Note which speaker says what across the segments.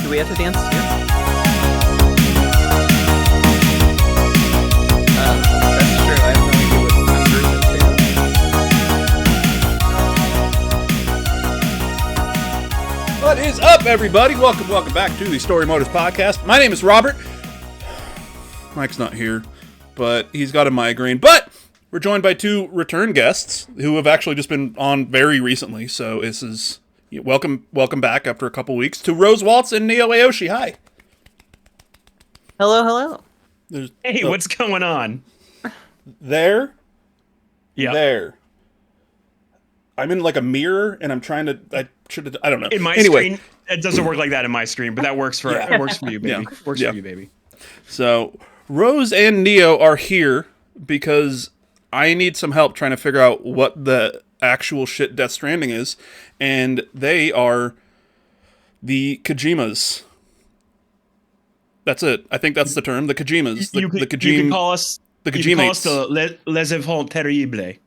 Speaker 1: Do we have to dance too? That's true. I have no idea what
Speaker 2: What is up, everybody? Welcome back to the Story Motors Podcast. My name is Robert. Mike's not here, but he's got a migraine. But we're joined by two return guests who have actually just been on very recently. So this is welcome back after a couple weeks to Rose Waltz and NeoAoshi. Hi.
Speaker 1: Hello.
Speaker 3: Hey, what's going on?
Speaker 2: There.
Speaker 3: Yeah.
Speaker 2: There. I'm in like a mirror, and I'm trying to. I don't know.
Speaker 3: In my screen, it doesn't work like that in my screen, but that works for it works for you, baby.
Speaker 2: Yeah.
Speaker 3: Works for you, baby.
Speaker 2: So Rose and Neo are here because I need some help trying to figure out what the actual shit Death Stranding is, and they are the Kojimas. That's it. I think that's the term. The Kojimas.
Speaker 3: You can call us the Les Enfants Terribles.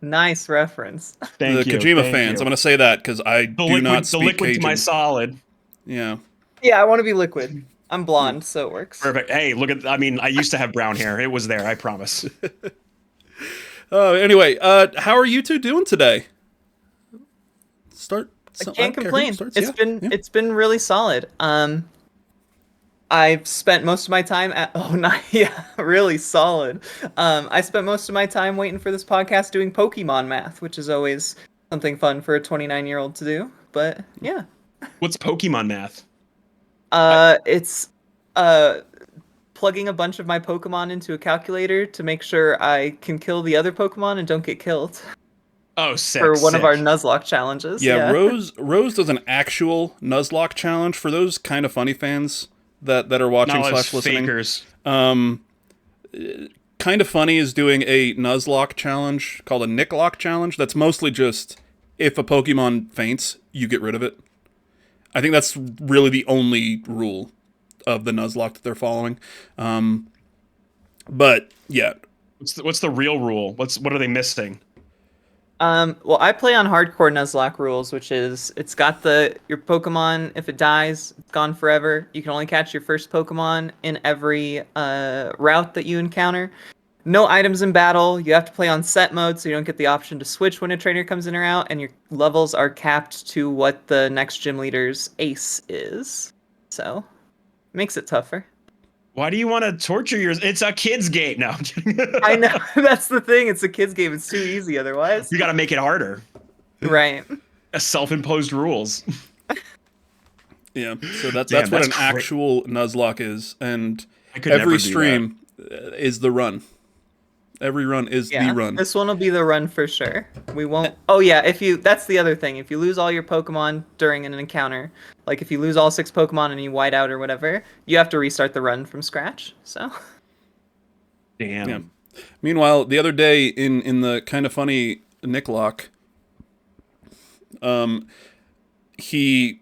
Speaker 1: Nice reference.
Speaker 2: The Kojima fans. I'm going to say that because I do not speak
Speaker 3: the liquid
Speaker 2: Cajun.
Speaker 3: to my solid.
Speaker 2: Yeah.
Speaker 1: Yeah, I want to be liquid. I'm blonde, so it works.
Speaker 3: Perfect. Hey, look at. I mean, I used to have brown hair. It was there. I promise.
Speaker 2: Anyway, how are you two doing today?
Speaker 1: I can't complain. It's been really solid. I've spent most of my time really solid. I spent most of my time waiting for this podcast doing Pokemon math, which is always something fun for a 29-year-old to do. But yeah.
Speaker 3: What's Pokemon math?
Speaker 1: It's plugging a bunch of my Pokemon into a calculator to make sure I can kill the other Pokemon and don't get killed.
Speaker 3: Oh, sick.
Speaker 1: For one of our Nuzlocke challenges.
Speaker 2: Yeah, Rose does an actual Nuzlocke challenge for those kind of funny fans that are watching / listening.
Speaker 3: Fakers.
Speaker 2: Kind of Funny is doing a Nuzlocke challenge called a Nicklock challenge. That's mostly just if a Pokemon faints, you get rid of it. I think that's really the only rule of the Nuzlocke that they're following. But yeah,
Speaker 3: What's the real rule? What are they missing?
Speaker 1: Well, I play on hardcore Nuzlocke rules, which is it's got your Pokemon, if it dies, it's gone forever. You can only catch your first Pokemon in every route that you encounter. No items in battle. You have to play on set mode, so you don't get the option to switch when a trainer comes in or out, and your levels are capped to what the next gym leader's ace is. So, makes it tougher.
Speaker 3: Why do you want to torture yours? It's a kid's game. No, I'm kidding.
Speaker 1: I know. That's the thing. It's a kid's game. It's too easy otherwise.
Speaker 3: You got to make it harder.
Speaker 1: Right.
Speaker 3: Self-imposed rules.
Speaker 2: Yeah. So that's what an actual Nuzlocke is, and every stream is the run. Every run is the run.
Speaker 1: This one will be the run for sure. We won't. Oh yeah, that's the other thing. If you lose all your Pokemon during an encounter, like if you lose all 6 Pokemon and you white out or whatever, you have to restart the run from scratch. So.
Speaker 3: Damn.
Speaker 2: Yeah. Meanwhile, the other day in the kind of funny Nicklock, he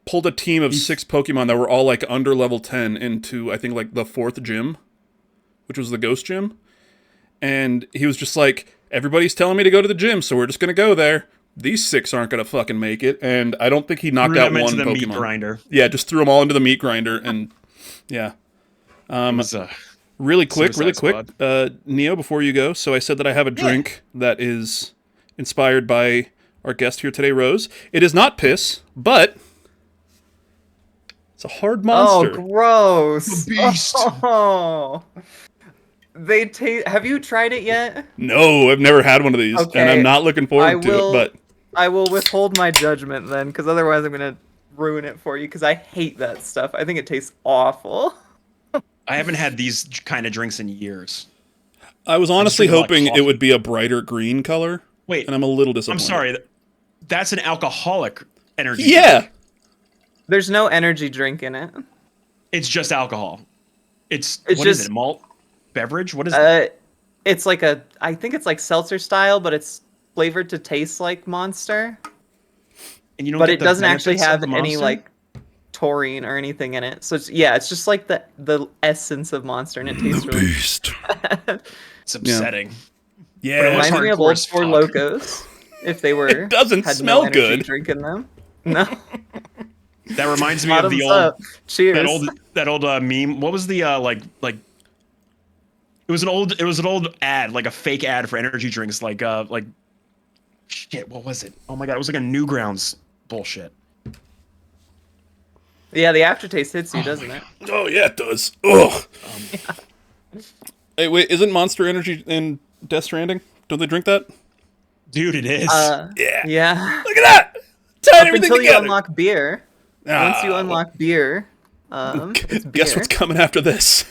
Speaker 2: pulled a team of 6 Pokemon that were all like under level 10 into I think like the 4th gym, which was the Ghost Gym. And he was just like, everybody's telling me to go to the gym, so we're just going to go there. These 6 aren't going to fucking make it. And I don't think he knocked out one Pokemon.
Speaker 3: Meat grinder.
Speaker 2: Yeah, just threw them all into the meat grinder. And yeah. Really quick, Neo, before you go. So I said that I have a drink that is inspired by our guest here today, Rose. It is not piss, but it's a hard monster.
Speaker 1: Oh, gross.
Speaker 3: The beast.
Speaker 1: Oh. Have you tried it yet?
Speaker 2: No, I've never had one of these,
Speaker 1: okay.
Speaker 2: And I'm not looking forward to it. But
Speaker 1: I will withhold my judgment then, because otherwise I'm gonna ruin it for you. Because I hate that stuff. I think it tastes awful.
Speaker 3: I haven't had these kind of drinks in years.
Speaker 2: I was honestly hoping it would be a brighter green color.
Speaker 3: Wait,
Speaker 2: and I'm a little disappointed.
Speaker 3: I'm sorry, that's an alcoholic energy.
Speaker 2: Yeah,
Speaker 3: drink.
Speaker 1: There's no energy drink in it.
Speaker 3: It's just alcohol. It's what
Speaker 1: just
Speaker 3: is it? Malt beverage? What is it?
Speaker 1: It's like I think it's like seltzer style, but it's flavored to taste like Monster.
Speaker 3: And you don't
Speaker 1: but
Speaker 3: get
Speaker 1: it doesn't actually have
Speaker 3: any
Speaker 1: any like taurine or anything in it. So it's just like the essence of Monster, and it tastes really
Speaker 2: beast.
Speaker 3: It's upsetting.
Speaker 2: Yeah,
Speaker 1: it reminds me of old Four Locos. If they were,
Speaker 2: it doesn't
Speaker 1: had
Speaker 2: smell
Speaker 1: no
Speaker 2: good.
Speaker 1: Drink in them. No.
Speaker 3: That reminds me of the
Speaker 1: Bottoms up. Cheers.
Speaker 3: that old meme. What was the like? It was an old ad, like a fake ad for energy drinks, like shit. What was it? Oh my god, it was like a Newgrounds bullshit.
Speaker 1: Yeah, the aftertaste hits you, doesn't it?
Speaker 2: Oh yeah, it does. Ugh. Hey, wait, isn't Monster Energy in Death Stranding? Don't they drink that?
Speaker 3: Dude, it is.
Speaker 2: Yeah.
Speaker 1: Yeah.
Speaker 2: Look at that. Tying
Speaker 1: Up
Speaker 2: everything
Speaker 1: until you
Speaker 2: together.
Speaker 1: unlock beer. Once you unlock beer, it's beer.
Speaker 2: Guess what's coming after this?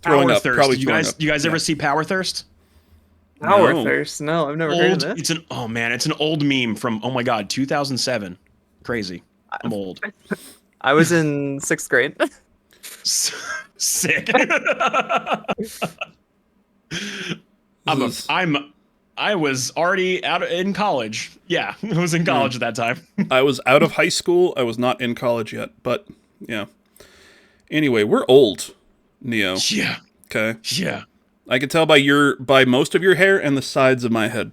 Speaker 3: Power
Speaker 2: Thirst.
Speaker 3: Thirst.
Speaker 2: Probably
Speaker 3: You guys ever see Power Thirst?
Speaker 1: Power
Speaker 2: No.
Speaker 1: Thirst. No, I've never heard of this.
Speaker 3: It's an old meme from 2007. Crazy. I'm old.
Speaker 1: I was in 6th grade.
Speaker 3: Sick. I was already in college. Yeah, I was in college at that time.
Speaker 2: I was out of high school. I was not in college yet, but yeah. Anyway, we're old, Neo.
Speaker 3: Yeah.
Speaker 2: Okay.
Speaker 3: Yeah.
Speaker 2: I can tell by most of your hair and the sides of my head.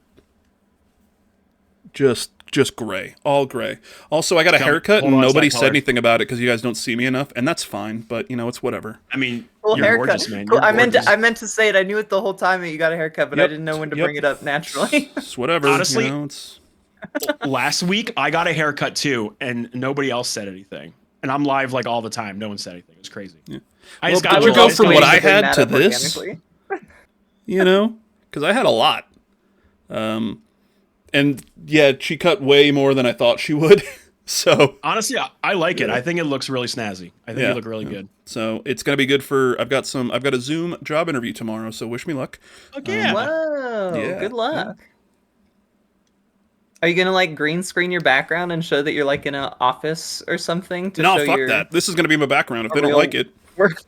Speaker 2: Just gray, all gray. Also, I got a haircut and nobody said anything about it because you guys don't see me enough, and that's fine. But it's whatever.
Speaker 3: I mean,
Speaker 1: Cool
Speaker 3: you're
Speaker 1: haircut.
Speaker 3: gorgeous, man.
Speaker 1: Cool.
Speaker 3: You're
Speaker 1: I
Speaker 3: gorgeous.
Speaker 1: meant to say it. I knew it the whole time that you got a haircut, but I didn't know when to bring it up naturally.
Speaker 2: It's whatever.
Speaker 3: Honestly,
Speaker 2: it's...
Speaker 3: last week I got a haircut too, and nobody else said anything. And I'm live like all the time. No one said anything. It was crazy.
Speaker 2: Yeah.
Speaker 3: I just
Speaker 2: Well,
Speaker 3: got
Speaker 2: did you go from what I
Speaker 1: to bring
Speaker 2: had
Speaker 1: that
Speaker 2: to
Speaker 1: up
Speaker 2: this?
Speaker 1: organically.
Speaker 2: Because I had a lot. And yeah, she cut way more than I thought she would. So
Speaker 3: honestly, I like it. I think it looks really snazzy. I think you look really good.
Speaker 2: So it's gonna be good for. I've got a Zoom job interview tomorrow. So wish me luck.
Speaker 3: Okay.
Speaker 1: Whoa!
Speaker 2: Yeah,
Speaker 1: Good luck. Are you gonna like green screen your background and show that you're like in an office or something? To
Speaker 2: No,
Speaker 1: show
Speaker 2: fuck
Speaker 1: your
Speaker 2: that. This is gonna be my background. If they don't
Speaker 1: real
Speaker 2: like it,
Speaker 1: work?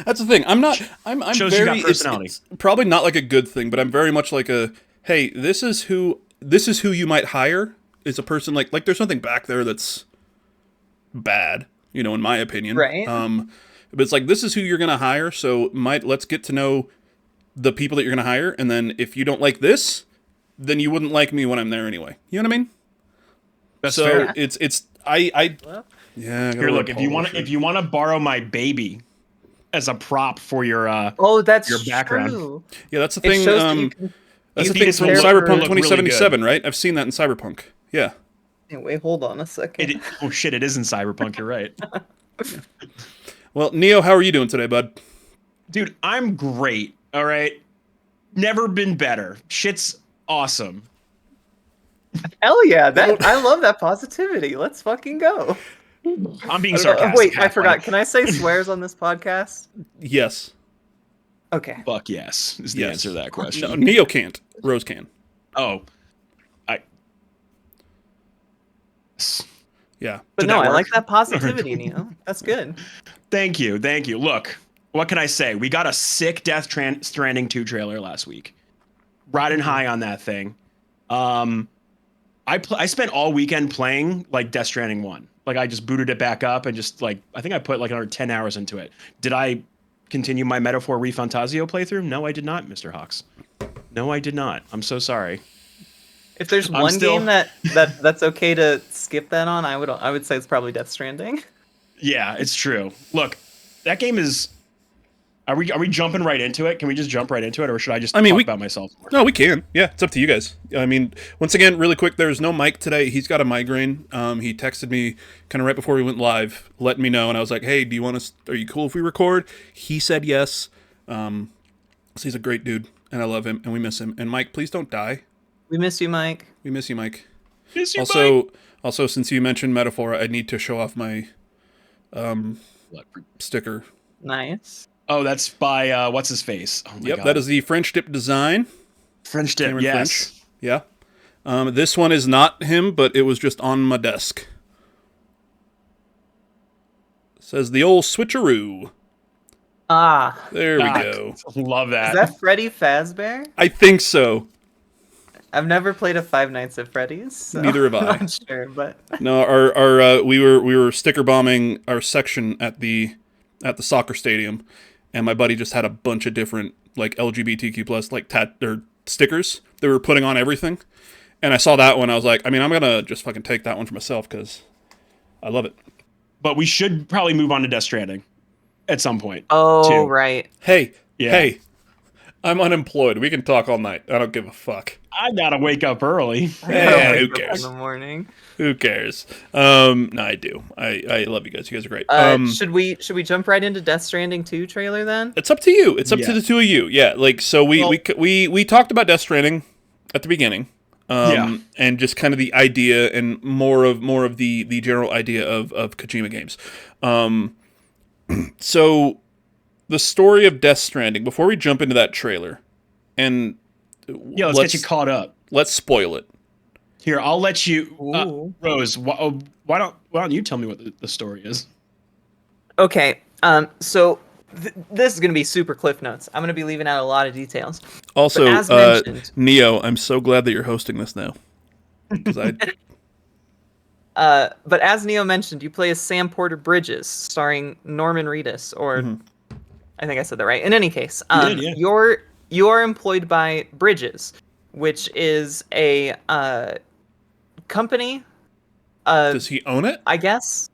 Speaker 2: That's the thing. I'm
Speaker 3: Shows
Speaker 2: very.
Speaker 3: you got personality.
Speaker 2: It's probably not like a good thing, but I'm very much like a. Hey, this is who you might hire. Is a person like there's something back there that's bad, in my opinion.
Speaker 1: Right.
Speaker 2: But it's like this is who you're gonna hire. So let's get to know the people that you're gonna hire, and then if you don't like this, then you wouldn't like me when I'm there anyway. You know what I mean?
Speaker 3: That's
Speaker 2: so
Speaker 3: fair.
Speaker 2: it's yeah.
Speaker 3: Here, look. If you want to borrow my baby as a prop for your
Speaker 1: that's
Speaker 3: your background.
Speaker 1: true.
Speaker 2: Yeah, that's the
Speaker 1: It
Speaker 2: thing.
Speaker 1: shows that you can.
Speaker 2: That's
Speaker 1: you
Speaker 2: the thing
Speaker 1: can
Speaker 2: from
Speaker 1: compare
Speaker 2: Cyberpunk
Speaker 3: look really
Speaker 2: 2077, right? I've seen that in Cyberpunk. Yeah.
Speaker 1: Wait, hold on a second.
Speaker 3: Oh shit! It is in Cyberpunk. You're right.
Speaker 2: Well, Neo, how are you doing today, bud?
Speaker 3: Dude, I'm great. All right. Never been better. Shit's awesome.
Speaker 1: Hell yeah! I love that positivity. Let's fucking go.
Speaker 3: I'm being sarcastic.
Speaker 1: Wait, I forgot. Can I say swears on this podcast?
Speaker 2: Yes.
Speaker 1: Okay.
Speaker 3: Fuck yes is the answer to that question.
Speaker 2: No, Neo can't. Rose can.
Speaker 3: Oh,
Speaker 2: Yeah.
Speaker 1: But
Speaker 3: Did
Speaker 1: no,
Speaker 3: that
Speaker 1: I
Speaker 3: work?
Speaker 1: like that positivity, Neo. That's good.
Speaker 3: Thank you. Look, what can I say? We got a sick Death Stranding 2 trailer last week. Riding high on that thing. I spent all weekend playing like Death Stranding 1. Like I just booted it back up and just I think I put like another 10 hours into it. Did I continue my Metaphor Refantazio playthrough? No, I did not, Mr. Hawks. No, I did not. I'm so sorry.
Speaker 1: If there's one game that's okay to skip that on, I would say it's probably Death Stranding.
Speaker 3: Yeah, it's true. Look, that game is. Are we jumping right into it? Can we just jump right into it, or should I just talk about myself more?
Speaker 2: No, we can. Yeah, it's up to you guys. I mean, once again, really quick, there's no Mike today. He's got a migraine. He texted me kind of right before we went live, letting me know, and I was like, "Hey, do you want us? Are you cool if we record?" He said yes. So he's a great dude, and I love him, and we miss him. And Mike, please don't die.
Speaker 1: We miss you, Mike.
Speaker 2: We miss you, Mike.
Speaker 3: Miss you,
Speaker 2: Also,
Speaker 3: Mike.
Speaker 2: also, since you mentioned Metaphor, I need to show off my sticker.
Speaker 1: Nice.
Speaker 3: Oh, that's by what's his face? Oh my
Speaker 2: Yep,
Speaker 3: God.
Speaker 2: that is the French dip design.
Speaker 3: French dip.
Speaker 2: Cameron
Speaker 3: Yes.
Speaker 2: French. Yeah. This one is not him, but it was just on my desk. It says the old switcheroo.
Speaker 1: Ah.
Speaker 2: There we go.
Speaker 3: Love that.
Speaker 1: Is that Freddy Fazbear?
Speaker 2: I think so.
Speaker 1: I've never played a Five Nights at Freddy's. So
Speaker 2: Neither have I.
Speaker 1: I'm not sure, but
Speaker 2: No, our we were sticker bombing our section at the soccer stadium, and my buddy just had a bunch of different like LGBTQ plus like stickers that we were putting on everything, And I saw that one. I was like, I mean, I'm gonna just fucking take that one for myself because I love it.
Speaker 3: But we should probably move on to Death Stranding at some point.
Speaker 1: Oh,
Speaker 3: too.
Speaker 1: right.
Speaker 2: Hey,
Speaker 3: Yeah.
Speaker 2: hey, I'm unemployed. We can talk all night. I don't give a fuck.
Speaker 3: I gotta wake up early.
Speaker 2: Yeah, who
Speaker 1: Wake up
Speaker 2: cares?
Speaker 1: In the morning.
Speaker 2: Who cares? No, I do. I love you guys. You guys are great.
Speaker 1: Should we jump right into Death Stranding 2 trailer then?
Speaker 2: It's up to you. It's up to
Speaker 3: Yeah.
Speaker 2: the two of you. Yeah, like so we talked about Death Stranding at the beginning. And just kind of the idea and more of the general idea of Kojima games. So the story of Death Stranding, before we jump into that trailer, and
Speaker 3: Let's get you caught up.
Speaker 2: Let's spoil it.
Speaker 3: Here, I'll let you,
Speaker 1: Ooh.
Speaker 3: Rose. Why don't you tell me what the story is?
Speaker 1: Okay. So this is gonna be super cliff notes. I'm gonna be leaving out a lot of details.
Speaker 2: Also,
Speaker 1: But as mentioned-
Speaker 2: Neo, I'm so glad that you're hosting this now. Because
Speaker 1: But as Neo mentioned, you play as Sam Porter Bridges, starring Norman Reedus, or I think I said that right. In any case,
Speaker 3: You did, yeah.
Speaker 1: you are employed by Bridges, which is a company.
Speaker 2: does he own it?
Speaker 1: I guess.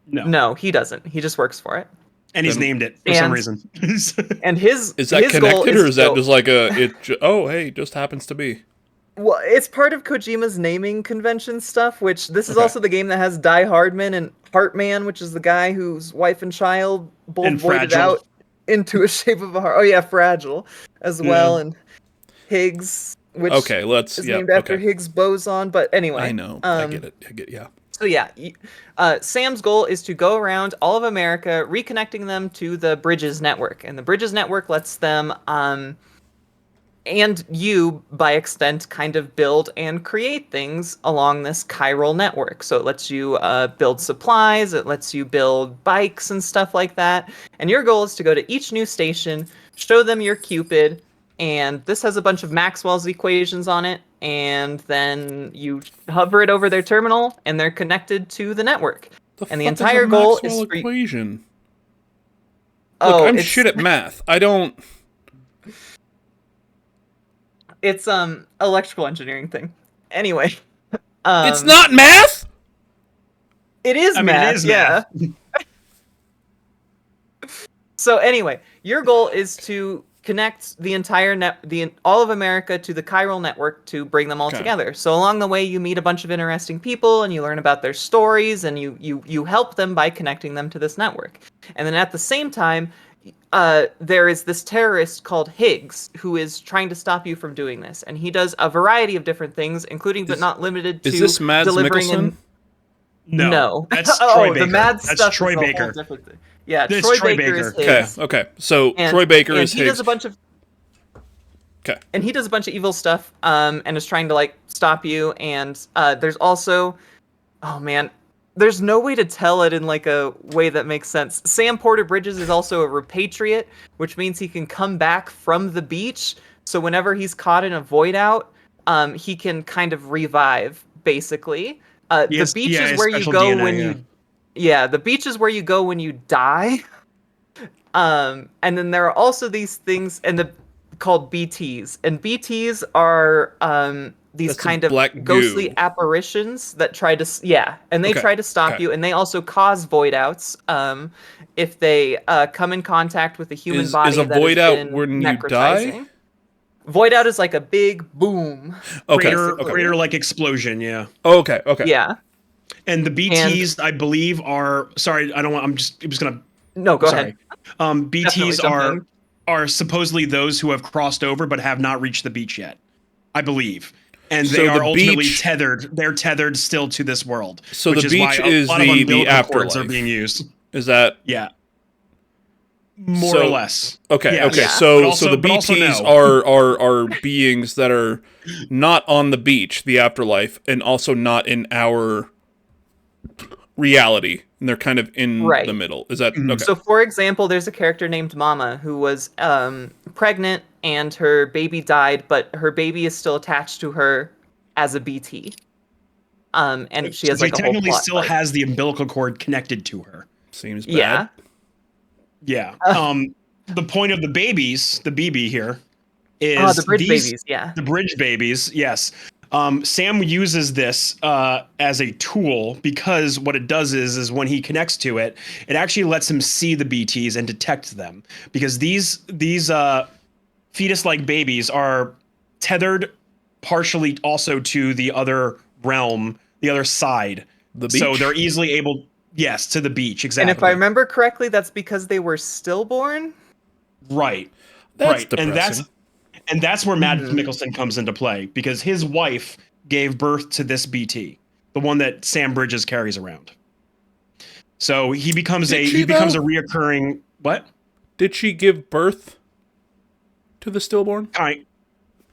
Speaker 3: No.
Speaker 1: No, he doesn't. He just works for it.
Speaker 3: And he's
Speaker 2: Then-
Speaker 3: named it for some
Speaker 1: And-
Speaker 3: reason.
Speaker 1: And his
Speaker 2: Is that
Speaker 1: his goal
Speaker 2: connected, or is that
Speaker 1: to-
Speaker 2: just like oh, hey, just happens to be?
Speaker 1: Well, it's part of Kojima's naming convention stuff, which this is
Speaker 2: Okay.
Speaker 1: also the game that has Die Hardman and Heartman, which is the guy whose wife and child both
Speaker 3: And
Speaker 1: voided
Speaker 3: Fragile.
Speaker 1: out into a shape of a heart. Oh yeah, Fragile as well, and Higgs, which
Speaker 2: Okay, let's
Speaker 1: is
Speaker 2: yeah.
Speaker 1: named after
Speaker 2: Okay.
Speaker 1: Higgs boson. But anyway,
Speaker 2: I know. I get it. Yeah.
Speaker 1: So yeah, Sam's goal is to go around all of America, reconnecting them to the Bridges network, and the Bridges network lets them, and you, by extent, kind of build and create things along this chiral network. So it lets you build supplies, it lets you build bikes and stuff like that. And your goal is to go to each new station, show them your Cupid, and this has a bunch of Maxwell's equations on it, and then you hover it over their terminal, and they're connected to the network. And the
Speaker 2: fuck is a
Speaker 1: entire goal
Speaker 2: Maxwell
Speaker 1: is for
Speaker 2: equation.
Speaker 1: Oh,
Speaker 2: Look, I'm
Speaker 1: it's-
Speaker 2: shit at math. I don't.
Speaker 1: It's electrical engineering thing. Anyway,
Speaker 2: It's not math.
Speaker 1: It is
Speaker 3: I mean, it
Speaker 1: math.
Speaker 3: is
Speaker 1: Yeah.
Speaker 3: math.
Speaker 1: So anyway, your goal is to connect the entire all of America to the chiral network to bring them all
Speaker 2: Okay.
Speaker 1: together. So along the way, you meet a bunch of interesting people and you learn about their stories, and you help them by connecting them to this network. And then at the same time, there is this terrorist called Higgs who is trying to stop you from doing this, and he does a variety of different things, including but not limited to
Speaker 2: Is this Mads
Speaker 1: delivering
Speaker 2: Mikkelsen?
Speaker 1: No.
Speaker 3: That's
Speaker 1: Oh,
Speaker 3: Troy
Speaker 1: the
Speaker 3: Baker.
Speaker 1: mad
Speaker 3: That's
Speaker 1: stuff
Speaker 3: Troy
Speaker 1: is a whole
Speaker 3: Baker.
Speaker 1: different thing. Yeah,
Speaker 3: It's
Speaker 1: Troy
Speaker 3: Troy
Speaker 1: Baker
Speaker 3: Baker.
Speaker 1: is
Speaker 2: Okay.
Speaker 1: Higgs.
Speaker 2: Okay. So
Speaker 1: And-
Speaker 2: Troy Baker
Speaker 1: and
Speaker 2: is
Speaker 1: he
Speaker 2: Higgs.
Speaker 1: does a bunch of
Speaker 2: Okay.
Speaker 1: and he does a bunch of evil stuff, and is trying to like stop you. And there's also, oh man, there's no way to tell it in like a way that makes sense. Sam Porter Bridges is also a repatriate, which means he can come back from the beach. So whenever he's caught in a void out, he can kind of revive, basically.
Speaker 3: Yes,
Speaker 1: The beach
Speaker 3: yeah,
Speaker 1: is
Speaker 3: his
Speaker 1: where you
Speaker 3: special
Speaker 1: go
Speaker 3: DNA,
Speaker 1: when
Speaker 3: yeah.
Speaker 1: the beach is where you go when you die. And then there are also these things called BTs, and BTs are these
Speaker 2: That's
Speaker 1: kind
Speaker 2: a
Speaker 1: of
Speaker 2: black
Speaker 1: ghostly
Speaker 2: goo.
Speaker 1: apparitions that try to and they
Speaker 2: Okay,
Speaker 1: try to stop
Speaker 2: okay.
Speaker 1: you, and they also cause void outs if they come in contact with a human body.
Speaker 2: Is a
Speaker 1: that has
Speaker 2: void out
Speaker 1: been
Speaker 2: when you die?
Speaker 1: necrotizing. Void out is like a big boom.
Speaker 2: Okay.
Speaker 3: Crater like explosion, yeah.
Speaker 2: Okay. Okay.
Speaker 1: Yeah.
Speaker 3: And the BTs, I believe, are sorry. I don't want. I'm just gonna.
Speaker 1: No, go
Speaker 3: sorry.
Speaker 1: ahead.
Speaker 3: BTs
Speaker 1: Definitely jump
Speaker 3: are supposedly those who have crossed over but have not reached the beach yet, I believe. And
Speaker 2: So
Speaker 3: they are
Speaker 2: the
Speaker 3: ultimately
Speaker 2: beach-
Speaker 3: tethered. They're tethered still to this world.
Speaker 2: So
Speaker 3: which
Speaker 2: the
Speaker 3: is why
Speaker 2: beach
Speaker 3: a
Speaker 2: is
Speaker 3: lot of
Speaker 2: the
Speaker 3: umbilical cords are
Speaker 2: afterlife.
Speaker 3: being used.
Speaker 2: Is that
Speaker 3: Yeah. More
Speaker 2: So-
Speaker 3: or less.
Speaker 2: okay?
Speaker 3: Yeah.
Speaker 2: Okay.
Speaker 1: Yeah.
Speaker 2: So
Speaker 3: But also-
Speaker 2: the
Speaker 3: but also
Speaker 2: BTs
Speaker 3: no.
Speaker 2: are beings that are not on the beach, the afterlife, and also not in our reality, and they're kind of in
Speaker 1: Right.
Speaker 2: the middle. Is that
Speaker 3: Mhm.
Speaker 2: okay?
Speaker 1: So, for example, there's a character named Mama who was pregnant and her baby died, but her baby is still attached to her as a BT. And she has
Speaker 3: So
Speaker 1: like
Speaker 3: he
Speaker 1: a whole
Speaker 3: technically
Speaker 1: plot.
Speaker 3: still has the umbilical cord connected to her.
Speaker 2: Seems bad.
Speaker 1: Yeah.
Speaker 3: Yeah. The point of the babies, the BB here, is
Speaker 1: Oh, the bridge
Speaker 3: these-
Speaker 1: babies. Yeah.
Speaker 3: The bridge babies, yes. Sam uses this as a tool because what it does is when he connects to it, it actually lets him see the BTs and detect them, because these fetus-like babies are tethered partially also to the other realm, the other side.
Speaker 2: The beach?
Speaker 3: So they're easily able, yes, to the beach, exactly.
Speaker 1: And if I remember correctly, that's because they were stillborn.
Speaker 3: Right.
Speaker 2: That's
Speaker 3: right.
Speaker 2: depressing.
Speaker 3: And that's where Mads Mikkelsen comes into play, because his wife gave birth to this BT, the one that Sam Bridges carries around. So he becomes a reoccurring what?
Speaker 2: Did she give birth to the stillborn?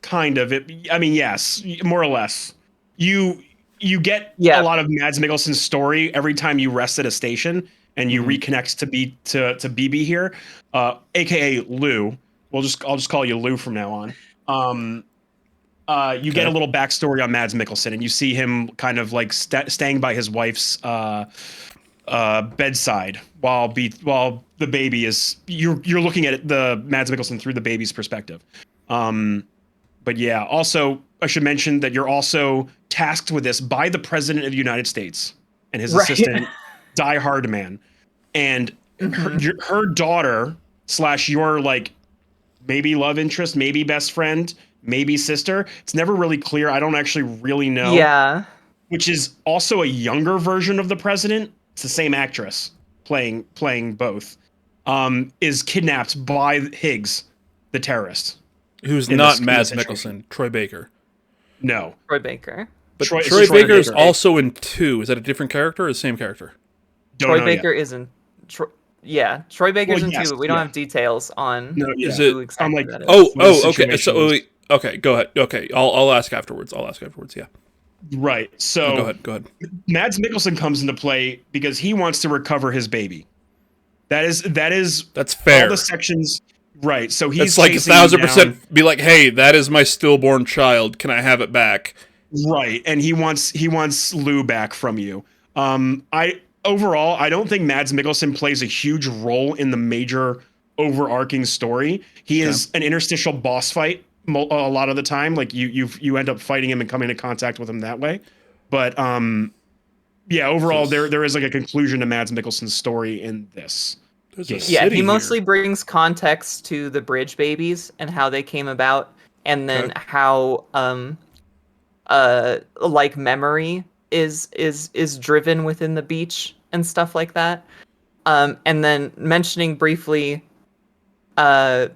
Speaker 3: Kind of. I mean, yes, more or less. You get a lot of Mads Mikkelsen's story every time you rest at a station and you reconnect to BB here, aka Lou. I'll just call you Lou from now on. You get a little backstory on Mads Mikkelsen, and you see him kind of like staying by his wife's bedside while the baby is. You're looking at the Mads Mikkelsen through the baby's perspective. But yeah, also I should mention that you're also tasked with this by the President of the United States and his assistant, Die Hardman, and her daughter / your like maybe love interest, maybe best friend, maybe sister. It's never really clear. I don't actually really know.
Speaker 1: Yeah.
Speaker 3: Which is also a younger version of the president. It's the same actress playing both. Is kidnapped by Higgs, the terrorist.
Speaker 2: Who's not Mads Mikkelsen, Troy Baker.
Speaker 3: No.
Speaker 1: Troy Baker.
Speaker 2: But Troy Baker is also in 2. Is that a different character or the same character?
Speaker 1: Troy Baker isn't. Troy Baker's in 2, but we don't have details on who exactly that is.
Speaker 2: Okay. So, okay, go ahead. Okay, I'll ask afterwards. Yeah.
Speaker 3: Right. So
Speaker 2: go ahead.
Speaker 3: Mads Mikkelsen comes into play because he wants to recover his baby. That's
Speaker 2: fair.
Speaker 3: All the sections. Right. So he's
Speaker 2: like 1,000% be like, hey, that is my stillborn child. Can I have it back?
Speaker 3: Right. And he wants Lou back from you. Overall, I don't think Mads Mikkelsen plays a huge role in the major overarching story. He is an interstitial boss fight a lot of the time. Like you end up fighting him and coming into contact with him that way. But overall, there is like a conclusion to Mads Mikkelsen's story in this.
Speaker 1: He mostly brings context to the bridge babies and how they came about, and then how like memory is driven within the beach and stuff like that. And then mentioning briefly the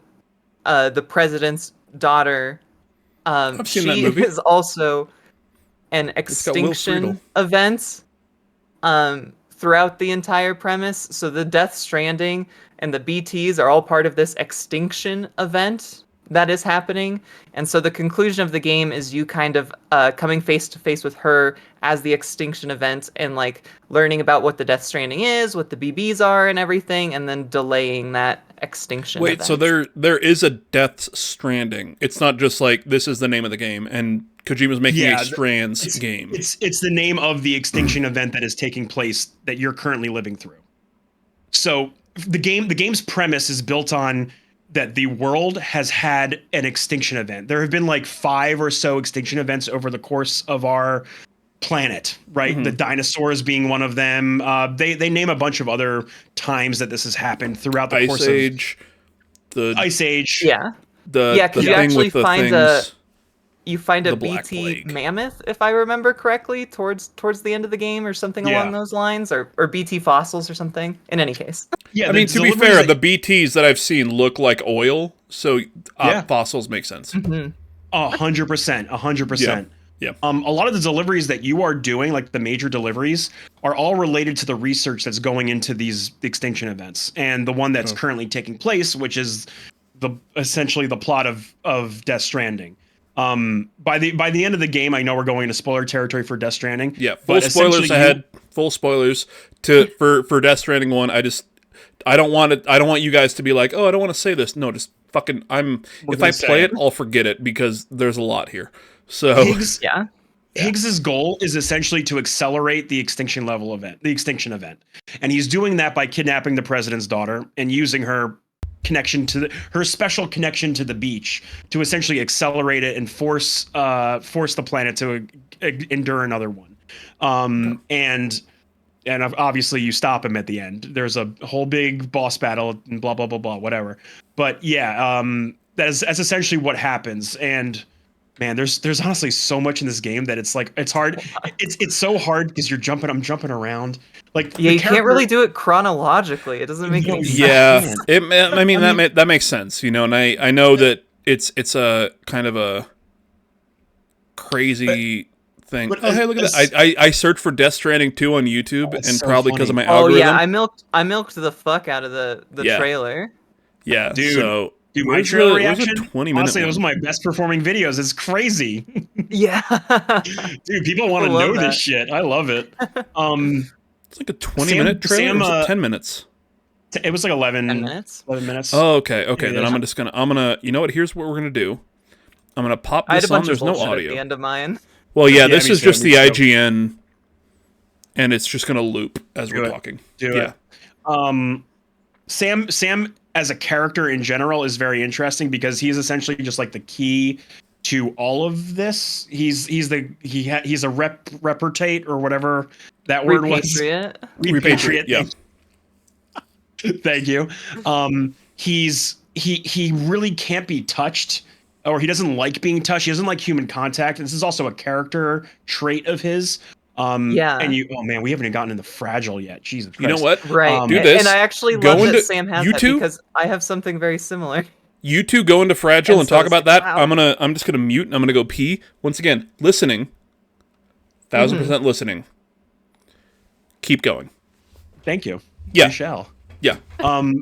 Speaker 1: president's daughter, she is also an extinction event throughout the entire premise. So the Death Stranding and the BTs are all part of this extinction event that is happening. And so the conclusion of the game is you kind of coming face to face with her as the extinction event and like learning about what the Death Stranding is, what the BBs are and everything, and then delaying that extinction event.
Speaker 2: So there is a Death Stranding. It's not just like this is the name of the game and Kojima's making a Strands game.
Speaker 3: It's the name of the extinction event that is taking place that you're currently living through. So the game's premise is built on that the world has had an extinction event. There have been like 5 or so extinction events over the course of our planet, right? Mm-hmm. The dinosaurs being one of them. They name a bunch of other times that this has happened throughout the course of
Speaker 2: the
Speaker 3: Ice Age.
Speaker 1: Yeah. Because you actually find a BT mammoth, if I remember correctly, towards the end of the game or something along those lines, or BT fossils or something. In any case.
Speaker 2: Yeah, I mean, to be fair, the BTs that I've seen look like oil, so fossils make sense.
Speaker 3: 100%, 100%.
Speaker 2: Yeah.
Speaker 3: A lot of the deliveries that you are doing, like the major deliveries, are all related to the research that's going into these extinction events. And the one that's currently taking place, which is essentially the plot of Death Stranding. By the end of the game, I know we're going into spoiler territory for Death Stranding.
Speaker 2: Yeah, full spoilers ahead. Full spoilers for Death Stranding 1. I don't want you guys to be like, oh, I don't want to say this. No, just fucking if I play it, I'll forget it because there's a lot here. So
Speaker 3: Higgs's goal is essentially to accelerate the extinction event. And he's doing that by kidnapping the president's daughter and using her her special connection to the beach to essentially accelerate it and force the planet to endure another one. And obviously you stop him at the end. There's a whole big boss battle and blah blah blah blah whatever. But yeah, that's essentially what happens. And man, there's honestly so much in this game that it's like it's hard. It's so hard because I'm jumping around. Like
Speaker 1: Yeah, you can't really do it chronologically. It doesn't make any sense.
Speaker 2: Yeah, that makes sense, you know. And I know that it's a kind of a crazy thing. Oh, hey, look at that! I searched for Death Stranding 2 on YouTube, and
Speaker 3: so
Speaker 2: probably because of
Speaker 3: funny.
Speaker 2: my algorithm.
Speaker 1: Oh yeah, I milked the fuck out of the trailer.
Speaker 2: Yeah,
Speaker 3: dude.
Speaker 2: So
Speaker 3: Dude, my
Speaker 2: where's
Speaker 3: trailer
Speaker 2: the
Speaker 3: reaction,
Speaker 2: 20-minute
Speaker 3: honestly, those are
Speaker 2: one?
Speaker 3: my best performing videos. It's crazy.
Speaker 1: Yeah.
Speaker 3: Dude, people want to
Speaker 1: love
Speaker 3: know
Speaker 1: that.
Speaker 3: this shit. I love it.
Speaker 2: It's like a 20-minute trailer. Or is it 10 minutes?
Speaker 3: It was like 11
Speaker 1: 10 minutes.
Speaker 3: 11 minutes.
Speaker 2: Oh, okay. Then
Speaker 3: Yeah.
Speaker 2: I'm gonna. You know what? Here's what we're gonna do. I'm gonna pop
Speaker 1: I had a
Speaker 2: this on.
Speaker 1: bunch
Speaker 2: There's
Speaker 1: of
Speaker 2: no
Speaker 1: bullshit at
Speaker 2: audio.
Speaker 1: the end of mine.
Speaker 2: Well, yeah,
Speaker 3: Yeah,
Speaker 2: this
Speaker 3: me
Speaker 2: is
Speaker 3: too,
Speaker 2: just
Speaker 3: me
Speaker 2: the
Speaker 3: too.
Speaker 2: IGN, and it's just gonna loop as
Speaker 3: Do
Speaker 2: we're
Speaker 3: it.
Speaker 2: talking.
Speaker 3: Do
Speaker 2: Yeah.
Speaker 3: it. Sam as a character in general is very interesting because he's essentially just like the key to all of this. He's a repatriate or whatever that word was.
Speaker 1: Repatriate.
Speaker 2: Yeah.
Speaker 3: Thank you. He really can't be touched, or he doesn't like being touched. He doesn't like human contact. This is also a character trait of his.
Speaker 1: Yeah.
Speaker 3: And oh man, we haven't even gotten into Fragile yet. Jesus Christ.
Speaker 2: You know what?
Speaker 1: Right.
Speaker 2: Do this.
Speaker 1: And I actually
Speaker 2: Go
Speaker 1: love
Speaker 2: into
Speaker 1: that Sam has that
Speaker 2: YouTube.
Speaker 1: because I have something very similar.
Speaker 2: You two go into Fragile
Speaker 1: And
Speaker 2: and
Speaker 1: so
Speaker 2: talk
Speaker 1: it's
Speaker 2: about
Speaker 1: like,
Speaker 2: that.
Speaker 1: wow.
Speaker 2: I'm just gonna mute and I'm gonna go pee. Once again, listening. 1000% listening. Keep going.
Speaker 3: Thank you.
Speaker 2: Yeah.
Speaker 3: You shall.
Speaker 2: Yeah.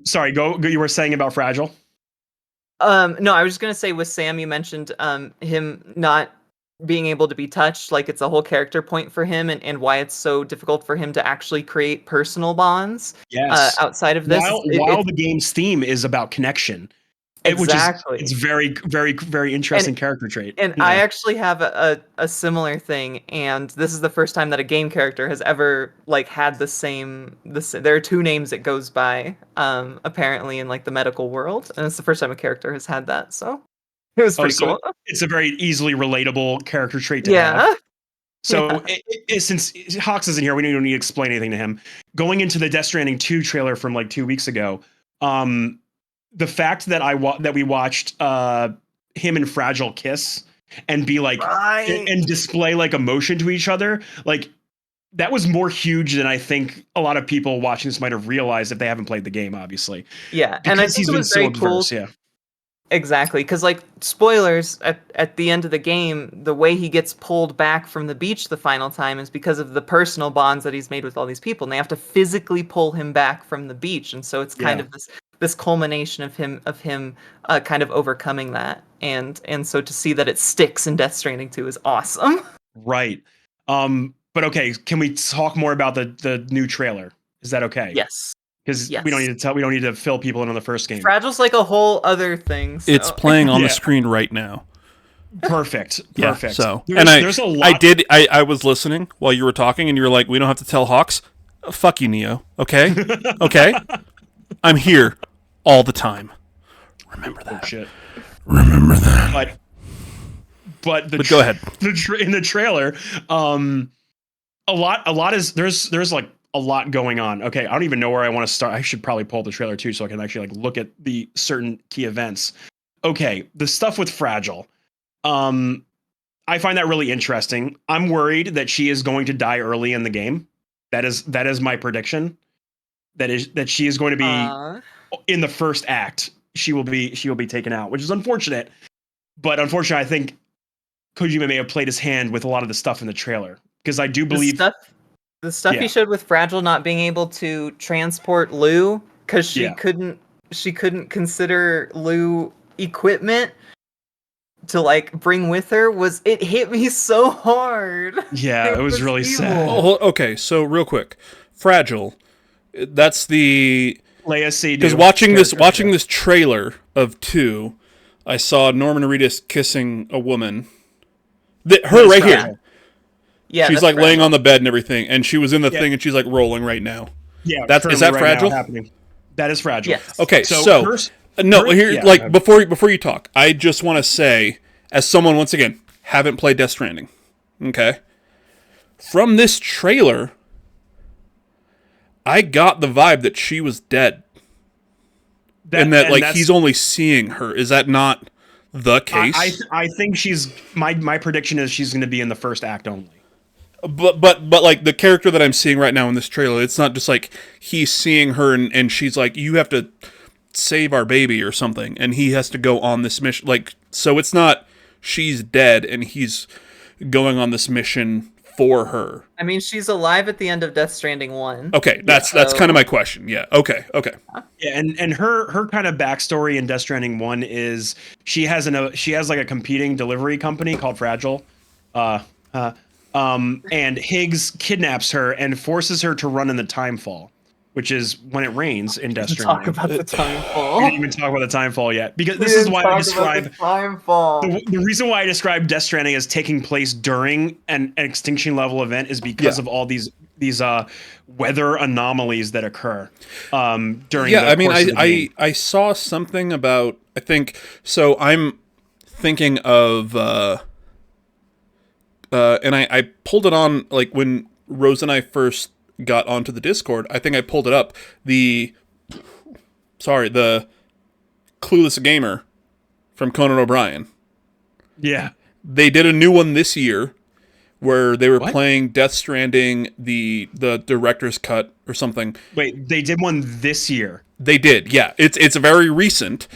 Speaker 3: Sorry, go. You were saying about Fragile.
Speaker 1: No, I was just gonna say with Sam, you mentioned him not being able to be touched, like it's a whole character point for him, and why it's so difficult for him to actually create personal bonds
Speaker 3: Yes.
Speaker 1: outside of this.
Speaker 3: While the game's theme is about connection.
Speaker 1: Exactly.
Speaker 3: It's very, very, very interesting character trait.
Speaker 1: And
Speaker 3: Yeah.
Speaker 1: I actually have a similar thing, and this is the first time that a game character has ever like had the same. There are two names it goes by, apparently in like the medical world, and it's the first time a character has had that. So it was pretty cool.
Speaker 3: It's a very easily relatable character trait to have.
Speaker 1: Yeah.
Speaker 3: So since Hawks isn't here, we don't need to explain anything to him. Going into the Death Stranding 2 trailer from like 2 weeks ago, the fact that we watched him and Fragile kiss and be like and display like emotion to each other, like that was more huge than I think a lot of people watching this might have realized if they haven't played the game, obviously.
Speaker 1: Yeah,
Speaker 3: Because
Speaker 1: and I think it was very cool.
Speaker 3: Yeah.
Speaker 1: Exactly, because like spoilers at the end of the game, the way he gets pulled back from the beach the final time is because of the personal bonds that he's made with all these people, and they have to physically pull him back from the beach, and so it's kind of this culmination of him kind of overcoming that, and so to see that it sticks in Death Stranding 2 is awesome.
Speaker 3: Right. But okay, can we talk more about the new trailer? Is that okay?
Speaker 1: Yes.
Speaker 3: Because we don't need to fill people in on the first game.
Speaker 1: Fragile's like a whole other thing. So.
Speaker 2: It's playing on the screen right now.
Speaker 3: Perfect.
Speaker 2: Yeah,
Speaker 3: Perfect.
Speaker 2: so
Speaker 3: There's a lot.
Speaker 2: I was listening while you were talking, and you were like, "We don't have to tell Hawks." Fuck you, Neo. Okay, okay. I'm here all the time. Remember that.
Speaker 3: Oh, shit.
Speaker 2: Remember that.
Speaker 3: But
Speaker 2: go ahead.
Speaker 3: In the trailer, a lot is there's like a lot going on. Okay, I don't even know where I want to start. I should probably pull the trailer too, so I can actually like look at the certain key events. Okay, the stuff with Fragile. I find that really interesting. I'm worried that she is going to die early in the game. That is my prediction. That she is going to be in the first act. She will be taken out, which is unfortunate. But unfortunately, I think Kojima may have played his hand with a lot of the stuff in the trailer, because I do believe
Speaker 1: the stuff he showed with Fragile not being able to transport Lou because she couldn't consider Lou equipment to like bring with her it hit me so hard.
Speaker 3: Yeah, it was really sad.
Speaker 2: Oh, okay, so real quick, Fragile. That's the
Speaker 3: Leia Seydoux.
Speaker 2: Because watching this trailer of 2, I saw Norman Reedus kissing a woman. Her right here.
Speaker 1: Yeah,
Speaker 2: she's like laying on the bed and everything, and she was in the thing, and she's like rolling right now.
Speaker 3: Yeah,
Speaker 2: is that
Speaker 3: right
Speaker 2: Fragile?
Speaker 3: happening. That is Fragile.
Speaker 1: Yes.
Speaker 2: Okay, so No, here,
Speaker 3: Yeah,
Speaker 2: like, before you talk, I just want to say, as someone, once again, haven't played Death Stranding, okay? From this trailer, I got the vibe that she was dead. And that, like, he's only seeing her. Is that not the case?
Speaker 3: I think my prediction is she's going to be in the first act only.
Speaker 2: But like, the character that I'm seeing right now in this trailer, it's not just like he's seeing her and she's like, you have to save our baby or something, and he has to go on this mission. Like, so it's not she's dead and he's going on this mission for her.
Speaker 1: I mean, she's alive at the end of Death Stranding 1.
Speaker 2: Okay, that's kind of my question. Yeah. Okay.
Speaker 3: Yeah, and her kind of backstory in Death Stranding 1 is she has like a competing delivery company called Fragile. And Higgs kidnaps her and forces her to run in the timefall, which is when it rains in Death Stranding.
Speaker 1: Talk about the timefall.
Speaker 3: We didn't even talk about the timefall yet, because this is why I describe the reason why I describe Death Stranding as taking place during an extinction level event is because of all these weather anomalies that occur during. Yeah,
Speaker 2: I mean, I saw something about, I think so. I'm thinking of. And I pulled it on, like, when Rose and I first got onto the Discord. I think I pulled it up. The Clueless Gamer from Conan O'Brien.
Speaker 3: Yeah.
Speaker 2: They did a new one this year where they were playing Death Stranding, the director's cut or something.
Speaker 3: Wait, they did one this year?
Speaker 2: They did, yeah. It's very recent.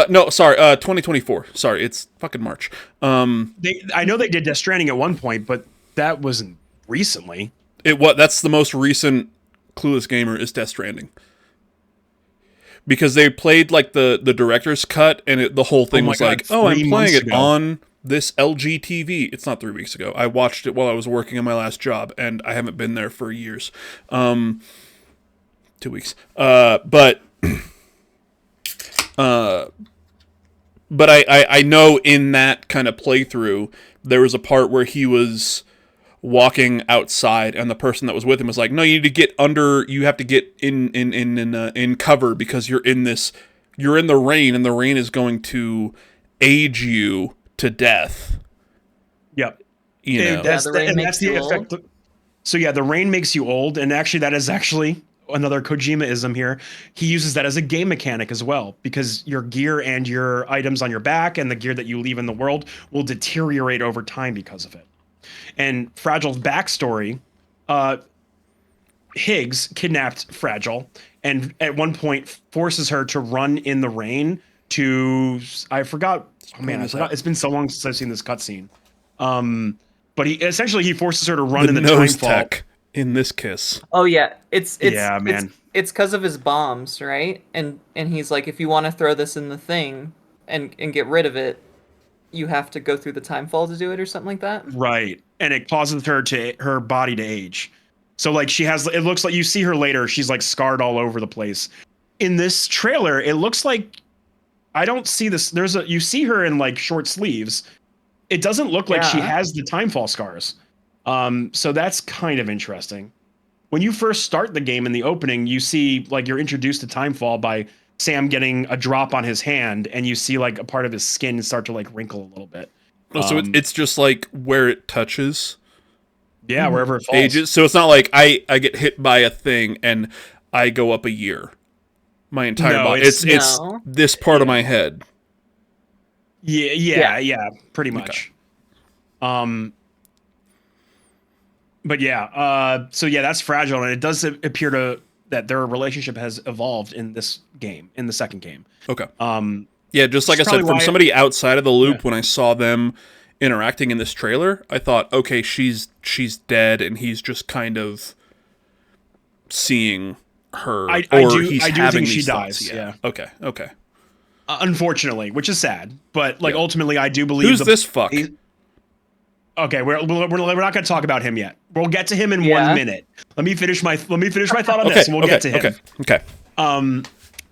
Speaker 2: No, sorry, 2024. Sorry, it's fucking March.
Speaker 3: I know they did Death Stranding at one point, but that wasn't recently.
Speaker 2: That's the most recent Clueless Gamer is Death Stranding. Because they played, like, the director's cut, and the whole thing was like, I'm playing it on this LG TV. It's not 3 weeks ago. I watched it while I was working on my last job, and I haven't been there for years. 2 weeks. But I know in that kind of playthrough, there was a part where he was walking outside, and the person that was with him was like, "No, you need to get under. You have to get in cover because you're in the rain, and the rain is going to age you to death."
Speaker 3: Yep.
Speaker 1: That's the
Speaker 3: effect. So yeah, the rain makes you old, and actually that is another Kojima-ism here. He uses that as a game mechanic as well, because your gear and your items on your back and the gear that you leave in the world will deteriorate over time because of it. And Fragile's backstory, Higgs kidnapped Fragile and at one point forces her to run in the rain I forgot. It's been so long since I've seen this cutscene. But he forces her to run in the
Speaker 2: nose
Speaker 3: timefall.
Speaker 2: tech in this kiss.
Speaker 1: Oh yeah, it's
Speaker 3: man.
Speaker 1: It's because of his bombs, right? And he's like, if you want to throw this in the thing and get rid of it, you have to go through the timefall to do it, or something like that.
Speaker 3: Right, and it causes her body to age. So like it looks like you see her later. She's like scarred all over the place. In this trailer, it looks like I don't see this. You see her in like short sleeves. It doesn't look like she has the timefall scars. So that's kind of interesting. When you first start the game in the opening, you see like you're introduced to timefall by Sam getting a drop on his hand, and you see like a part of his skin start to like wrinkle a little bit.
Speaker 2: Oh, so it's just like where it touches.
Speaker 3: Yeah, wherever it falls.
Speaker 2: Ages. So it's not like I get hit by a thing and I go up a year. My entire body. It's this part of my head.
Speaker 3: Yeah, pretty much. Okay. But yeah, so yeah, that's Fragile, and it does appear that their relationship has evolved in this game, in the second game.
Speaker 2: Okay. Yeah, just like I said, from somebody outside of the loop, when I saw them interacting in this trailer, I thought, okay, she's dead, and he's just kind of seeing her,
Speaker 3: I do think she dies. Yeah.
Speaker 2: Okay.
Speaker 3: Unfortunately, which is sad, but like ultimately, I do believe.
Speaker 2: Who's this fuck?
Speaker 3: Okay, we're not going to talk about him yet. We'll get to him in 1 minute. Let me finish my thought on this, and we'll get to him.
Speaker 2: Okay.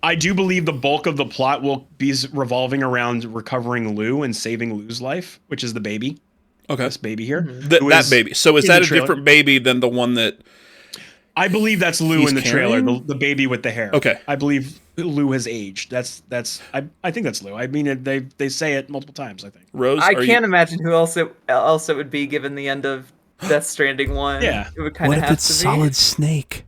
Speaker 3: I do believe the bulk of the plot will be revolving around recovering Lou and saving Lou's life, which is the baby. Okay, this baby here.
Speaker 2: That baby. So is that a different baby than the one that
Speaker 3: I believe that's Lou
Speaker 2: He's
Speaker 3: in the trailer,
Speaker 2: carrying?
Speaker 3: the baby with the hair.
Speaker 2: Okay.
Speaker 3: I believe Lou has aged. I think that's Lou. I mean, they say it multiple times, I think.
Speaker 2: Rose,
Speaker 1: I
Speaker 2: are
Speaker 1: can't
Speaker 2: you?
Speaker 1: imagine who else it would be given the end of Death Stranding 1.
Speaker 3: Yeah.
Speaker 1: It would kind
Speaker 4: What
Speaker 1: of
Speaker 4: if
Speaker 1: have
Speaker 4: it's
Speaker 1: to
Speaker 4: Solid Snake?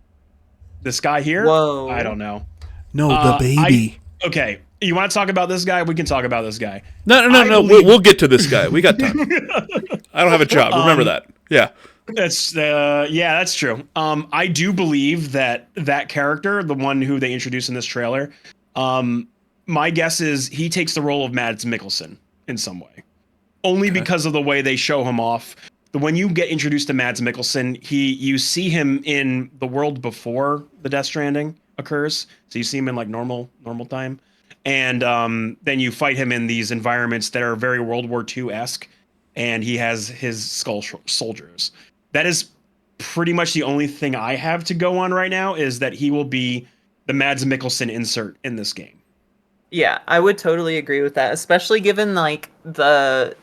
Speaker 3: This guy here?
Speaker 1: Whoa.
Speaker 3: I don't know.
Speaker 4: No, the baby.
Speaker 3: Okay. You want to talk about this guy? We can talk about this guy.
Speaker 2: No. We'll get to this guy. We got time. I don't have a job. Remember that. Yeah.
Speaker 3: That's true. I do believe that character, the one who they introduced in this trailer, my guess is he takes the role of Mads Mikkelsen in some way, only because of the way they show him off. When you get introduced to Mads Mikkelsen, you see him in the world before the Death Stranding occurs. So you see him in like normal time, and then you fight him in these environments that are very World War II-esque, and he has his skull soldiers. That is pretty much the only thing I have to go on right now, is that he will be the Mads Mikkelsen insert in this game.
Speaker 1: Yeah, I would totally agree with that, especially given the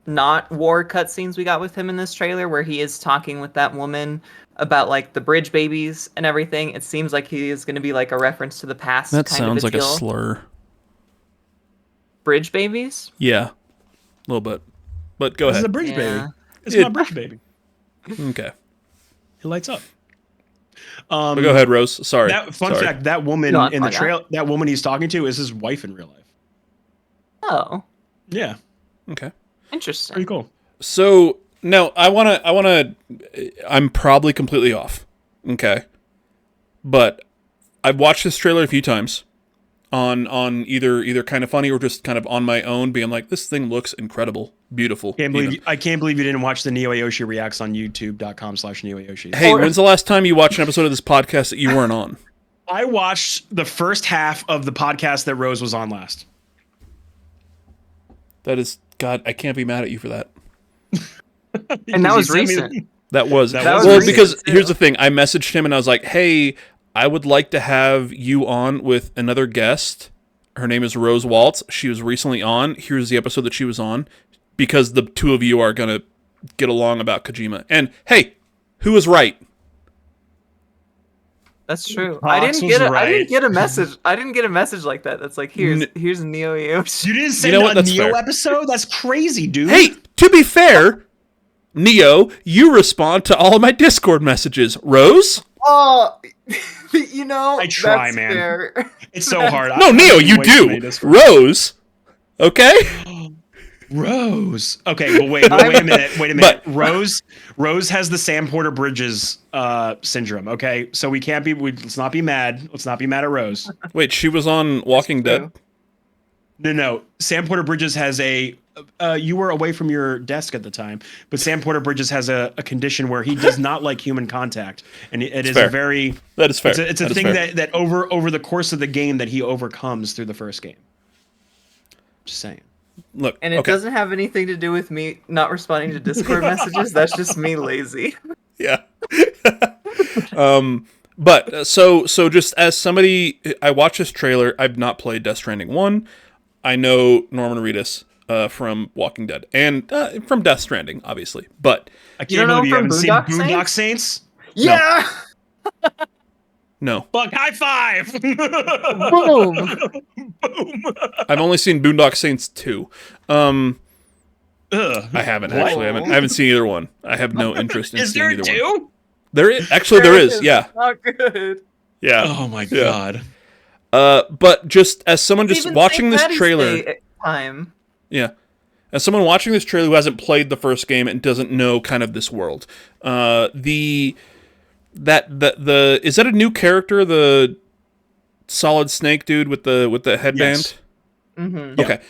Speaker 1: not war cutscenes we got with him in this trailer, where he is talking with that woman about like the bridge babies and everything. It seems like he is going to be like a reference to the past.
Speaker 4: That
Speaker 1: kind
Speaker 4: sounds
Speaker 1: of
Speaker 4: like a
Speaker 1: deal.
Speaker 4: slur.
Speaker 1: Bridge babies?
Speaker 2: Yeah. A little bit. But go
Speaker 3: This is
Speaker 2: ahead.
Speaker 3: a bridge
Speaker 1: Yeah.
Speaker 3: baby. It's not a bridge baby.
Speaker 2: Okay.
Speaker 3: He lights up.
Speaker 2: But go ahead, Rose. Sorry.
Speaker 3: Fun
Speaker 2: Sorry.
Speaker 3: fact: that woman
Speaker 1: No,
Speaker 3: in the
Speaker 1: fine, yeah.
Speaker 3: trail, that woman he's talking to, is his wife in real life.
Speaker 1: Oh,
Speaker 3: Yeah,
Speaker 2: Okay.
Speaker 1: interesting.
Speaker 3: pretty cool.
Speaker 2: So now I'm probably completely off. Okay. But I've watched this trailer a few times on either kind of funny or just kind of on my own, being like, this thing looks incredible, beautiful.
Speaker 3: I can't believe you didn't watch the NeoAoshi reacts on youtube.com/NeoAoshi.
Speaker 2: Hey, when's the last time you watched an episode of this podcast that you weren't on?
Speaker 3: I watched the first half of the podcast that Rose was on last.
Speaker 2: That is, God, I can't be mad at you for that.
Speaker 1: And that was
Speaker 3: Because he sent me
Speaker 1: recent.
Speaker 2: That was
Speaker 3: was
Speaker 2: well,
Speaker 1: recent,
Speaker 2: because
Speaker 1: too.
Speaker 2: here's the thing. I messaged him and I was like, hey, I would like to have you on with another guest. Her name is Rose Waltz. She was recently on. Here's the episode that she was on, because the two of you are going to get along about Kojima. And hey, who was right?
Speaker 1: That's true.
Speaker 3: Fox
Speaker 1: I didn't
Speaker 3: was
Speaker 1: get
Speaker 3: right.
Speaker 1: a message. I didn't get a message like that. That's like here's NeoAoshi.
Speaker 3: You didn't send
Speaker 2: know what?
Speaker 3: a
Speaker 2: That's
Speaker 3: Neo
Speaker 2: fair.
Speaker 3: episode? That's crazy, dude.
Speaker 2: Hey, to be fair, Neo, you respond to all of my Discord messages. Rose?
Speaker 1: Oh, you know,
Speaker 3: I try,
Speaker 1: that's
Speaker 3: man.
Speaker 1: fair.
Speaker 3: It's so hard.
Speaker 2: No, Neo, you
Speaker 3: Way too many
Speaker 2: do.
Speaker 3: Discord.
Speaker 2: Rose? Okay?
Speaker 3: Rose. Okay, but wait a minute.
Speaker 2: But-
Speaker 3: Rose has the Sam Porter Bridges syndrome. Okay, so let's not be mad. Let's not be mad at Rose.
Speaker 2: Wait, she was on Walking Dead?
Speaker 3: No. Sam Porter Bridges has you were away from your desk at the time, but Sam Porter Bridges has a condition where he does not like human contact, and it is
Speaker 2: fair.
Speaker 3: a very
Speaker 2: That is fair.
Speaker 3: It's a
Speaker 2: That is
Speaker 3: thing
Speaker 2: fair.
Speaker 3: that over the course of the game that he overcomes through the first game. Just saying.
Speaker 2: Look,
Speaker 1: And it
Speaker 2: okay.
Speaker 1: doesn't have anything to do with me not responding to Discord messages. That's just me lazy.
Speaker 2: Yeah. But so just as somebody, I watched this trailer. I've not played Death Stranding 1. I know Norman Reedus from Walking Dead and from Death Stranding, obviously. But
Speaker 3: I
Speaker 1: You don't
Speaker 3: can't
Speaker 1: know
Speaker 3: believe you
Speaker 1: from
Speaker 3: haven't seen
Speaker 1: Boondock
Speaker 3: Boondock Saints.
Speaker 1: Yeah.
Speaker 2: no,
Speaker 3: Fuck, high five!
Speaker 1: Boom.
Speaker 3: Boom.
Speaker 2: I've only seen Boondock Saints 2.
Speaker 3: Ugh.
Speaker 2: I haven't
Speaker 3: What?
Speaker 2: actually. I haven't seen either one. I have no interest in
Speaker 3: Is
Speaker 2: seeing
Speaker 3: there
Speaker 2: either
Speaker 3: two?
Speaker 2: one. There is Yeah,
Speaker 1: Not good.
Speaker 2: yeah.
Speaker 3: Oh my
Speaker 2: Yeah.
Speaker 3: god.
Speaker 2: But just as someone just
Speaker 1: Even
Speaker 2: watching
Speaker 1: St.
Speaker 2: this
Speaker 1: Patty's
Speaker 2: trailer.
Speaker 1: Day time.
Speaker 2: Yeah. As someone watching this trailer who hasn't played the first game and doesn't know kind of this world, is that a new character, the Solid Snake dude with the headband?
Speaker 3: Yes.
Speaker 1: Mm-hmm.
Speaker 2: Okay.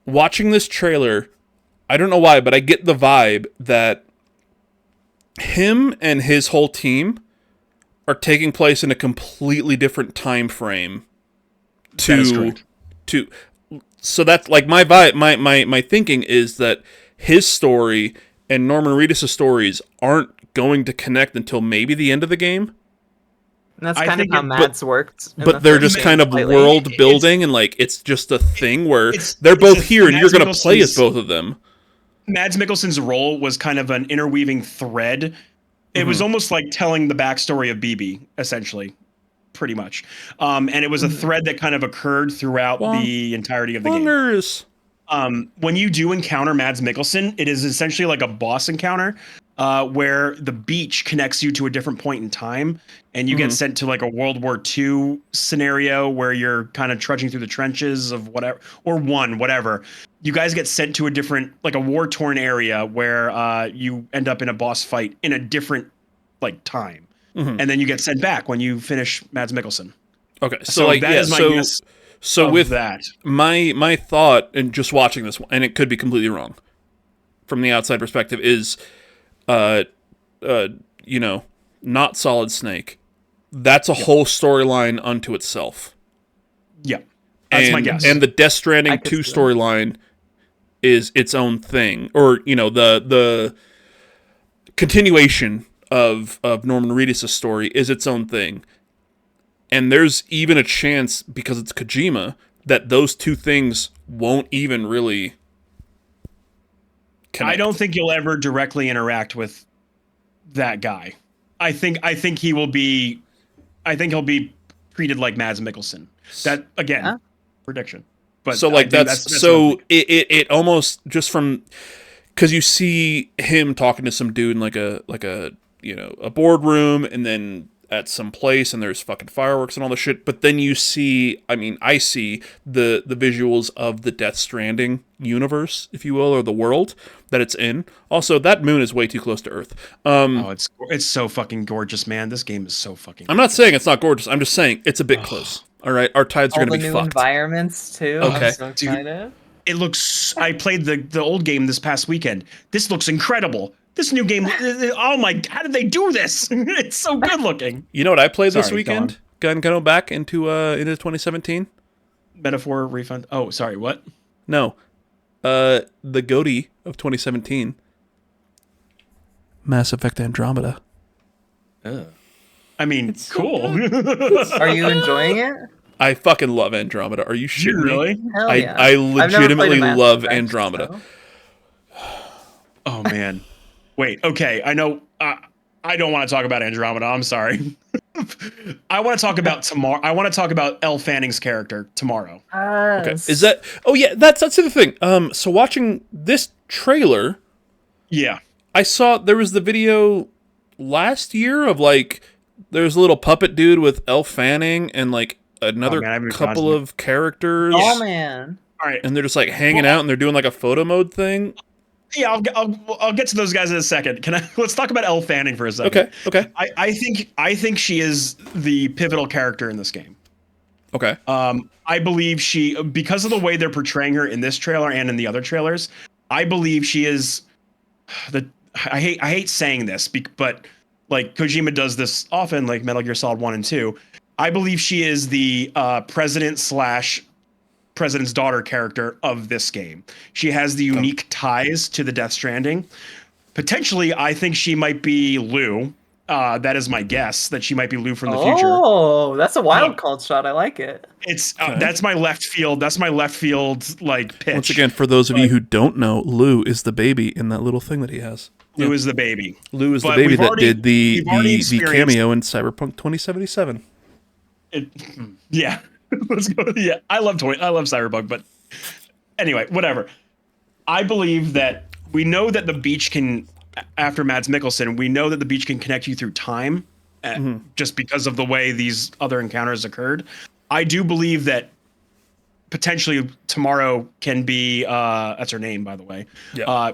Speaker 2: Watching this trailer, I don't know why, but I get the vibe that him and his whole team are taking place in a completely different time frame.
Speaker 3: That is correct.
Speaker 2: So that's like my vibe. My thinking is that his story and Norman Reedus' stories aren't going to connect until maybe the end of the game.
Speaker 1: And that's
Speaker 3: I
Speaker 1: kind of
Speaker 3: think
Speaker 1: how
Speaker 3: it-
Speaker 1: Mads worked. in
Speaker 2: But
Speaker 1: the
Speaker 2: they're
Speaker 1: first
Speaker 2: just
Speaker 1: game
Speaker 2: kind of
Speaker 1: slightly.
Speaker 2: world building, and like it's just a thing where
Speaker 3: it's
Speaker 2: they're both
Speaker 3: a-
Speaker 2: here and you're
Speaker 3: Mads
Speaker 2: going to play as
Speaker 3: Mikkelsen's-
Speaker 2: both of them.
Speaker 3: Mads Mikkelsen's role was kind of an interweaving thread It was almost like telling the backstory of BB, essentially, pretty much. And it was a thread that kind of occurred throughout the entirety of the game. When you do encounter Mads Mikkelsen, it is essentially like a boss encounter where the beach connects you to a different point in time, and you get sent to like a World War II scenario where you're kind of trudging through the trenches of whatever, or whatever. You guys get sent to a different, like a war-torn area where you end up in a boss fight in a different like time, and then you get sent back when you finish Mads Mikkelsen.
Speaker 2: Okay, so like
Speaker 3: that is my guess.
Speaker 2: So with
Speaker 3: that,
Speaker 2: my thought, and just watching this one, and it could be completely wrong from the outside perspective, is, not Solid Snake. That's a whole storyline unto itself.
Speaker 3: Yeah, that's my guess.
Speaker 2: And the Death Stranding 2 storyline is its own thing, or the continuation of Norman Reedus' story is its own thing. And there's even a chance, because it's Kojima, that those two things won't even really connect.
Speaker 3: I don't think you'll ever directly interact with that guy. I think he'll be treated like Mads Mikkelsen. That again, prediction. But
Speaker 2: so like that's so it almost, just from, because you see him talking to some dude in like a a boardroom, and then at some place, and there's fucking fireworks and all the shit. But then you see, I see the visuals of the Death Stranding universe, if you will, or the world that it's in. Also, that moon is way too close to Earth.
Speaker 3: It's so fucking gorgeous, man. This game is so fucking
Speaker 2: I'm not saying it's not gorgeous. I'm just saying it's a bit close. All right, our tides are going to be
Speaker 1: all the new
Speaker 2: fucked.
Speaker 1: environments too.
Speaker 2: Okay.
Speaker 1: I'm so excited.
Speaker 3: It looks. I played the old game this past weekend. This looks incredible. This new game. Oh my! How did they do this? It's so good looking.
Speaker 2: You know what I played this weekend? Going back into 2017.
Speaker 3: Metaphor refund. Oh, sorry. What?
Speaker 2: No, the GOTY of 2017. Mass Effect Andromeda.
Speaker 3: I mean, it's cool.
Speaker 1: Are you enjoying it?
Speaker 2: I fucking love Andromeda. Are you shitting
Speaker 3: really?
Speaker 2: me?
Speaker 1: Hell yeah.
Speaker 2: I legitimately love
Speaker 1: Effect,
Speaker 2: Andromeda.
Speaker 1: So.
Speaker 3: Oh man. Wait. Okay. I know. I don't want to talk about Andromeda. I'm sorry. I want to talk about tomorrow. I want to talk about Elle Fanning's character tomorrow.
Speaker 2: Okay. Is that? Oh yeah. That's the other thing. So watching this trailer.
Speaker 3: Yeah.
Speaker 2: I saw there was the video last year of like there's a little puppet dude with Elle Fanning and like another couple of characters.
Speaker 1: Oh man!
Speaker 3: All right,
Speaker 2: and they're just like hanging out and they're doing like a photo mode thing.
Speaker 3: Yeah, I'll get to those guys in a second. Let's talk about Elle Fanning for a second.
Speaker 2: Okay.
Speaker 3: I think she is the pivotal character in this game.
Speaker 2: Okay.
Speaker 3: I believe because of the way they're portraying her in this trailer and in the other trailers, I believe she is I hate saying this, but like Kojima does this often, like Metal Gear Solid 1 and 2. I believe she is the president's daughter character of this game. She has the unique ties to the Death Stranding. Potentially, I think she might be Lou. That is my guess, that she might be Lou from the future.
Speaker 1: Oh, that's a wild called shot. I like it.
Speaker 3: It's that's my left field. That's my left field like pitch.
Speaker 2: Once again, for those of you who don't know, Lou is the baby in that little thing that he has.
Speaker 3: Lou is the baby.
Speaker 2: Lou is the baby that did the cameo in Cyberpunk 2077.
Speaker 3: Yeah. Let's go. Yeah, I love Cyberpunk, but anyway, whatever. I believe that we know that the beach can, after Mads Mikkelsen, we know that the beach can connect you through time, just because of the way these other encounters occurred. I do believe that potentially tomorrow can be that's her name, by the way.
Speaker 2: Yeah.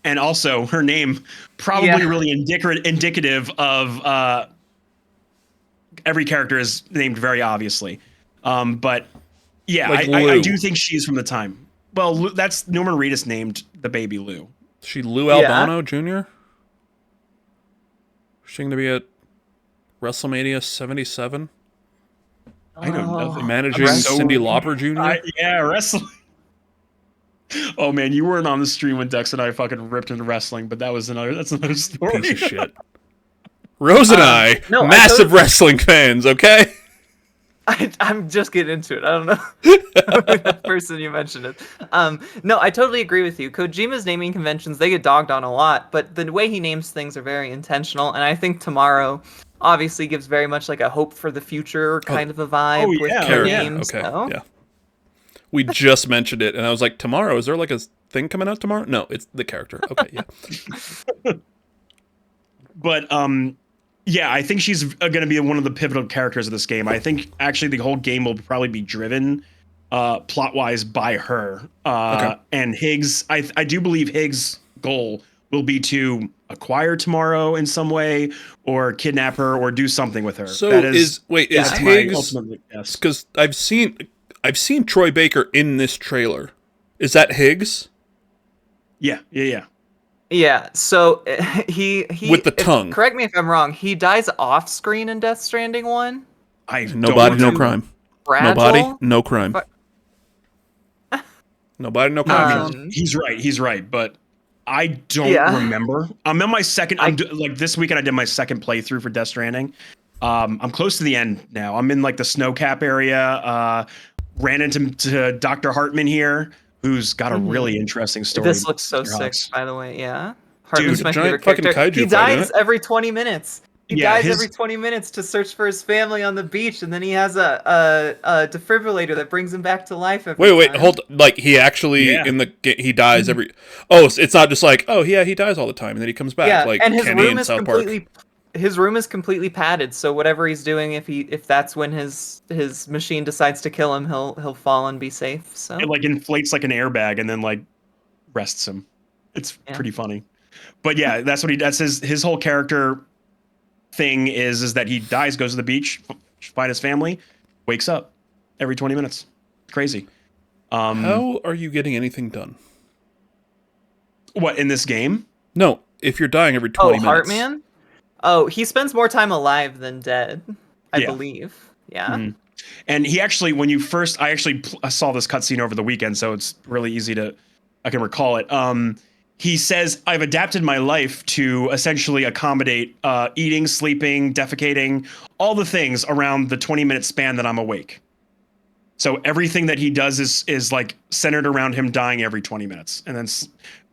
Speaker 3: And also her name probably really indicative of every character is named very obviously. But yeah,
Speaker 2: like
Speaker 3: I do think she's from the time. Well, that's Norman Reedus named the baby Lou.
Speaker 2: She Lou Albano Jr.? She's going to be at WrestleMania 77?
Speaker 3: I don't know.
Speaker 2: Managing Cyndi Lauper Jr.?
Speaker 3: Wrestling. Oh man, you weren't on the stream when Dex and I fucking ripped into wrestling, but that's another story.
Speaker 2: Piece of shit. Rose and I, massive wrestling fans, okay?
Speaker 1: I'm just getting into it. I don't know the person you mentioned it. No, I totally agree with you. Kojima's naming conventions, they get dogged on a lot, but the way he names things are very intentional, and I think Tomorrow obviously gives very much like a hope for the future kind of a vibe with
Speaker 3: yeah,
Speaker 1: the
Speaker 2: Character.
Speaker 1: name.
Speaker 2: Okay.
Speaker 1: So.
Speaker 2: Yeah. We just mentioned it, and I was like, tomorrow? Is there like a thing coming out tomorrow? No, it's the character. Okay, yeah.
Speaker 3: But yeah, I think she's going to be one of the pivotal characters of this game. I think actually the whole game will probably be driven plot wise by her.
Speaker 2: Okay.
Speaker 3: And Higgs, I do believe Higgs' goal will be to acquire Tomorrow in some way, or kidnap her, or do something with her.
Speaker 2: So
Speaker 3: that
Speaker 2: is
Speaker 3: that's my
Speaker 2: Higgs?
Speaker 3: ultimate guess.
Speaker 2: Because I've seen Troy Baker in this trailer. Is that Higgs?
Speaker 3: Yeah.
Speaker 1: Yeah, so he
Speaker 2: With the tongue.
Speaker 1: Correct me if I'm wrong. He dies off screen in Death Stranding 1.
Speaker 2: No body, no crime.
Speaker 1: Fragile?
Speaker 2: No body, no crime.
Speaker 1: But-
Speaker 2: No body, no crime.
Speaker 1: Um,
Speaker 3: He's right, but I don't
Speaker 1: Yeah.
Speaker 3: remember. I'm in my second. Like this weekend, I did my second playthrough for Death Stranding. I'm close to the end now. I'm in like the snowcap area. Ran into Dr. Hartman here, who's got a really interesting story.
Speaker 1: This looks so
Speaker 3: Mr.
Speaker 1: sick,
Speaker 3: Hawks.
Speaker 1: by the way. Yeah,
Speaker 2: Dude,
Speaker 1: Hartman's my
Speaker 2: giant
Speaker 1: favorite
Speaker 2: fucking
Speaker 1: character.
Speaker 2: kaiju
Speaker 1: He
Speaker 2: fight,
Speaker 1: dies
Speaker 2: isn't it?
Speaker 1: every 20 minutes. He
Speaker 3: Yeah,
Speaker 1: dies
Speaker 3: his-
Speaker 1: every 20 minutes to search for his family on the beach, and then he has a defibrillator that brings him back to life. Every
Speaker 2: Wait,
Speaker 1: time.
Speaker 2: hold. Like he actually
Speaker 3: Yeah.
Speaker 2: he dies every. Oh, it's not just like he dies all the time and then he comes back.
Speaker 1: Yeah,
Speaker 2: like
Speaker 1: and his
Speaker 2: Kenny
Speaker 1: room
Speaker 2: in
Speaker 1: is
Speaker 2: South Park.
Speaker 1: completely padded. So whatever he's doing, if that's when his machine decides to kill him, he'll fall and be safe. So
Speaker 3: It like inflates like an airbag and then like rests him. It's pretty funny. But yeah, that's his whole character thing is that he dies, goes to the beach, find his family, wakes up every 20 minutes. Crazy.
Speaker 2: How are you getting anything done?
Speaker 3: What, in this game?
Speaker 2: No, if you're dying every 20 minutes.
Speaker 1: Heartman? Oh, he spends more time alive than dead, I believe. Yeah.
Speaker 3: Mhm. And he actually, when you first, I actually saw this cutscene over the weekend, so it's really easy I can recall it. He says, I've adapted my life to essentially accommodate eating, sleeping, defecating, all the things around the 20-minute span that I'm awake. So everything that he does is like centered around him dying every 20 minutes and then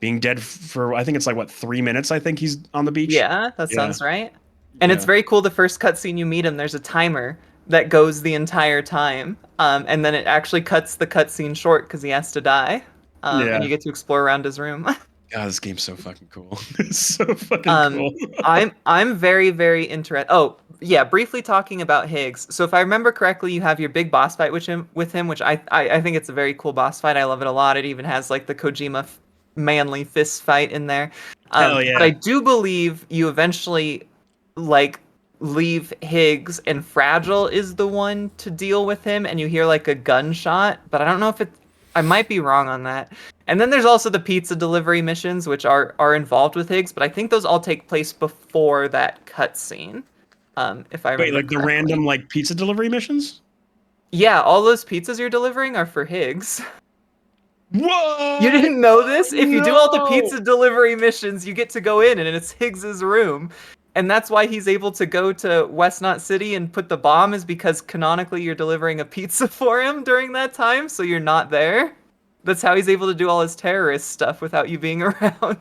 Speaker 3: being dead for, I think it's like, 3 minutes, I think he's on the beach.
Speaker 1: Yeah, that sounds right. And it's very cool. The first cutscene you meet him, there's a timer that goes the entire time. And then it actually cuts the cutscene short because he has to die. And you get to explore around his room.
Speaker 3: God, this game's so fucking cool. It's so fucking cool.
Speaker 1: I'm very, very interested. Oh, yeah, briefly talking about Higgs. So if I remember correctly, you have your big boss fight with him, which I think it's a very cool boss fight. I love it a lot. It even has like the Kojima manly fist fight in there.
Speaker 3: Hell yeah.
Speaker 1: But I do believe you eventually like leave Higgs and Fragile is the one to deal with him, and you hear like a gunshot, but I don't know if I might be wrong on that. And then there's also the pizza delivery missions, which are involved with Higgs, but I think those all take place before that cutscene. If I remember
Speaker 3: Wait, like the
Speaker 1: correctly.
Speaker 3: random like pizza delivery missions?
Speaker 1: Yeah, all those pizzas you're delivering are for Higgs.
Speaker 3: Whoa!
Speaker 1: You didn't know this? If you do all the
Speaker 3: No!
Speaker 1: pizza delivery missions, you get to go in, and it's Higgs's room. And that's why he's able to go to West Knot City and put the bomb, is because canonically you're delivering a pizza for him during that time, so you're not there. That's how he's able to do all his terrorist stuff without you being around.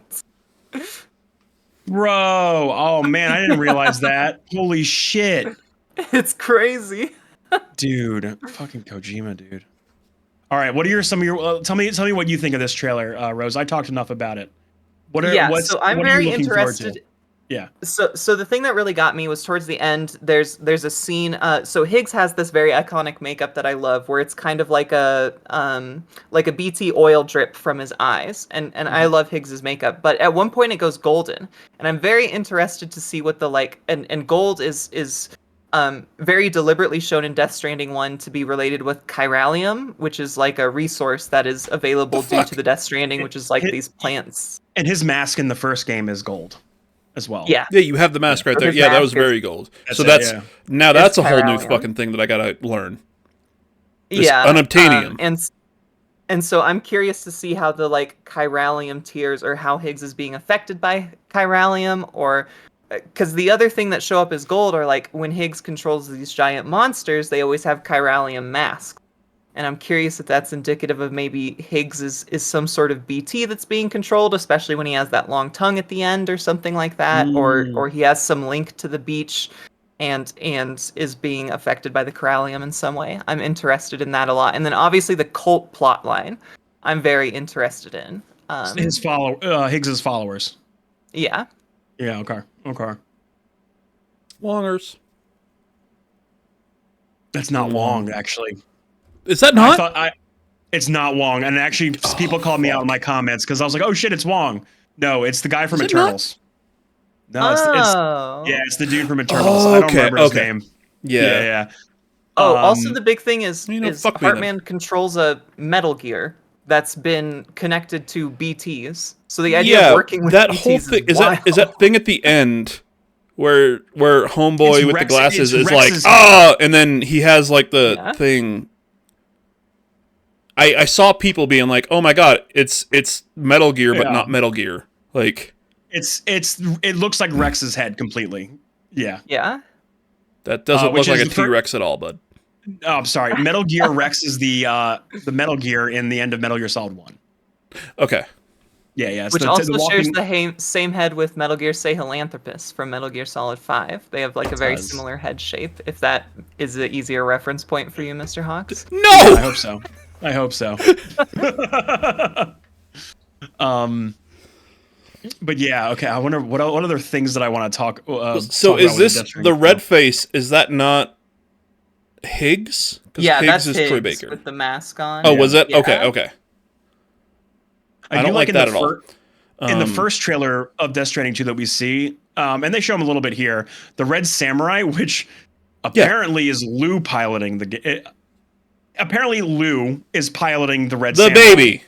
Speaker 3: Bro, oh man, I didn't realize that. Holy shit.
Speaker 1: It's crazy.
Speaker 3: Dude, fucking Kojima, dude. All right, what are some of your tell me what you think of this trailer, Rose. I talked enough about it.
Speaker 1: So I'm
Speaker 3: what are you
Speaker 1: very
Speaker 3: looking forward to?
Speaker 1: interested.
Speaker 3: Yeah.
Speaker 1: So the thing that really got me was towards the end. There's a scene. So Higgs has this very iconic makeup that I love, where it's kind of like a BT oil drip from his eyes, and I love Higgs's makeup. But at one point it goes golden, and I'm very interested to see what the and gold is very deliberately shown in Death Stranding 1 to be related with chiralium, which is like a resource that is available due to the Death Stranding, which is like these plants.
Speaker 3: And his mask in the first game is gold as well.
Speaker 1: Yeah.
Speaker 2: Yeah, you have the mask right there.
Speaker 1: His
Speaker 2: Yeah, that was
Speaker 1: mask is-
Speaker 2: very gold.
Speaker 3: That's
Speaker 2: So
Speaker 3: it,
Speaker 2: that's
Speaker 3: yeah.
Speaker 2: now that's a whole new
Speaker 1: chiralium.
Speaker 2: fucking thing that I gotta learn. This
Speaker 1: Yeah,
Speaker 2: unobtainium.
Speaker 1: And so I'm curious to see how the chiralium tiers, or how Higgs is being affected by chiralium, or because the other thing that show up as gold are like when Higgs controls these giant monsters, they always have chiralium masks. And I'm curious if that's indicative of maybe Higgs is some sort of BT that's being controlled, especially when he has that long tongue at the end or something like that, or he has some link to the beach and is being affected by the chiralium in some way. I'm interested in that a lot. And then obviously the cult plot line, I'm very interested in.
Speaker 3: Higgs's followers.
Speaker 1: Yeah.
Speaker 3: Yeah. Okay.
Speaker 2: Longers.
Speaker 3: That's not long, actually.
Speaker 2: Is that not?
Speaker 3: It's not Wong, and actually, people called me out in my comments because I was like, "Oh shit, it's Wong." No, it's the guy from Eternals. No, it's the dude from Eternals. I don't remember his name. Yeah.
Speaker 1: Oh, also the big thing is
Speaker 2: fuck me
Speaker 1: Heartman controls a Metal Gear that's been connected to BTs. So the idea of working with
Speaker 2: that
Speaker 1: BTs
Speaker 2: whole thing
Speaker 1: is wild.
Speaker 2: is that thing at the end where homeboy with the glasses is like, and then he has like the thing. I saw people being like, "Oh my god, it's Metal Gear, but not Metal Gear." Like,
Speaker 3: it looks like Rex's head completely. Yeah.
Speaker 1: Yeah.
Speaker 2: That doesn't look like a T-Rex at all, bud.
Speaker 3: Oh, I'm sorry. Metal Gear Rex is the Metal Gear in the end of Metal Gear Solid 1.
Speaker 2: Okay.
Speaker 3: Yeah.
Speaker 1: Which also shares the same head with Metal Gear Sahelanthropus from Metal Gear Solid 5. They have like a very similar head shape. If that is an easier reference point for you, Mr. Hawks.
Speaker 2: No.
Speaker 3: Yeah, I hope so. But yeah, okay. I wonder what other things that I want to talk.
Speaker 2: So is this the red face? Is that not Higgs?
Speaker 1: Yeah,
Speaker 2: Higgs
Speaker 1: that's
Speaker 2: is
Speaker 1: Higgs
Speaker 2: Troy Baker
Speaker 1: with the mask on.
Speaker 2: Oh, was it?
Speaker 1: Yeah.
Speaker 2: Okay. I don't like that at all.
Speaker 3: In the first trailer of Death Stranding 2 that we see, and they show him a little bit here, the Red Samurai, which apparently is Lou piloting apparently Lou is piloting the Red Samurai.
Speaker 2: The baby.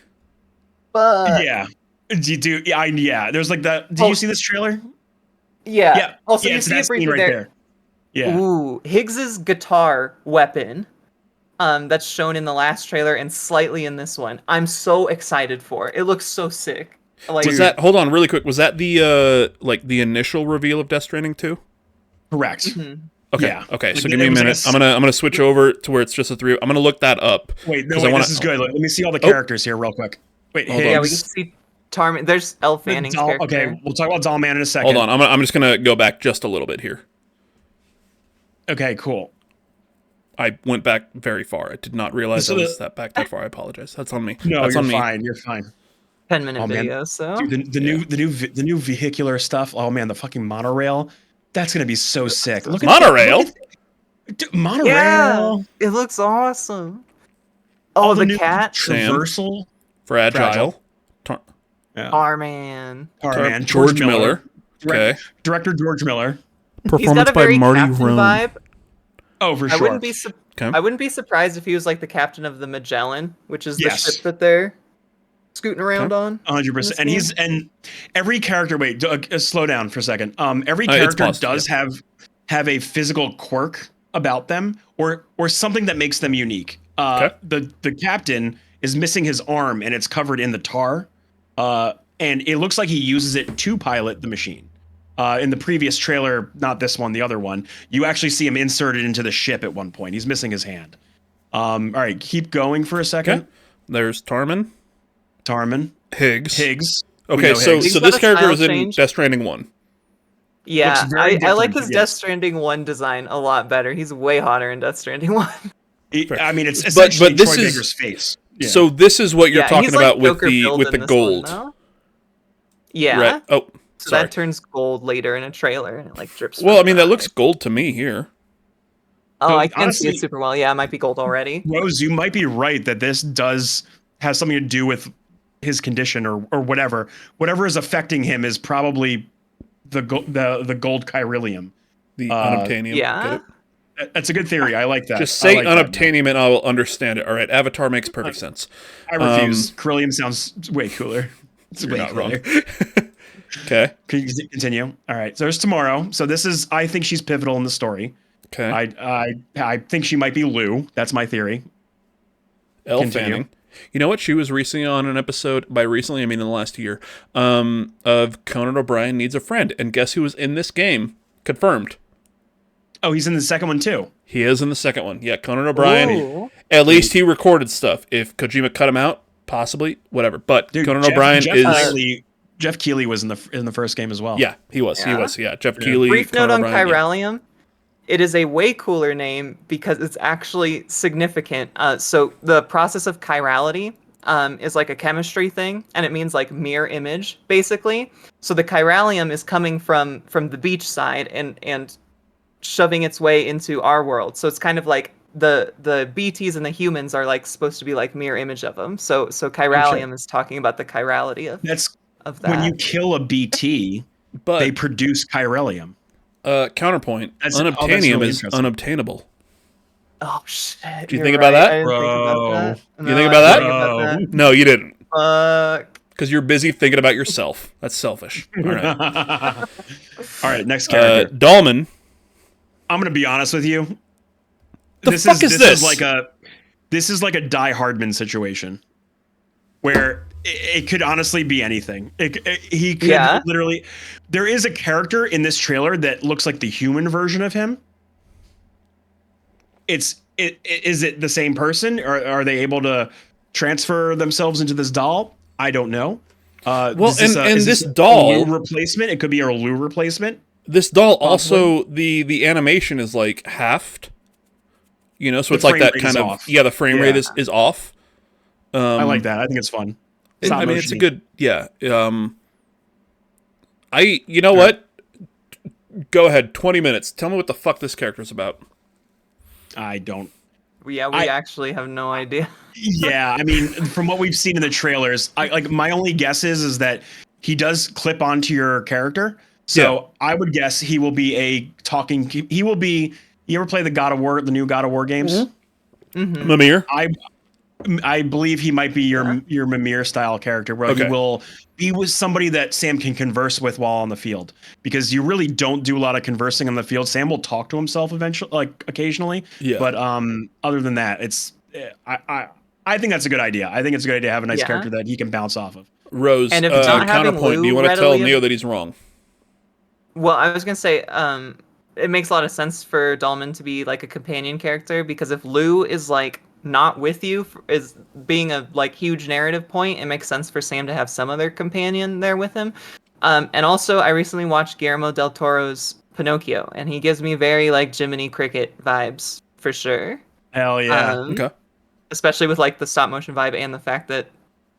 Speaker 1: But
Speaker 3: yeah. There's like that. Did you see this trailer?
Speaker 1: Yeah. Also, you
Speaker 3: it's
Speaker 1: see
Speaker 3: that
Speaker 1: it briefly
Speaker 3: scene right there. Yeah.
Speaker 1: Ooh, Higgs's guitar weapon. That's shown in the last trailer and slightly in this one. I'm so excited for it. It looks so sick. Like,
Speaker 2: Hold on, really quick. Was that the the initial reveal of Death Stranding 2?
Speaker 3: Correct.
Speaker 1: Mm-hmm.
Speaker 2: Okay.
Speaker 3: Yeah.
Speaker 2: Okay. So give me a minute. I'm gonna switch over to where it's just the three. I'm gonna look that up.
Speaker 3: This is good. Let me see all the characters here real quick. Wait,
Speaker 1: we can see Tarman. There's Elle Fanning's character.
Speaker 3: Okay, we'll talk about Dollman in a second.
Speaker 2: Hold on. I'm just gonna go back just a little bit here.
Speaker 3: Okay, cool.
Speaker 2: I went back very far. I did not realize I was back that far. I apologize. That's on me.
Speaker 3: No,
Speaker 2: That's
Speaker 3: you're
Speaker 2: on
Speaker 3: fine. You're fine.
Speaker 1: 10-minute video. So
Speaker 3: dude, the new vehicular stuff. Oh man, the fucking monorail. That's gonna be so sick. Look at
Speaker 2: monorail.
Speaker 3: Monorail.
Speaker 1: Yeah, it looks awesome. Oh, the cat.
Speaker 3: Traversal.
Speaker 2: Fragile.
Speaker 1: Tarman.
Speaker 2: George Miller. Okay.
Speaker 3: Director George Miller.
Speaker 4: Performance by Marty Rome.
Speaker 1: Vibe.
Speaker 3: Oh, for sure.
Speaker 1: I wouldn't be surprised if he was like the captain of the Magellan, which is the ship that they're scooting around on.
Speaker 3: 100%. And every character. Wait, slow down for a second. Every character does have a physical quirk about them, or something that makes them unique. The captain is missing his arm, and it's covered in the tar. And it looks like he uses it to pilot the machine. In the previous trailer, not this one, the other one, you actually see him inserted into the ship at one point. He's missing his hand. All right, keep going for a second.
Speaker 2: Okay. There's Tarman. Higgs. Okay, so this character is in Death Stranding 1.
Speaker 1: Yeah, I like his Death Stranding 1 design a lot better. He's way hotter in Death Stranding 1.
Speaker 3: I mean, it's essentially Troy Baker's face. Yeah.
Speaker 2: So this is what you're talking about with the gold.
Speaker 1: Yeah.
Speaker 2: Right. Oh,
Speaker 1: so that turns gold later in a trailer, and it like drips.
Speaker 2: Well, I mean, that looks gold to me here.
Speaker 1: Oh, I can't see it super well. Yeah, it might be gold already.
Speaker 3: Rose, you might be right that this has something to do with his condition or whatever. Whatever is affecting him is probably the gold chiralium.
Speaker 2: The unobtainium.
Speaker 1: Yeah.
Speaker 3: That's a good theory. I like that.
Speaker 2: Just say unobtainium and I will understand it. All right, Avatar makes perfect sense.
Speaker 3: I refuse. Chiralium sounds way cooler. It's
Speaker 2: way not wrong. Okay.
Speaker 3: Can you continue? All right. So there's tomorrow. So this is, I think she's pivotal in the story.
Speaker 2: Okay.
Speaker 3: I think she might be Lou. That's my theory.
Speaker 2: Elle Fanning. You know what? She was recently on an episode, by recently I mean in the last year, of Conan O'Brien Needs a Friend. And guess who was in this game? Confirmed.
Speaker 3: Oh, he's in the second one too.
Speaker 2: He is in the second one. Yeah, Conan O'Brien.
Speaker 1: Ooh.
Speaker 2: At least he recorded stuff. If Kojima cut him out, possibly, whatever. But
Speaker 3: Dude,
Speaker 2: Conan O'Brien
Speaker 3: Jeff Keighley was in the first game as well.
Speaker 2: Yeah, he was.
Speaker 1: Yeah.
Speaker 2: He was. Yeah, Jeff Keighley.
Speaker 1: Brief
Speaker 2: Conan
Speaker 1: note on
Speaker 2: O'Brien, yeah.
Speaker 1: Chiralium. It is a way cooler name because it's actually significant. So the process of chirality is like a chemistry thing, and it means like mirror image, basically. So the chiralium is coming from the beach side and shoving its way into our world. So it's kind of like the BTs and the humans are like supposed to be like mirror image of them. So chiralium is talking about the chirality of that.
Speaker 3: When you kill a BT,
Speaker 2: But
Speaker 3: they produce chiralium.
Speaker 2: Counterpoint:
Speaker 3: That's
Speaker 2: unobtainium
Speaker 3: really
Speaker 2: is
Speaker 3: interesting.
Speaker 2: unobtainable.
Speaker 1: Oh shit!
Speaker 2: Do you
Speaker 1: you're
Speaker 2: think about
Speaker 1: right.
Speaker 2: that?
Speaker 1: I didn't think
Speaker 3: Bro.
Speaker 1: about that.
Speaker 2: You
Speaker 1: No,
Speaker 2: think
Speaker 1: I
Speaker 2: about
Speaker 1: didn't
Speaker 2: that?
Speaker 1: think about
Speaker 2: No, you didn't,
Speaker 1: that.
Speaker 2: because you're busy thinking about yourself. That's selfish. All right.
Speaker 3: All right, next character.
Speaker 2: Dahlman.
Speaker 3: I'm gonna be honest with you.
Speaker 2: The fuck is this?
Speaker 3: This is like a Die Hardman situation, where it could honestly be anything. He could literally. There is a character in this trailer that looks like the human version of him. Is it the same person, or are they able to transfer themselves into this doll? I don't know. Is
Speaker 2: this
Speaker 3: a
Speaker 2: doll
Speaker 3: Lou replacement. It could be a Lou replacement.
Speaker 2: This doll also the animation is like halved. You know, so it's like that kind of
Speaker 3: off.
Speaker 2: The frame rate is off.
Speaker 3: I like that. I think it's fun.
Speaker 2: It's a
Speaker 3: motion-y.
Speaker 2: good you know what? Go ahead, 20 minutes. Tell me what the fuck this character's about.
Speaker 3: I don't.
Speaker 1: We actually have no idea.
Speaker 3: Yeah, I mean, from what we've seen in the trailers, my only guess is that he does clip onto your character. So I would guess he will be a talking. He will be. You ever play the new God of War games?
Speaker 1: Mm-hmm.
Speaker 2: Mimir?
Speaker 3: I believe he might be your Mimir style character, where he will be with somebody that Sam can converse with while on the field, because you really don't do a lot of conversing on the field. Sam will talk to himself eventually, like occasionally. Yeah. But other than that, it's I think that's a good idea. I think it's a good idea to have a nice character that he can bounce off of.
Speaker 2: Rose,
Speaker 1: and if it's not
Speaker 2: counterpoint, do you want to tell Neo that he's wrong?
Speaker 1: Well, I was gonna say, it makes a lot of sense for Dahlman to be like a companion character, because if Lou is like not with you, is being a like huge narrative point, it makes sense for Sam to have some other companion there with him. And also, I recently watched Guillermo del Toro's Pinocchio, and he gives me very like Jiminy Cricket vibes for sure.
Speaker 3: Hell yeah!
Speaker 2: Okay.
Speaker 1: Especially with like the stop motion vibe and the fact that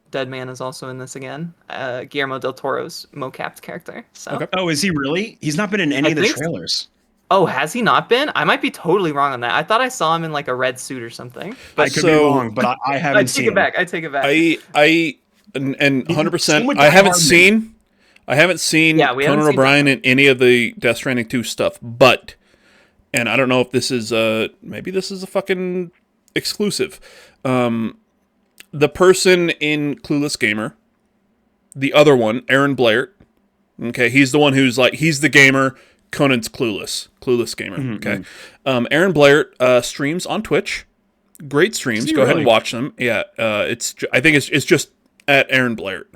Speaker 1: Dead Man is also in this again. Guillermo del Toro's mocapped character. So.
Speaker 3: Okay. Oh, is he really? He's not been in any of the trailers.
Speaker 1: Oh, has he not been? I might be totally wrong on that. I thought I saw him in like a red suit or something.
Speaker 3: But I could be wrong, but I haven't seen it.
Speaker 1: I take it back.
Speaker 2: And 100%. I haven't seen Conan O'Brien in any of the Death Stranding 2 stuff, but, and I don't know if this is maybe this is a fucking exclusive. The person in Clueless Gamer, the other one, Aaron Blair. Okay, he's the one who's like, he's the gamer. Conan's Clueless Gamer. Mm-hmm. Okay, Aaron Blair streams on Twitch. Great streams. Go ahead and watch them. Yeah, I think it's just at Aaron Blair.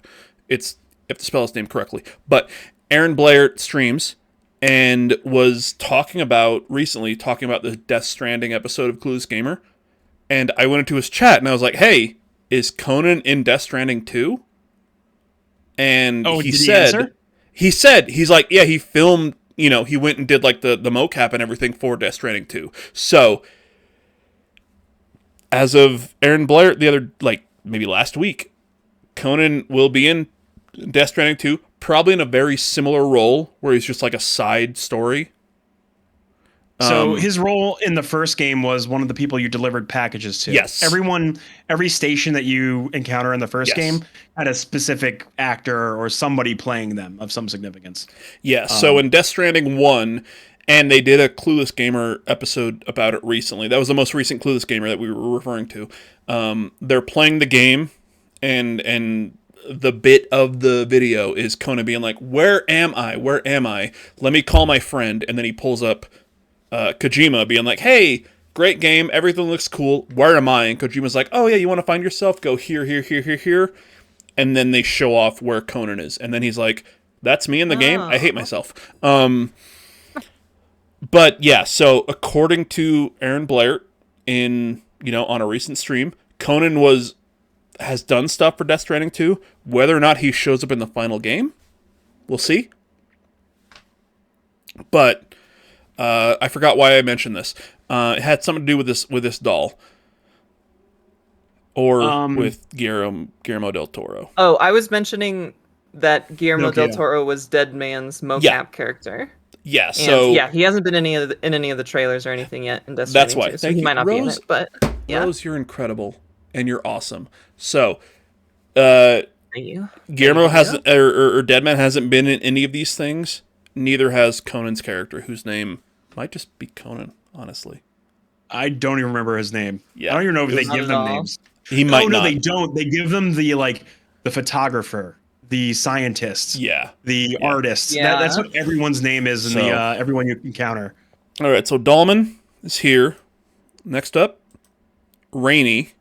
Speaker 2: It's, you have to spell his name correctly. But Aaron Blair streams and was talking about the Death Stranding episode of Clueless Gamer. And I went into his chat and I was like, "Hey, is Conan in Death Stranding 2?" And he's like, "Yeah, he filmed." You know, he went and did like the mocap and everything for Death Stranding 2. So, as of Aaron Blair, maybe last week, Conan will be in Death Stranding 2, probably in a very similar role, where he's just like a side story.
Speaker 3: So his role in the first game was one of the people you delivered packages to.
Speaker 2: Yes.
Speaker 3: Every station that you encounter in the first game had a specific actor or somebody playing them of some significance.
Speaker 2: Yeah, so in Death Stranding 1, and they did a Clueless Gamer episode about it recently. That was the most recent Clueless Gamer that we were referring to. They're playing the game, and the bit of the video is Conan being like, "Where am I? Where am I? Let me call my friend." And then he pulls up Kojima being like, "Hey, great game. Everything looks cool. Where am I? And Kojima's like, oh yeah, you want to find yourself? Go here, here, here, here, here. And then they show off where Conan is. And then he's like, that's me in the game? I hate myself. But yeah, so according to Aaron Blair on a recent stream, Conan has done stuff for Death Stranding 2. Whether or not he shows up in the final game, we'll see. But I forgot why I mentioned this. It had something to do with this doll. Or with Guillermo del Toro.
Speaker 1: Oh, I was mentioning that Guillermo del Toro was Dead Man's mocap character.
Speaker 2: Yeah,
Speaker 1: And,
Speaker 2: so
Speaker 1: he hasn't been in any of the trailers or anything yet in Death
Speaker 2: that's
Speaker 1: Stranding
Speaker 2: why.
Speaker 1: 2, so he might not be in it. But yeah,
Speaker 2: Rose, you're incredible and you're awesome. So,
Speaker 1: thank you.
Speaker 2: Guillermo hasn't, or Deadman hasn't been in any of these things. Neither has Conan's character, whose name might just be Conan. Honestly,
Speaker 3: I don't even remember his name.
Speaker 2: Yeah.
Speaker 3: I don't even know if they
Speaker 1: Not
Speaker 3: give
Speaker 1: at
Speaker 3: them
Speaker 1: all.
Speaker 3: names.
Speaker 2: he might
Speaker 3: no,
Speaker 2: not.
Speaker 3: they don't. They give them the photographer, the scientist,
Speaker 2: Yeah.
Speaker 3: the artist.
Speaker 1: Yeah.
Speaker 3: That's what everyone's name is in everyone you encounter.
Speaker 2: All right, so Dahlman is here. Next up, Rainey.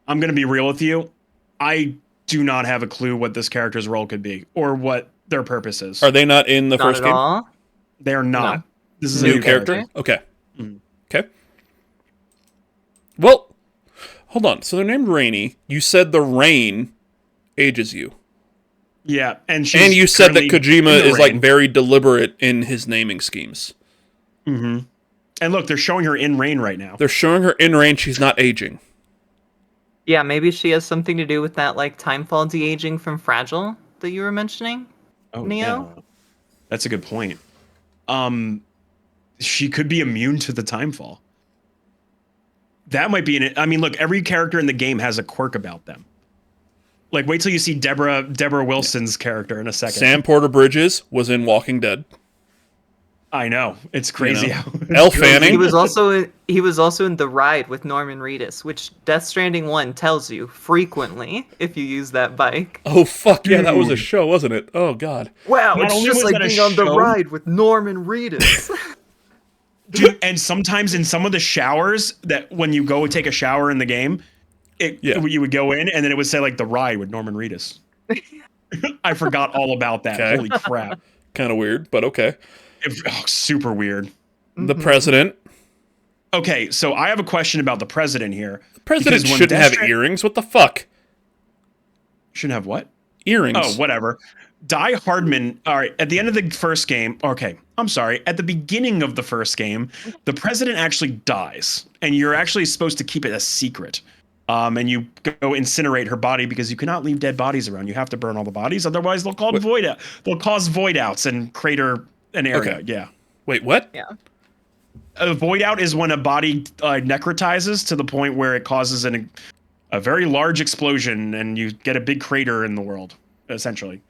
Speaker 3: I'm gonna be real with you. I do not have a clue what this character's role could be or what their purpose is.
Speaker 2: Are they not in the
Speaker 1: Not
Speaker 2: first
Speaker 1: at
Speaker 2: game?
Speaker 1: all.
Speaker 3: They are not.
Speaker 1: No.
Speaker 3: This is
Speaker 2: New
Speaker 3: a new
Speaker 2: character? Okay.
Speaker 3: Mhm.
Speaker 2: Okay. Well, hold on. So they're named Rainey. You said the rain ages you.
Speaker 3: Yeah, and
Speaker 2: You said that
Speaker 3: currently
Speaker 2: Kojima
Speaker 3: in the
Speaker 2: is like
Speaker 3: rain.
Speaker 2: very deliberate in his naming schemes.
Speaker 3: Mm-hmm. And look, they're showing her in rain right now.
Speaker 2: They're showing her in rain. She's not aging.
Speaker 1: Yeah, maybe she has something to do with that like timefall de-aging from Fragile that you were mentioning.
Speaker 3: Oh,
Speaker 1: Neo?
Speaker 3: yeah. That's a good point. She could be immune to the timefall. That might be I mean, look, every character in the game has a quirk about them. Like, wait till you see Deborah Wilson's character in a second.
Speaker 2: Sam Porter Bridges was in Walking Dead.
Speaker 3: I know, it's crazy.
Speaker 2: You know.
Speaker 3: How
Speaker 2: Elle Fanning.
Speaker 1: He was also in The Ride with Norman Reedus, which Death Stranding 1 tells you frequently if you use that bike.
Speaker 2: Oh, fuck. Yeah, that was a
Speaker 3: Dude.
Speaker 2: show, wasn't it? Oh, God.
Speaker 1: Wow,
Speaker 3: Not
Speaker 1: it's
Speaker 3: only
Speaker 1: just
Speaker 3: was
Speaker 1: like
Speaker 3: that a
Speaker 1: being on The
Speaker 3: show-
Speaker 1: Ride with Norman Reedus.
Speaker 3: Dude, and sometimes in some of the showers that when you go take a shower in the game, you would go in and then it would say like The Ride with Norman Reedus. I forgot all about that.
Speaker 2: Okay.
Speaker 3: Holy crap.
Speaker 2: Kind of weird, but okay.
Speaker 3: Super weird.
Speaker 2: The president.
Speaker 3: Okay, so I have a question about the president here.
Speaker 2: The president
Speaker 3: Because when
Speaker 2: shouldn't have
Speaker 3: Death Strand-
Speaker 2: earrings. What the fuck?
Speaker 3: Shouldn't have what?
Speaker 2: Earrings.
Speaker 3: Oh, whatever. Die Hardman. All right. At the end of the first game. Okay. I'm sorry. At the beginning of the first game, the president actually dies, and you're actually supposed to keep it a secret. And you go incinerate her body because you cannot leave dead bodies around. You have to burn all the bodies, otherwise they'll cause void out. They'll cause void outs and crater an area.
Speaker 2: Okay.
Speaker 3: Yeah.
Speaker 2: Wait, what?
Speaker 1: Yeah.
Speaker 3: A void out is when a body necrotizes to the point where it causes a very large explosion, and you get a big crater in the world, essentially.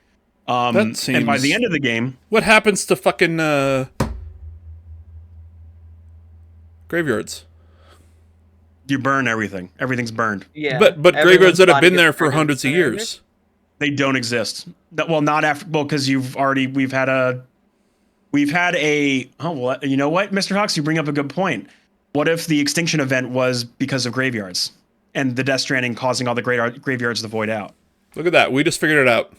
Speaker 2: That seems...
Speaker 3: And by the end of the game,
Speaker 2: What happens to fucking graveyards?
Speaker 3: you burn everything. Everything's burned.
Speaker 1: Yeah.
Speaker 2: But graveyards
Speaker 1: everyone's
Speaker 2: that have
Speaker 1: body
Speaker 2: been there
Speaker 1: gets
Speaker 2: for
Speaker 1: burned
Speaker 2: hundreds of
Speaker 1: incinerated.
Speaker 2: years.
Speaker 3: They don't exist. Well, not after. Well, because we've had a. Oh, well, you know what, Mr. Hawks, you bring up a good point. What if the extinction event was because of graveyards, and the Death Stranding causing all the graveyards to void out?
Speaker 2: Look at that. We just figured it out.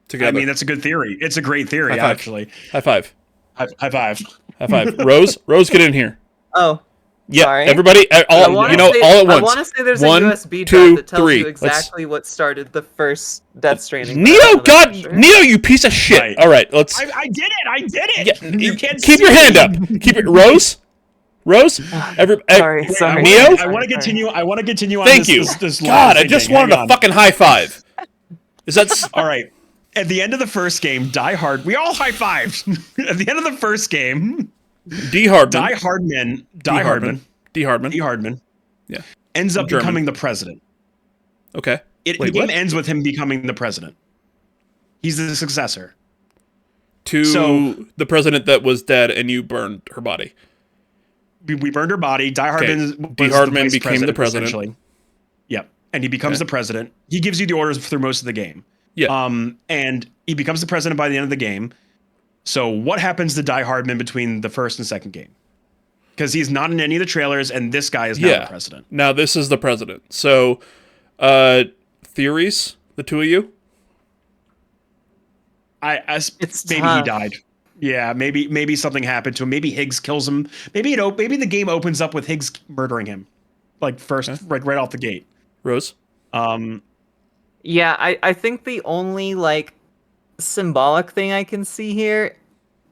Speaker 2: Together.
Speaker 3: I mean, that's a good theory. It's a great theory,
Speaker 2: High five.
Speaker 3: actually.
Speaker 2: High five.
Speaker 3: High five.
Speaker 2: High five. Rose, get in here.
Speaker 1: Oh,
Speaker 2: Yeah,
Speaker 1: sorry.
Speaker 2: everybody, all
Speaker 1: wanna
Speaker 2: at
Speaker 1: I
Speaker 2: once.
Speaker 1: want to say there's
Speaker 2: One,
Speaker 1: a USB
Speaker 2: two,
Speaker 1: drive that tells
Speaker 2: three.
Speaker 1: you exactly what started the first Death Stranding. but I
Speaker 2: Neo,
Speaker 1: don't know
Speaker 2: God,
Speaker 1: that for sure.
Speaker 2: Neo, you piece of shit.
Speaker 3: Right.
Speaker 2: All right, let's.
Speaker 3: I did it. I did it.
Speaker 2: Yeah,
Speaker 3: you can't
Speaker 2: keep
Speaker 3: see
Speaker 2: your hand
Speaker 3: me.
Speaker 2: up. Keep it, Rose.
Speaker 1: Sorry.
Speaker 2: Neo.
Speaker 3: I want to continue. I want to continue on
Speaker 2: Thank
Speaker 3: this.
Speaker 2: you.
Speaker 3: This line
Speaker 2: God,
Speaker 3: of
Speaker 2: I just
Speaker 3: thinking.
Speaker 2: wanted
Speaker 3: Hang
Speaker 2: a
Speaker 3: on.
Speaker 2: fucking high five. Is that?
Speaker 3: All right. At the end of the first game, Die Hard. We all high fived. At the end of the first game,
Speaker 2: D. Hardman.
Speaker 3: Die Hardman.
Speaker 2: D. Hardman.
Speaker 3: D. Hardman
Speaker 2: Yeah.
Speaker 3: ends up
Speaker 2: German.
Speaker 3: becoming the president.
Speaker 2: Okay.
Speaker 3: The
Speaker 2: Wait,
Speaker 3: game
Speaker 2: what?
Speaker 3: ends with him becoming the president. He's the successor.
Speaker 2: To
Speaker 3: So-
Speaker 2: the president that was dead, and you burned her body.
Speaker 3: We burned her body. Die Hardman was
Speaker 2: D. Hardman
Speaker 3: vice
Speaker 2: became the president.
Speaker 3: essentially. Yep. And he becomes
Speaker 2: Okay.
Speaker 3: the president. He gives you the orders through most of the game.
Speaker 2: Yeah.
Speaker 3: And he becomes the president by the end of the game. So what happens to Die Hardman between the first and second game? because he's not in any of the trailers, and this guy is now the president.
Speaker 2: Now this is the president. So, theories, the two of you?
Speaker 1: It's
Speaker 3: maybe
Speaker 1: tough.
Speaker 3: he died. Yeah, maybe something happened to him. Maybe Higgs kills him. Maybe the game opens up with Higgs murdering him, like first, right off the gate.
Speaker 2: Rose?
Speaker 1: Yeah, I think the only like symbolic thing I can see here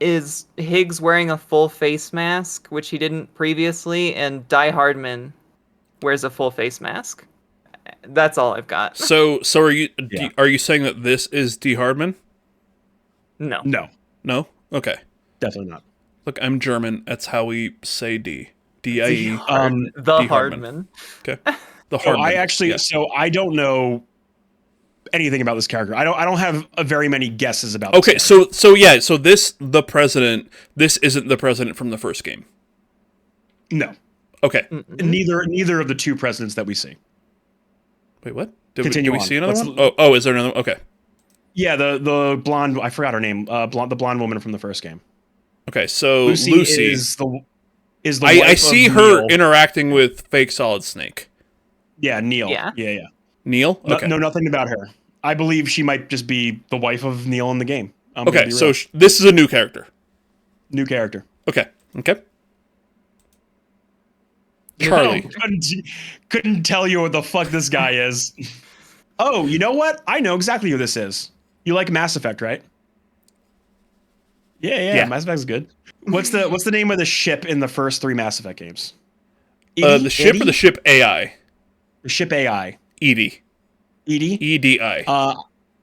Speaker 1: is Higgs wearing a full face mask, which he didn't previously, and Die Hardman wears a full face mask. That's all I've got.
Speaker 2: So are you are you saying that this is D. Hardman?
Speaker 1: No.
Speaker 2: No? Okay.
Speaker 3: Definitely not.
Speaker 2: Look, I'm German. That's how we say D. D-I-E.
Speaker 1: The
Speaker 2: D.
Speaker 1: Hardman.
Speaker 2: Okay. The Hardman.
Speaker 3: So I don't know anything about this character. I don't have very many guesses about
Speaker 2: Okay,
Speaker 3: this
Speaker 2: so the president, this isn't the president from the first game.
Speaker 3: No.
Speaker 2: Okay.
Speaker 3: Neither of the two presidents that we see.
Speaker 2: Wait, what? Did
Speaker 3: Continue
Speaker 2: we
Speaker 3: on.
Speaker 2: see another one? Oh, is there another one? Okay.
Speaker 3: Yeah, the blonde, I forgot her name. The blonde woman from the first game.
Speaker 2: Okay, so Lucy
Speaker 3: is the
Speaker 2: I see her
Speaker 3: Neil.
Speaker 2: interacting with fake Solid Snake.
Speaker 3: Yeah, Neil.
Speaker 1: Yeah.
Speaker 3: Yeah.
Speaker 2: Neil? Okay.
Speaker 3: No, nothing about her. I believe she might just be the wife of Neil in the game.
Speaker 2: Okay, so this is a new character.
Speaker 3: New character.
Speaker 2: Okay. Charlie.
Speaker 3: Couldn't tell you what the fuck this guy is. Oh, you know what? I know exactly who this is. You like Mass Effect, right? Yeah. Mass Effect's good. What's the name of the ship in the first 3 Mass Effect games?
Speaker 2: The ship or the ship AI?
Speaker 3: The ship AI.
Speaker 2: Edie.
Speaker 3: Edie?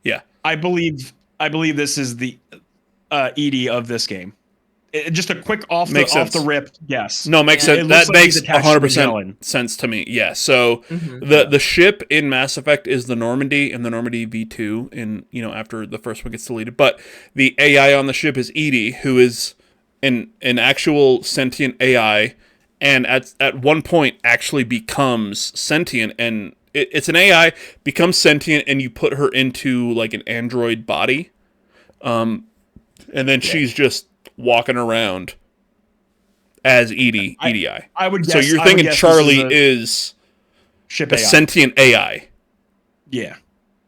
Speaker 2: Yeah.
Speaker 3: I believe this is the Edie of this game. Just a quick off the rip guess.
Speaker 2: No, makes sense. That makes 100% sense to me. Yeah. So the ship in Mass Effect is the Normandy and the Normandy V2 in after the first one gets deleted. But the AI on the ship is Edie, who is an actual sentient AI, and at one point actually becomes sentient, and it's an AI, becomes sentient, and you put her into like an android body, and then she's just walking around as Edie.
Speaker 3: I would guess.
Speaker 2: So you're thinking Charlie is
Speaker 3: ship
Speaker 2: a
Speaker 3: AI.
Speaker 2: sentient AI.
Speaker 3: Yeah.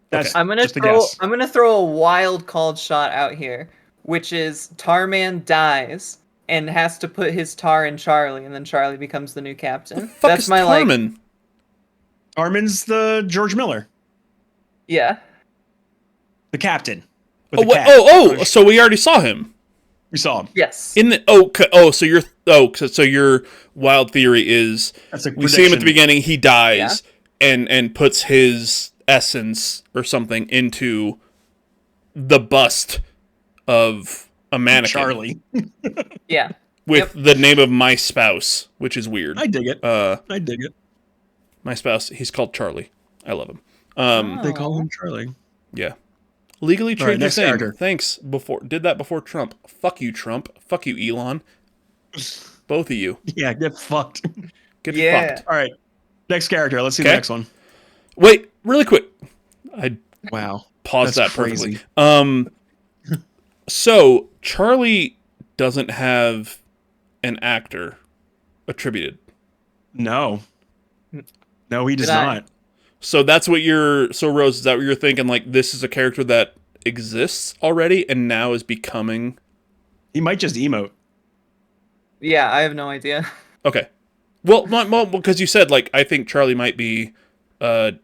Speaker 2: That's
Speaker 1: I'm gonna throw a wild called shot out here, which is Tarman dies and has to put his tar in Charlie, and then Charlie becomes the new captain.
Speaker 2: That's my Tarman?
Speaker 3: Armin's the George Miller.
Speaker 1: Yeah.
Speaker 3: The captain.
Speaker 2: So we already saw him.
Speaker 3: We saw him.
Speaker 1: Yes.
Speaker 2: In the so your wild theory is we see him at the beginning, he dies and puts his essence or something into the bust of a mannequin.
Speaker 3: Charlie.
Speaker 1: Yeah.
Speaker 2: With the name of my spouse, which is weird.
Speaker 3: I dig it. I dig it.
Speaker 2: My spouse, he's called Charlie. I love him.
Speaker 3: They call him Charlie.
Speaker 2: Yeah. Legally trade the thing.
Speaker 3: Character.
Speaker 2: Thanks. Did that before Trump. Fuck you, Trump. Fuck you, Elon. Both of you.
Speaker 3: Yeah, get fucked.
Speaker 2: Get fucked.
Speaker 3: All right. Next character. Let's see the next one.
Speaker 2: Wait, really quick. I paused that
Speaker 3: crazy.
Speaker 2: perfectly. So Charlie doesn't have an actor attributed.
Speaker 3: No, he does not.
Speaker 2: So that's what Rose, is that what you're thinking? Like, this is a character that exists already and now is becoming...
Speaker 3: He might just emote.
Speaker 1: Yeah, I have no idea.
Speaker 2: Okay. Well, because you said, like, I think Charlie might be the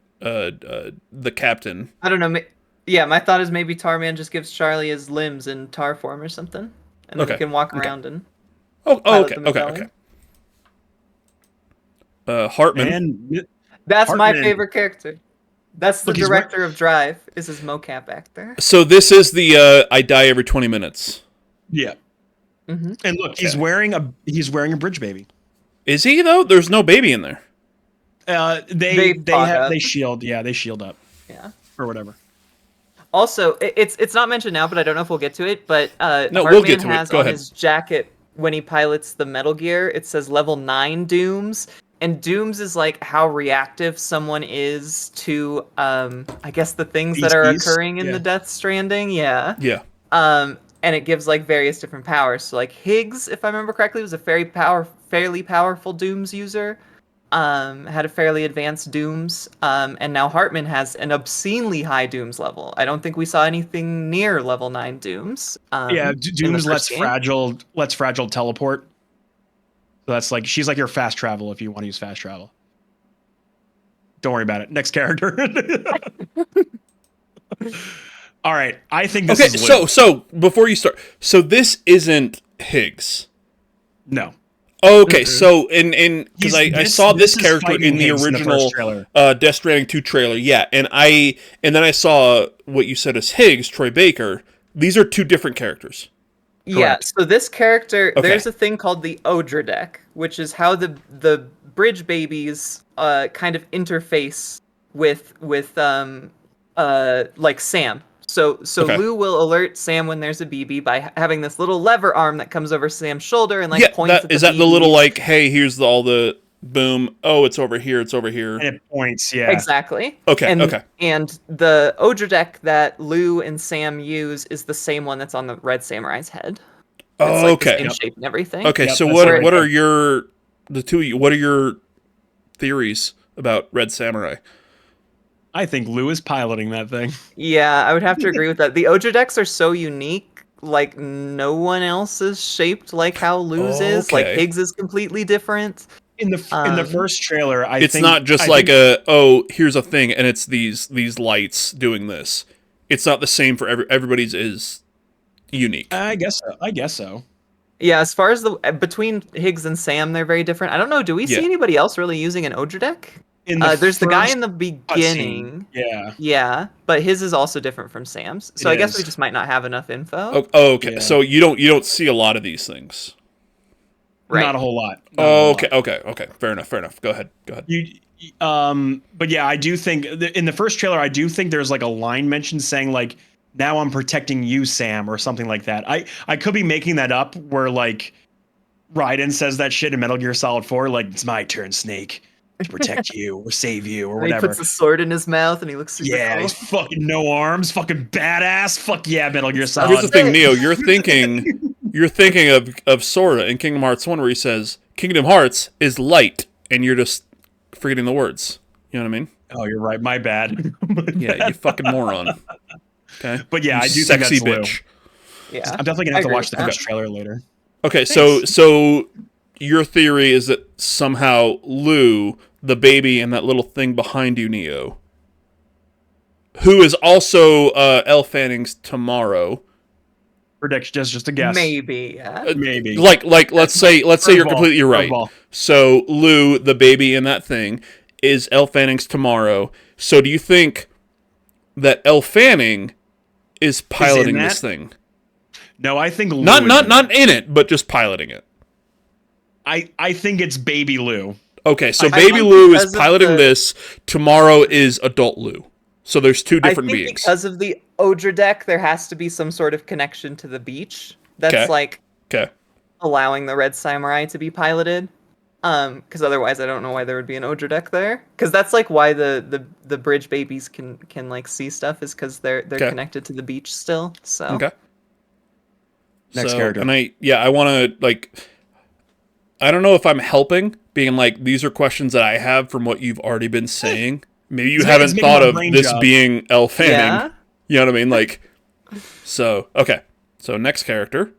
Speaker 2: captain.
Speaker 1: I don't know. Yeah, my thought is maybe Tarman just gives Charlie his limbs in tar form or something. And then he can walk around and...
Speaker 2: Okay. Hartman.
Speaker 1: That's my favorite character. That's the director of Drive, is his mocap actor.
Speaker 2: So this is the I die every 20 minutes.
Speaker 3: Yeah. Mm-hmm. And look, he's wearing a bridge baby.
Speaker 2: Is he though? There's no baby in there.
Speaker 3: They shield. Yeah, they shield up.
Speaker 1: Yeah.
Speaker 3: Or whatever.
Speaker 1: Also, it's not mentioned now, but I don't know if we'll get to it. But
Speaker 2: we'll get to
Speaker 1: has
Speaker 2: it. Go
Speaker 1: on
Speaker 2: ahead.
Speaker 1: his jacket when he pilots the Metal Gear, it says level 9 Dooms. And Dooms is like how reactive someone is to, I guess, the things that are occurring in the Death Stranding. Yeah.
Speaker 2: Yeah.
Speaker 1: and it gives like various different powers. So like Higgs, if I remember correctly, was a fairly powerful Dooms user. Had a fairly advanced Dooms, and now Hartman has an obscenely high Dooms level. I don't think we saw anything near level 9 Dooms.
Speaker 3: Yeah,
Speaker 1: In the
Speaker 3: Dooms
Speaker 1: first game.
Speaker 3: lets fragile teleport. So that's like she's like your fast travel if you want to use fast travel. Don't worry about it. Next character. All right, I think this is Lou.
Speaker 2: So before you start, so this isn't Higgs.
Speaker 3: No.
Speaker 2: Okay, so because I saw this
Speaker 3: is
Speaker 2: character
Speaker 3: fighting
Speaker 2: in the
Speaker 3: Higgs in the
Speaker 2: original
Speaker 3: first trailer.
Speaker 2: Death Stranding 2 trailer, yeah, and then I saw what you said as Higgs, Troy Baker. These are two different characters.
Speaker 1: Yeah,
Speaker 2: Correct.
Speaker 1: so this character,
Speaker 2: Okay.
Speaker 1: there's a thing called the Odra deck, which is how the bridge babies kind of interface with like Sam. So
Speaker 2: Okay.
Speaker 1: Lou will alert Sam when there's a BB by having this little lever arm that comes over Sam's shoulder and like points at the
Speaker 2: is that the
Speaker 1: BB.
Speaker 2: little like, hey, here's all the boom. Oh, it's over here. It's over here.
Speaker 3: And it points, yeah.
Speaker 1: Exactly.
Speaker 2: Okay,
Speaker 1: And,
Speaker 2: okay.
Speaker 1: And the Odra deck that Lou and Sam use is the same one that's on the Red Samurai's head. It's like the
Speaker 2: Okay.
Speaker 1: same shape and everything.
Speaker 2: Okay,
Speaker 3: Yep,
Speaker 2: so
Speaker 3: that's
Speaker 2: what
Speaker 3: right.
Speaker 2: are the two of you? What are your theories about Red Samurai?
Speaker 3: I think Lou is piloting that thing.
Speaker 1: Yeah, I would have to agree with that. The Odra decks are so unique. Like, no one else is shaped like how Lou's is. Like,
Speaker 2: Okay.
Speaker 1: Higgs is completely different.
Speaker 3: In the first trailer, I think
Speaker 2: It's not just here's a thing and it's these lights doing this. It's not the same for everybody's is unique.
Speaker 3: I guess so.
Speaker 1: Yeah, as far as between Higgs and Sam, they're very different. I don't know, do we
Speaker 2: Yeah.
Speaker 1: see anybody else really using an Odra deck?
Speaker 3: In
Speaker 1: There's the guy
Speaker 3: first
Speaker 1: in the beginning.
Speaker 3: Yeah.
Speaker 1: Yeah, but his is also different from Sam's. So I guess we
Speaker 3: is.
Speaker 1: just might not have enough info.
Speaker 2: Okay.
Speaker 3: Yeah.
Speaker 2: So you don't see a lot of these things.
Speaker 1: Right.
Speaker 3: Not a whole lot. Not a whole lot.
Speaker 2: Okay. Fair enough. Go ahead.
Speaker 3: But yeah, I do think in the first trailer, I do think there's like a line mentioned saying like, "Now I'm protecting you, Sam," or something like that. I could be making that up where like Raiden says that shit in Metal Gear Solid 4, like, "It's my turn, Snake, to protect you or save you or
Speaker 1: And he
Speaker 3: whatever."
Speaker 1: puts a sword in his mouth and he looks super
Speaker 3: Yeah,
Speaker 1: cool.
Speaker 3: he's fucking no arms, fucking badass. Fuck yeah, Metal Gear Solid.
Speaker 2: Here's the thing, Neo. You're thinking of Sora in Kingdom Hearts 1 where he says Kingdom Hearts is light, and you're just forgetting the words. You know what I mean?
Speaker 3: Oh, you're right. My bad.
Speaker 2: Yeah, you fucking moron. Okay.
Speaker 3: But yeah,
Speaker 2: You
Speaker 3: I do
Speaker 2: sexy
Speaker 3: think that's
Speaker 2: bitch.
Speaker 1: Yeah.
Speaker 3: I'm definitely gonna
Speaker 1: I
Speaker 3: have to
Speaker 1: agree
Speaker 3: watch
Speaker 1: with
Speaker 3: the
Speaker 1: that.
Speaker 3: first trailer later.
Speaker 2: Okay, so your theory is that somehow Lou, the baby, and that little thing behind you, Neo, who is also Elle Fanning's Tomorrow.
Speaker 3: Prediction, just a guess.
Speaker 1: Maybe, yeah.
Speaker 3: Maybe.
Speaker 2: Like let's say you're
Speaker 3: Curveball,
Speaker 2: completely right.
Speaker 3: curveball.
Speaker 2: So Lou, the baby in that thing, is Elle Fanning's Tomorrow. So do you think that Elle Fanning is piloting
Speaker 3: that?
Speaker 2: this thing?
Speaker 3: No, I think Lou
Speaker 2: Not in it, but just piloting it.
Speaker 3: I think it's Baby Lou.
Speaker 2: Okay, so
Speaker 1: I
Speaker 2: Baby
Speaker 1: think
Speaker 2: Lou is
Speaker 1: because of
Speaker 2: piloting this. Tomorrow is Adult Lou. So there's two different
Speaker 1: I think
Speaker 2: beings.
Speaker 1: because of the Odra deck, there has to be some sort of connection to the beach. That's
Speaker 2: Okay.
Speaker 1: like
Speaker 2: Okay.
Speaker 1: allowing the Red Samurai to be piloted. Because otherwise, I don't know why there would be an Odra deck there. Because that's like why the bridge babies can like see stuff is because they're
Speaker 2: Okay.
Speaker 1: connected to the beach still. So
Speaker 2: Okay.
Speaker 3: Next
Speaker 2: So,
Speaker 3: character.
Speaker 2: And I want to I don't know if I'm helping, being like, these are questions that I have from what you've already been saying. Maybe you
Speaker 3: It's
Speaker 2: haven't
Speaker 3: making
Speaker 2: thought
Speaker 3: my
Speaker 2: of
Speaker 3: brain
Speaker 2: this
Speaker 3: jump.
Speaker 2: being Elle Fanning.
Speaker 1: yeah,
Speaker 2: You know what I mean? So, okay. So, next character.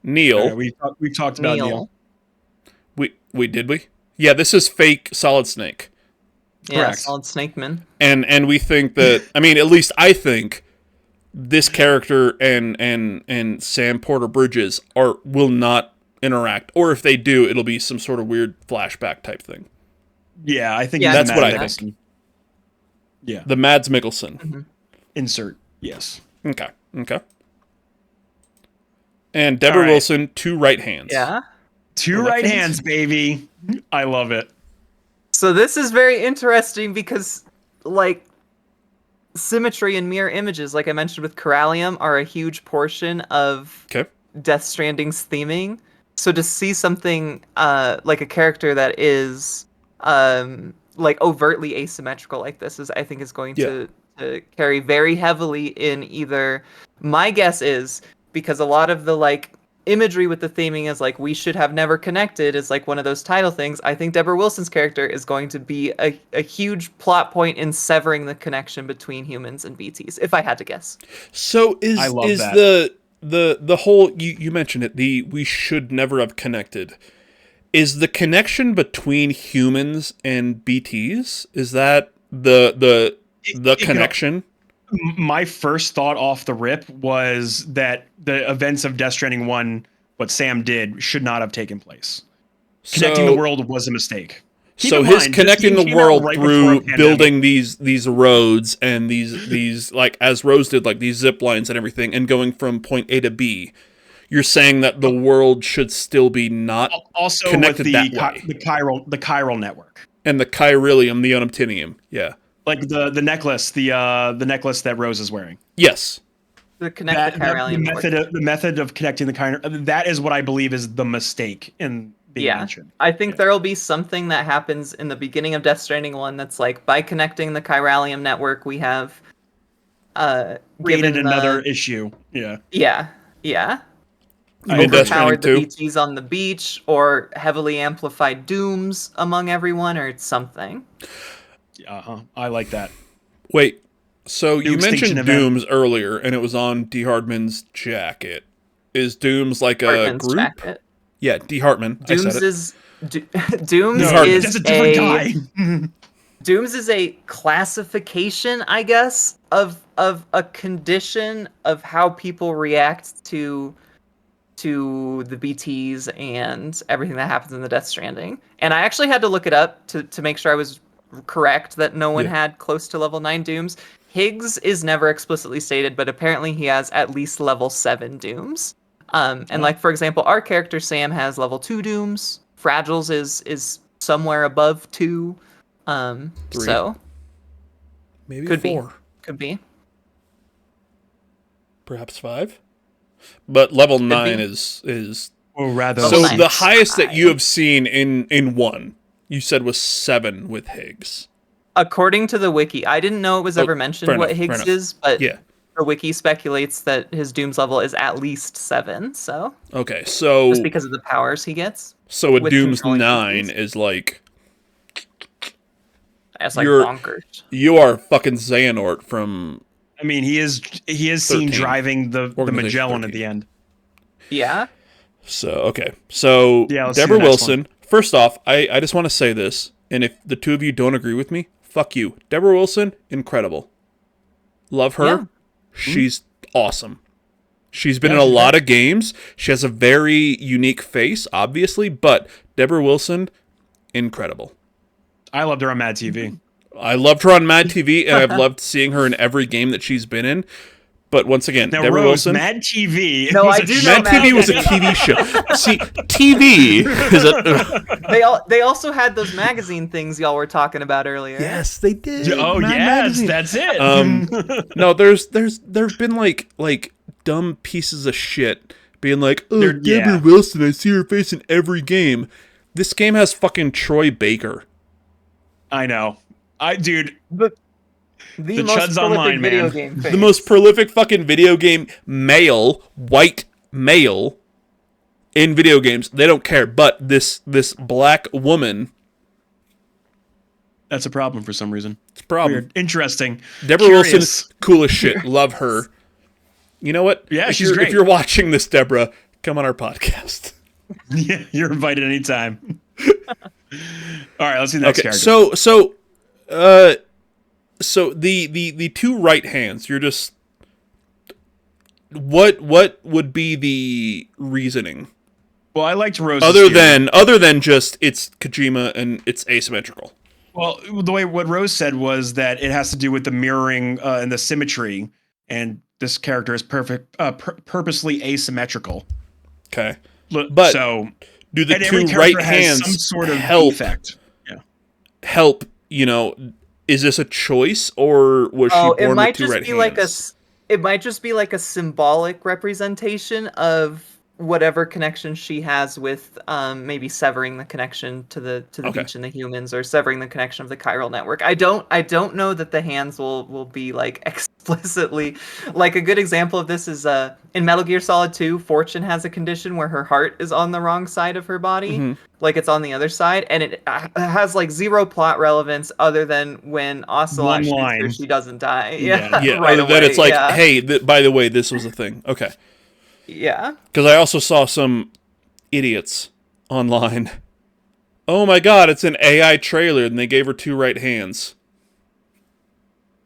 Speaker 2: Neil.
Speaker 3: All right, we've talked about Neil.
Speaker 2: Did we? Yeah, this is fake Solid Snake.
Speaker 1: yeah,
Speaker 3: Correct.
Speaker 1: Solid Snakeman.
Speaker 2: And we think that, I mean, at least I think this character and Sam Porter Bridges will not interact, or if they do, it'll be some sort of weird flashback type thing.
Speaker 3: Yeah, I think
Speaker 1: Yeah,
Speaker 3: he's
Speaker 2: that's
Speaker 3: Matt
Speaker 2: what I
Speaker 3: Mikkelsen.
Speaker 2: think.
Speaker 3: Yeah.
Speaker 2: The Mads Mikkelsen.
Speaker 1: Mm-hmm.
Speaker 3: Insert. Yes.
Speaker 2: Okay. And Deborah
Speaker 3: All right.
Speaker 2: Wilson, two right hands.
Speaker 1: Yeah.
Speaker 3: Two
Speaker 2: Well, that
Speaker 3: right
Speaker 2: thing's-
Speaker 3: hands, baby. I love it.
Speaker 1: So this is very interesting because, like, symmetry and mirror images, like I mentioned with Corallium, are a huge portion of
Speaker 2: Okay.
Speaker 1: Death Stranding's theming. So to see something like a character that is like overtly asymmetrical like this is, I think, is going to carry very heavily in either My guess is because a lot of the like imagery with the theming is like we should have never connected is like one of those title things. I think Deborah Wilson's character is going to be a huge plot point in severing the connection between humans and BTs, if I had to guess.
Speaker 2: So
Speaker 3: I love
Speaker 2: is
Speaker 3: that.
Speaker 2: the whole you mentioned it, the we should never have connected. Is the connection between humans and BTs? Is that the connection?
Speaker 3: My first thought off the rip was that the events of Death Stranding 1, what Sam did, should not have taken place. Connecting the world was a mistake. Keep in
Speaker 2: his
Speaker 3: mind,
Speaker 2: connecting
Speaker 3: this
Speaker 2: the
Speaker 3: game came out
Speaker 2: world
Speaker 3: right before a
Speaker 2: through
Speaker 3: pandemic.
Speaker 2: building these roads and these like as Rose did, like these zip lines and everything, and going from point A to B. You're saying that the world should still be not
Speaker 3: also
Speaker 2: connected
Speaker 3: with
Speaker 2: that way.
Speaker 3: the chiral network.
Speaker 2: And the chiralium, the unobtainium. Yeah.
Speaker 3: Like the necklace, the necklace that Rose is wearing.
Speaker 2: Yes.
Speaker 1: The connect the chiralium
Speaker 3: the method of connecting the chiral, that is what I believe is the mistake in being mentioned.
Speaker 1: I think there'll be something that happens in the beginning of Death Stranding 1 that's like by connecting the chiralium network we have
Speaker 3: created another issue. Yeah.
Speaker 1: Yeah.
Speaker 2: In Death Stranding
Speaker 1: Overpowered the
Speaker 2: 2?
Speaker 1: BTs on the beach, or heavily amplified dooms among everyone, or it's something.
Speaker 3: I like that.
Speaker 2: Wait, so you mentioned
Speaker 3: event.
Speaker 2: Dooms earlier, and it was on D. Hardman's jacket. Is Dooms like a
Speaker 1: Hartman's
Speaker 2: group?
Speaker 1: jacket.
Speaker 2: Yeah, D. Hartman.
Speaker 1: Dooms
Speaker 2: I said it.
Speaker 1: is Dooms
Speaker 3: No,
Speaker 1: is
Speaker 3: that's a different guy.
Speaker 1: Dooms is a classification, I guess, of a condition of how people react to the BTs and everything that happens in the Death Stranding. And I actually had to look it up to make sure I was correct that no one had close to level 9 Dooms. Higgs is never explicitly stated, but apparently he has at least level 7 Dooms. And like, for example, our character Sam has level 2 Dooms. Fragile's is somewhere above 2.
Speaker 2: 3.
Speaker 1: So
Speaker 2: Maybe
Speaker 1: could
Speaker 2: 4.
Speaker 1: Could be.
Speaker 2: Perhaps 5. But level 9
Speaker 1: be.
Speaker 2: is
Speaker 3: Or rather,
Speaker 2: so
Speaker 1: nine
Speaker 2: the
Speaker 1: is
Speaker 2: highest that
Speaker 1: high.
Speaker 2: you have seen in 1, you said was 7 with Higgs.
Speaker 1: According to the wiki, I didn't know it was ever mentioned
Speaker 2: fair
Speaker 1: what
Speaker 2: enough, fair
Speaker 1: Higgs
Speaker 2: enough.
Speaker 1: is, but
Speaker 2: Yeah.
Speaker 1: the wiki speculates that his Doom's level is at least 7, so
Speaker 2: Okay, so
Speaker 1: just because of the powers he gets.
Speaker 2: so a
Speaker 1: with
Speaker 2: Doom's
Speaker 1: controlling
Speaker 2: 9
Speaker 1: BTs.
Speaker 2: is like
Speaker 1: That's like
Speaker 2: You're-
Speaker 1: bonkers.
Speaker 2: you are fucking Xehanort from
Speaker 3: I mean, he is seen
Speaker 2: 13.
Speaker 3: driving the
Speaker 2: Organization
Speaker 3: Magellan
Speaker 2: 13.
Speaker 3: at the end.
Speaker 1: Yeah.
Speaker 2: So, okay. So,
Speaker 3: Yeah, let's see
Speaker 2: Deborah
Speaker 3: the next
Speaker 2: Wilson, first off, I just want to say this, and if the two of you don't agree with me, fuck you. Deborah Wilson, incredible. Love her.
Speaker 1: Yeah.
Speaker 2: She's awesome. She's been in a lot of games. She has a very unique face, obviously, but Deborah Wilson, incredible.
Speaker 3: I loved her on Mad TV.
Speaker 2: I loved her on Mad TV, and I've loved seeing her in every game that she's been in. But once again,
Speaker 3: Now,
Speaker 2: Deborah
Speaker 3: Rose,
Speaker 2: Wilson.
Speaker 3: Mad TV.
Speaker 1: No,
Speaker 3: was
Speaker 1: I
Speaker 3: a
Speaker 1: do
Speaker 3: show.
Speaker 1: know
Speaker 2: Mad TV was a TV show. See, TV is a.
Speaker 1: They also had those magazine things y'all were talking about earlier.
Speaker 2: Yes, they did.
Speaker 3: Oh
Speaker 2: Mad
Speaker 3: yes,
Speaker 2: Magazine.
Speaker 3: that's it.
Speaker 2: No, there've been like dumb pieces of shit being like, oh,
Speaker 3: They're-
Speaker 2: Deborah
Speaker 3: yeah.
Speaker 2: Wilson, I see her face in every game. This game has fucking Troy Baker.
Speaker 3: I know. Dude,
Speaker 1: The
Speaker 3: The
Speaker 1: most
Speaker 3: chud's
Speaker 1: prolific
Speaker 3: online,
Speaker 1: video
Speaker 3: man.
Speaker 1: game
Speaker 2: The
Speaker 1: face.
Speaker 2: most prolific fucking video game male, white male in video games. They don't care. But this black woman,
Speaker 3: that's a problem for some reason.
Speaker 2: it's a problem.
Speaker 3: Weird. Interesting.
Speaker 2: Deborah
Speaker 3: Curious.
Speaker 2: Wilson, cool as shit. Love her. You know what?
Speaker 3: Yeah,
Speaker 2: If
Speaker 3: she's
Speaker 2: you're-
Speaker 3: great.
Speaker 2: If you're watching this, Deborah, come on our podcast.
Speaker 3: Yeah, you're invited anytime. All right, let's see the next
Speaker 2: Okay,
Speaker 3: character.
Speaker 2: so the two right hands. You're just what would be the reasoning
Speaker 3: Well, I liked Rose's
Speaker 2: other
Speaker 3: theory.
Speaker 2: than just it's Kojima and it's asymmetrical.
Speaker 3: Well, the way what Rose said was that it has to do with the mirroring and the symmetry, and this character is purposely asymmetrical.
Speaker 2: Okay,
Speaker 3: Look,
Speaker 2: But
Speaker 3: so
Speaker 2: do the
Speaker 3: and every
Speaker 2: two
Speaker 3: character
Speaker 2: right
Speaker 3: has
Speaker 2: hands
Speaker 3: some sort of
Speaker 2: help?
Speaker 3: defect. Yeah.
Speaker 2: Help, you know. Is this a choice or was she
Speaker 1: Oh,
Speaker 2: born
Speaker 1: it might
Speaker 2: with two
Speaker 1: just
Speaker 2: right
Speaker 1: be
Speaker 2: hands?
Speaker 1: like it might just be like a symbolic representation of whatever connection she has with maybe severing the connection to the beach and the humans, or severing the connection of the chiral network. I don't know that the hands will be like explicitly. Like a good example of this is in Metal Gear Solid 2, Fortune has a condition where her heart is on the wrong side of her body, like it's on the other side, and it has like zero plot relevance other than when Ocelot shoots her, she doesn't die.
Speaker 2: Yeah,
Speaker 1: right
Speaker 2: other
Speaker 1: away.
Speaker 2: than it's like, hey, by the way, this was a thing. Okay.
Speaker 1: Yeah.
Speaker 2: Because I also saw some idiots online. Oh my god, it's an AI trailer, and they gave her 2 right hands.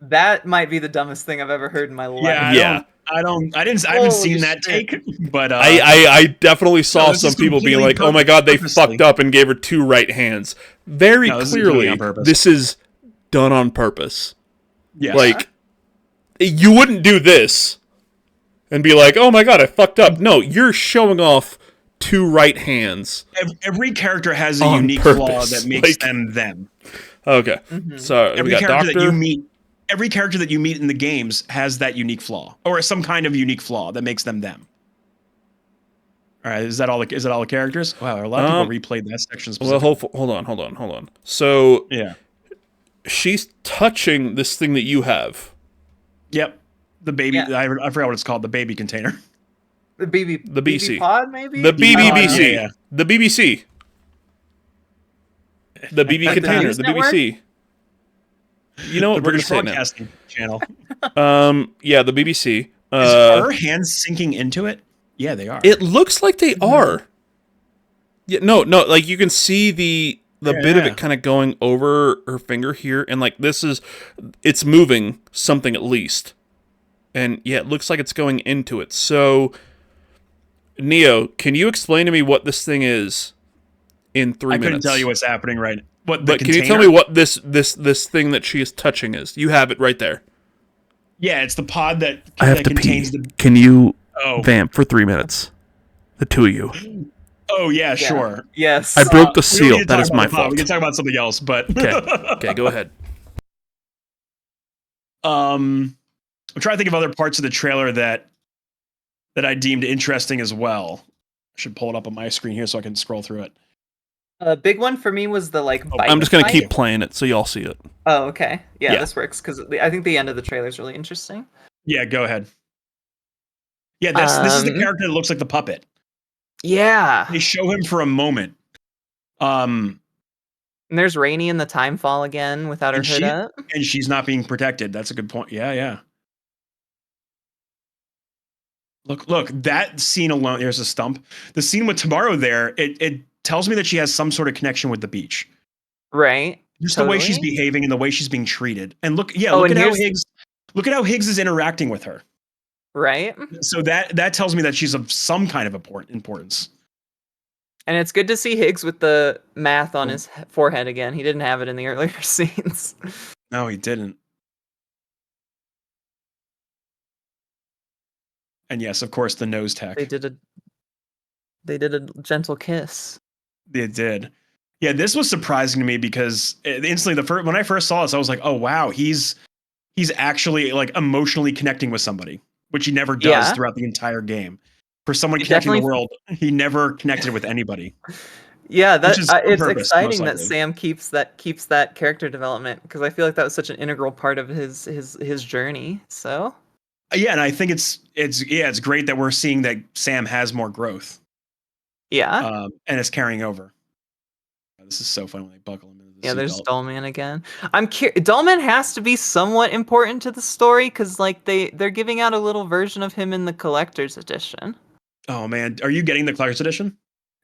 Speaker 1: That might be the dumbest thing I've ever heard in my life.
Speaker 3: Yeah. I haven't seen that take, but
Speaker 2: I definitely saw some people being like, "Oh my god, they fucked up and gave her 2 right hands." Very clearly, this is done on purpose.
Speaker 3: Yeah,
Speaker 2: like you wouldn't do this and be like, "Oh my god, I fucked up." No, you're showing off 2 right hands.
Speaker 3: Every character has a unique flaw that makes them.
Speaker 2: Okay, so
Speaker 3: every character that you meet. Every character that you meet in the games has that unique flaw, or some kind of unique flaw that makes them. All right, is that all the characters? Wow, a lot of people replayed that section specifically.
Speaker 2: Well, hold on. So
Speaker 3: yeah,
Speaker 2: she's touching this thing that you have.
Speaker 3: Yep, the baby. Yeah. I forgot what it's called. The baby container.
Speaker 1: The BC pod, maybe.
Speaker 2: The BBBC. Yeah. The BBC. The BB container. The BBC. You know what? We're going to say
Speaker 3: Broadcasting Channel.
Speaker 2: Yeah, the BBC.
Speaker 3: Is her hands sinking into it? Yeah, they are.
Speaker 2: It looks like they are. Yeah, no, like you can see the bit of it kind of going over her finger here, and like it's moving something at least. And yeah, it looks like it's going into it. So, Neo, can you explain to me what this thing is in 3 minutes?
Speaker 3: I couldn't tell you what's happening right now.
Speaker 2: But can you tell me what this thing that she is touching is? You have it right there.
Speaker 3: Yeah, it's the pod that
Speaker 4: I have to
Speaker 3: contains
Speaker 4: pee. Can you vamp for 3 minutes? The 2 of you.
Speaker 3: Oh yeah, sure.
Speaker 1: Yes.
Speaker 4: I broke the seal. That is my fault.
Speaker 3: We can talk about something else, but
Speaker 2: okay, go ahead.
Speaker 3: I'm trying to think of other parts of the trailer that I deemed interesting as well. I should pull it up on my screen here so I can scroll through it.
Speaker 1: A big one for me was the bite
Speaker 2: I'm just going to keep playing it so y'all see it.
Speaker 1: Oh, okay. Yeah, this works because I think the end of the trailer is really interesting.
Speaker 3: Yeah, go ahead. Yeah, this is the character that looks like the puppet.
Speaker 1: Yeah.
Speaker 3: They show him for a moment.
Speaker 1: And there's Rainey in the time fall again without her hood up.
Speaker 3: And she's not being protected. That's a good point. Yeah. Look, that scene alone, there's a stump. The scene with Tomorrow there, it tells me that she has some sort of connection with the beach.
Speaker 1: Right.
Speaker 3: Just the way she's behaving and the way she's being treated. And look at how Higgs is interacting with her.
Speaker 1: Right.
Speaker 3: So that tells me that she's of some kind of importance.
Speaker 1: And it's good to see Higgs with the math on his forehead again. He didn't have it in the earlier scenes.
Speaker 3: No, he didn't. And yes, of course, the nose tack.
Speaker 1: They did a gentle kiss.
Speaker 3: They did. Yeah, this was surprising to me because instantly when I first saw this, I was like, oh wow, he's actually like emotionally connecting with somebody, which he never does throughout the entire game. For someone connecting the world, he never connected with anybody.
Speaker 1: Yeah, it's exciting that Sam keeps that character development, because I feel like that was such an integral part of his journey. So
Speaker 3: yeah, and I think it's great that we're seeing that Sam has more growth.
Speaker 1: Yeah,
Speaker 3: and it's carrying over. This is so fun when they buckle him into the
Speaker 1: there's Dullman again. Dullman has to be somewhat important to the story, because like they're giving out a little version of him in the collector's edition.
Speaker 3: Oh man, are you getting the collector's edition?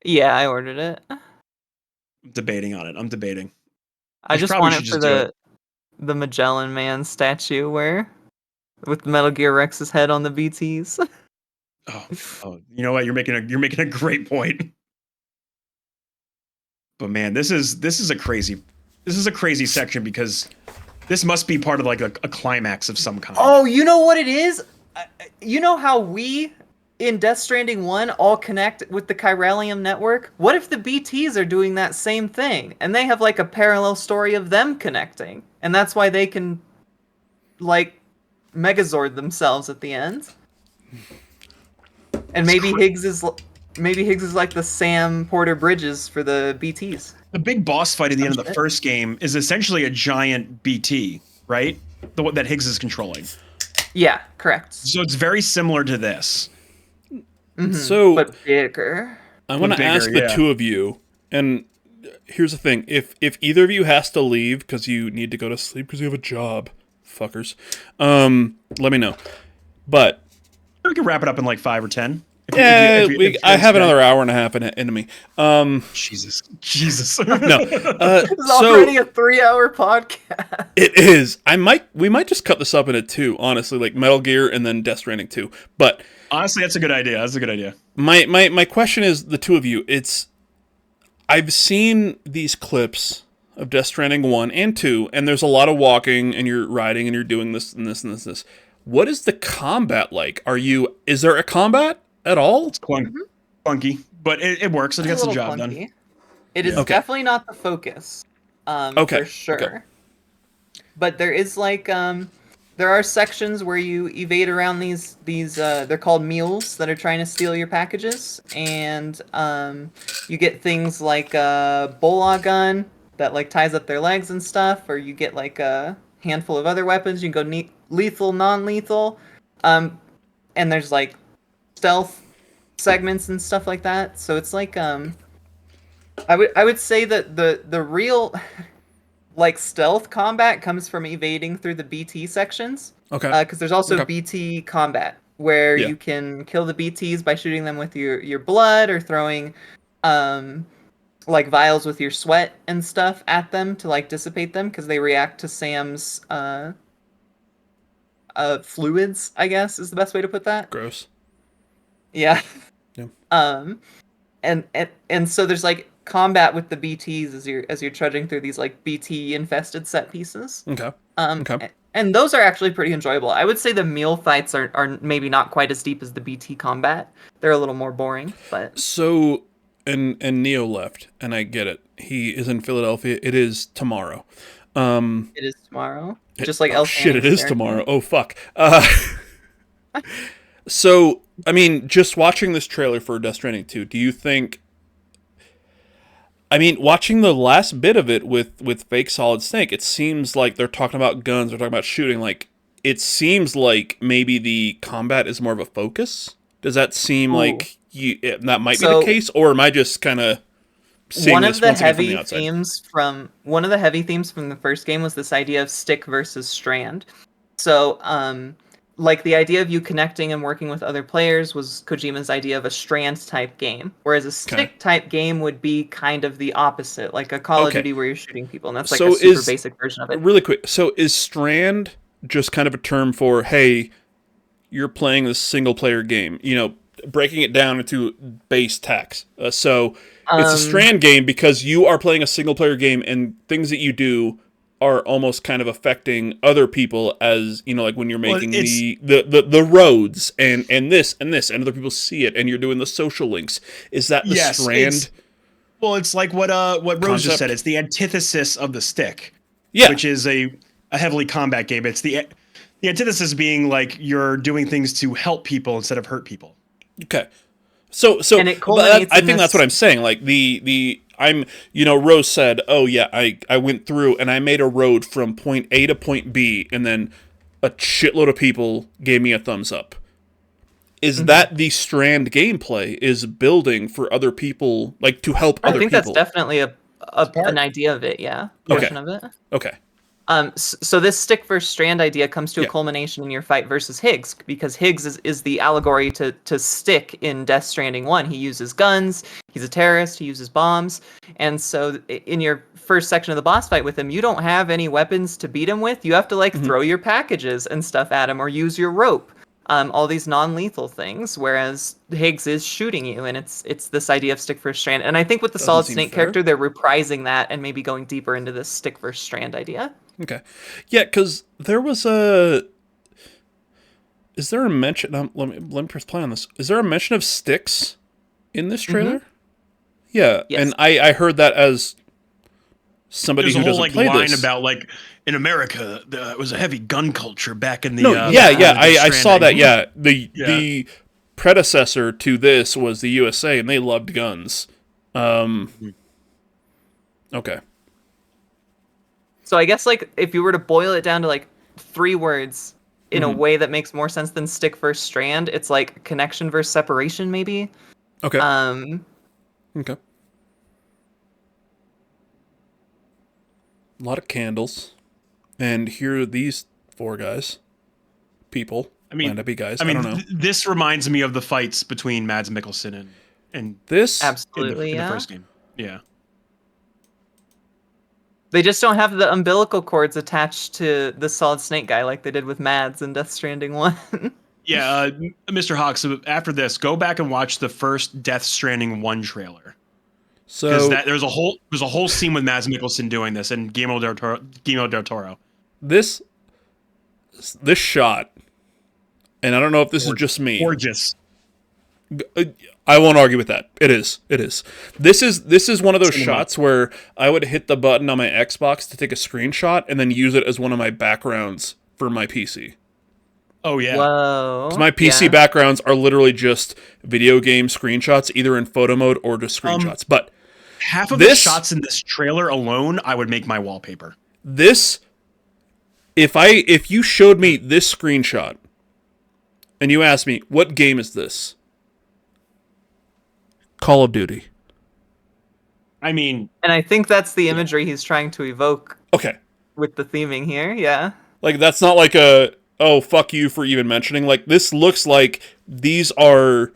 Speaker 1: Yeah, I ordered it.
Speaker 3: I'm debating on it. I'm debating.
Speaker 1: I just want it for the Magellan Man statue with Metal Gear Rex's head on the BTs.
Speaker 3: Oh, you know what? You're making a great point. But man, this is a crazy section, because this must be part of like a climax of some kind.
Speaker 1: Oh, you know what it is? You know how we in Death Stranding 1 all connect with the Chiralium network? What if the BTs are doing that same thing and they have like a parallel story of them connecting, and that's why they can like Megazord themselves at the end? And maybe Higgs is maybe Higgs is like the Sam Porter Bridges for the BTs.
Speaker 3: The big boss fight at the end of the first game is essentially a giant BT, right? The one that Higgs is controlling.
Speaker 1: Yeah, correct.
Speaker 3: So it's very similar to this.
Speaker 2: So
Speaker 1: But bigger.
Speaker 2: I want to
Speaker 3: bigger,
Speaker 2: ask the
Speaker 3: yeah.
Speaker 2: two of you, and here's the thing: if either of you has to leave because you need to go to sleep because you have a job, fuckers, let me know. But
Speaker 3: We can wrap it up in like 5 or 10.
Speaker 2: yeah, I have another hour and a half into me.
Speaker 3: Jesus.
Speaker 2: No,
Speaker 1: It's
Speaker 2: so
Speaker 1: already a 3-hour podcast.
Speaker 2: it is. We might just cut this up into two, honestly, like Metal Gear and then Death Stranding 2. But
Speaker 3: Honestly, that's a good idea. That's a good idea.
Speaker 2: my question is, the two of you, I've seen these clips of Death Stranding 1 and 2, and there's a lot of walking, and you're riding, and you're doing this and this and this and this. What is the combat like? Is there a combat at all?
Speaker 3: It's clunky, but it works. It
Speaker 1: It's a
Speaker 3: gets the
Speaker 1: little
Speaker 3: job done.
Speaker 1: clunky. It is
Speaker 2: Okay.
Speaker 1: definitely not the focus.
Speaker 2: Okay,
Speaker 1: For sure.
Speaker 2: okay.
Speaker 1: But there is like there are sections where you evade around these they're called mules that are trying to steal your packages, and you get things like a bola gun that like ties up their legs and stuff, or you get like a handful of other weapons. You can go lethal, non-lethal, and there's like stealth segments and stuff like that. So it's like I would say that the real like stealth combat comes from evading through the BT sections.
Speaker 2: Okay.
Speaker 1: Because there's also
Speaker 2: Okay.
Speaker 1: BT combat where
Speaker 2: Yeah.
Speaker 1: you can kill the BTs by shooting them with your blood or throwing like vials with your sweat and stuff at them to like dissipate them because they react to Sam's fluids, I guess is the best way to put that.
Speaker 2: Gross.
Speaker 1: Yeah.
Speaker 2: Yeah.
Speaker 1: And so there's like combat with the BTs as you're trudging through these like BT infested set pieces.
Speaker 2: Okay. Okay.
Speaker 1: And those are actually pretty enjoyable. I would say the meal fights are maybe not quite as deep as the BT combat. They're a little more boring, but
Speaker 2: So, and Neo left, and I get it. He is in Philadelphia. It is tomorrow.
Speaker 1: it is tomorrow. Just like
Speaker 2: Oh, shit, it is tomorrow. Oh, fuck. So, I mean, just watching this trailer for Death Stranding 2, do you think... I mean, watching the last bit of it with fake Solid Snake, it seems like they're talking about guns, they're talking about shooting, like, it seems like maybe the combat is more of a focus? Does that seem like that might be the case, or am I just kind of seeing
Speaker 1: one
Speaker 2: this
Speaker 1: of the
Speaker 2: once again from the
Speaker 1: heavy
Speaker 2: outside?
Speaker 1: themes from the first game was this idea of stick versus strand. So, like the idea of you connecting and working with other players was Kojima's idea of a strand type game, whereas a stick type game would be kind of the opposite, like a Call of Duty where you're shooting people, and that's like a super basic version of it.
Speaker 2: Really quick, so is strand just kind of a term for, hey, you're playing this single player game, you know, breaking it down into base text. So it's a strand game because you are playing a single player game and things that you do are almost kind of affecting other people, as you know, like when you're making the roads and this and other people see it and you're doing the social links. Is that the strand?
Speaker 3: It's like what Rose just
Speaker 2: Concept?
Speaker 3: said. It's the antithesis of the stick.
Speaker 2: Yeah.
Speaker 3: Which is a heavily combat game. It's the antithesis being like you're doing things to help people instead of hurt people.
Speaker 2: Okay. So
Speaker 1: And it
Speaker 2: but
Speaker 1: culminates
Speaker 2: I
Speaker 1: in
Speaker 2: think that's
Speaker 1: this-
Speaker 2: what I'm saying. Like Rose said, oh yeah, I went through and I made a road from point A to point B, and then a shitload of people gave me a thumbs up. Is that the strand gameplay is building for other people, like to help other people?
Speaker 1: I think that's definitely an idea of it, yeah. Portion of it.
Speaker 2: Okay.
Speaker 1: So this stick versus strand idea comes to a culmination in your fight versus Higgs, because Higgs is the allegory to stick in Death Stranding 1. He uses guns, he's a terrorist, he uses bombs, and so in your first section of the boss fight with him, you don't have any weapons to beat him with. You have to like throw your packages and stuff at him or use your rope. All these non-lethal things, whereas Higgs is shooting you, and it's this idea of stick versus strand. And I think with the Solid
Speaker 2: seem
Speaker 1: Snake
Speaker 2: fair.
Speaker 1: character, they're reprising that and maybe going deeper into this stick versus strand idea.
Speaker 2: Okay. Yeah, because there was a... Is there a mention... let me press play on this. Is there a mention of sticks in this trailer? Yeah,
Speaker 1: Yes.
Speaker 2: and I heard that as somebody
Speaker 3: There's a
Speaker 2: who
Speaker 3: whole
Speaker 2: doesn't
Speaker 3: like
Speaker 2: play
Speaker 3: line
Speaker 2: this.
Speaker 3: about like in America it was a heavy gun culture back in the
Speaker 2: No, I saw that. Yeah, the predecessor to this was the USA, and they loved guns. Okay.
Speaker 1: So I guess like if you were to boil it down to like 3 words in a way that makes more sense than stick versus strand, it's like connection versus separation, maybe.
Speaker 2: Okay.
Speaker 1: Um,
Speaker 2: Okay. A lot of candles, and here are these 4 guys. People.
Speaker 3: I mean,
Speaker 2: Might not be guys.
Speaker 3: I mean,
Speaker 2: don't know.
Speaker 3: This reminds me of the fights between Mads Mikkelsen and
Speaker 2: This.
Speaker 1: absolutely,
Speaker 3: in the
Speaker 1: yeah.
Speaker 3: first game. Yeah.
Speaker 1: They just don't have the umbilical cords attached to the Solid Snake guy like they did with Mads in Death Stranding 1.
Speaker 3: Yeah, Mr. Hawk, so after this, go back and watch the first Death Stranding 1 trailer. Because
Speaker 2: So
Speaker 3: there's a whole scene with Mads Mikkelsen doing this and Guillermo del Toro.
Speaker 2: this shot, and I don't know if this is just me.
Speaker 3: Gorgeous.
Speaker 2: I won't argue with that. It is. This is one of those shots where I would hit the button on my Xbox to take a screenshot and then use it as one of my backgrounds for my PC.
Speaker 3: Oh yeah.
Speaker 1: Whoa.
Speaker 2: 'Cause my PC backgrounds are literally just video game screenshots, either in photo mode or just screenshots. But
Speaker 3: half of the shots in this trailer alone, I would make my wallpaper.
Speaker 2: This, if you showed me this screenshot and you asked me, what game is this? Call of Duty.
Speaker 3: I mean,
Speaker 1: And I think that's the imagery he's trying to evoke
Speaker 2: Okay.
Speaker 1: with the theming here, yeah.
Speaker 2: Like, that's not like a, oh, fuck you for even mentioning. Like, this looks like these are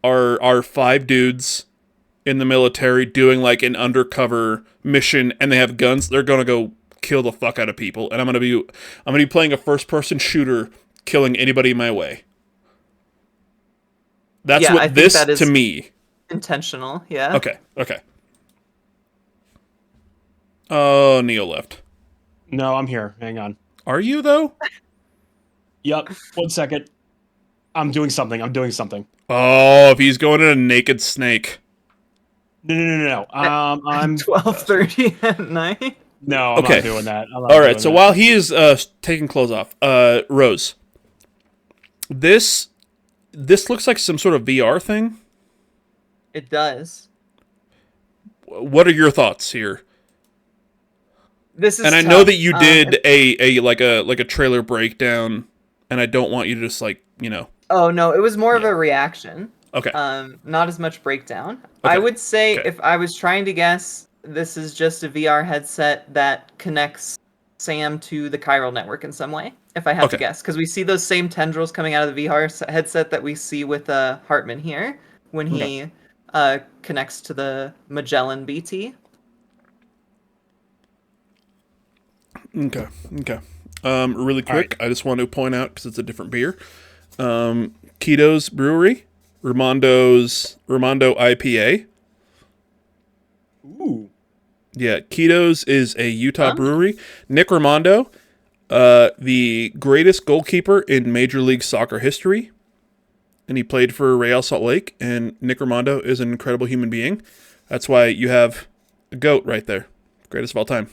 Speaker 2: 5 dudes in the military doing, like, an undercover mission, and they have guns. They're gonna go kill the fuck out of people, and I'm gonna be playing a first-person shooter, killing anybody in my way. That's
Speaker 1: Yeah, I
Speaker 2: what
Speaker 1: think
Speaker 2: this,
Speaker 1: that is
Speaker 2: to me...
Speaker 1: intentional, yeah.
Speaker 2: Okay. Oh, Neo left.
Speaker 3: no, I'm here. Hang on.
Speaker 2: Are you, though?
Speaker 3: Yep. 1 second. I'm doing something.
Speaker 2: Oh, if he's going in a naked snake.
Speaker 3: No. I'm
Speaker 1: 12:30 at night.
Speaker 3: no. I'm
Speaker 2: Okay.
Speaker 3: not doing that.
Speaker 2: All right, so while he is taking clothes off, Rose, this looks like some sort of VR thing.
Speaker 1: It does.
Speaker 2: What are your thoughts here?
Speaker 1: This is
Speaker 2: And I
Speaker 1: tough.
Speaker 2: know that you did a like a trailer breakdown, and I don't want you to just like, you know.
Speaker 1: Oh no, it was more of a reaction.
Speaker 2: Okay.
Speaker 1: Not as much breakdown.
Speaker 2: Okay.
Speaker 1: I would say
Speaker 2: Okay.
Speaker 1: if I was trying to guess, this is just a VR headset that connects Sam to the chiral network in some way. If I have to
Speaker 2: Okay.
Speaker 1: guess, because we see those same tendrils coming out of the VR headset that we see with Hartman here when he connects to the Magellan BT.
Speaker 2: Okay. Really quick, I just want to point out, because it's a different beer, Keto's Brewery, Ramondo IPA.
Speaker 3: Ooh.
Speaker 2: Yeah, Keto's is a Utah brewery. Nick Ramondo, the greatest goalkeeper in Major League Soccer history, and he played for Real Salt Lake, and Nick Ramondo is an incredible human being. That's why you have a goat right there. Greatest of all time.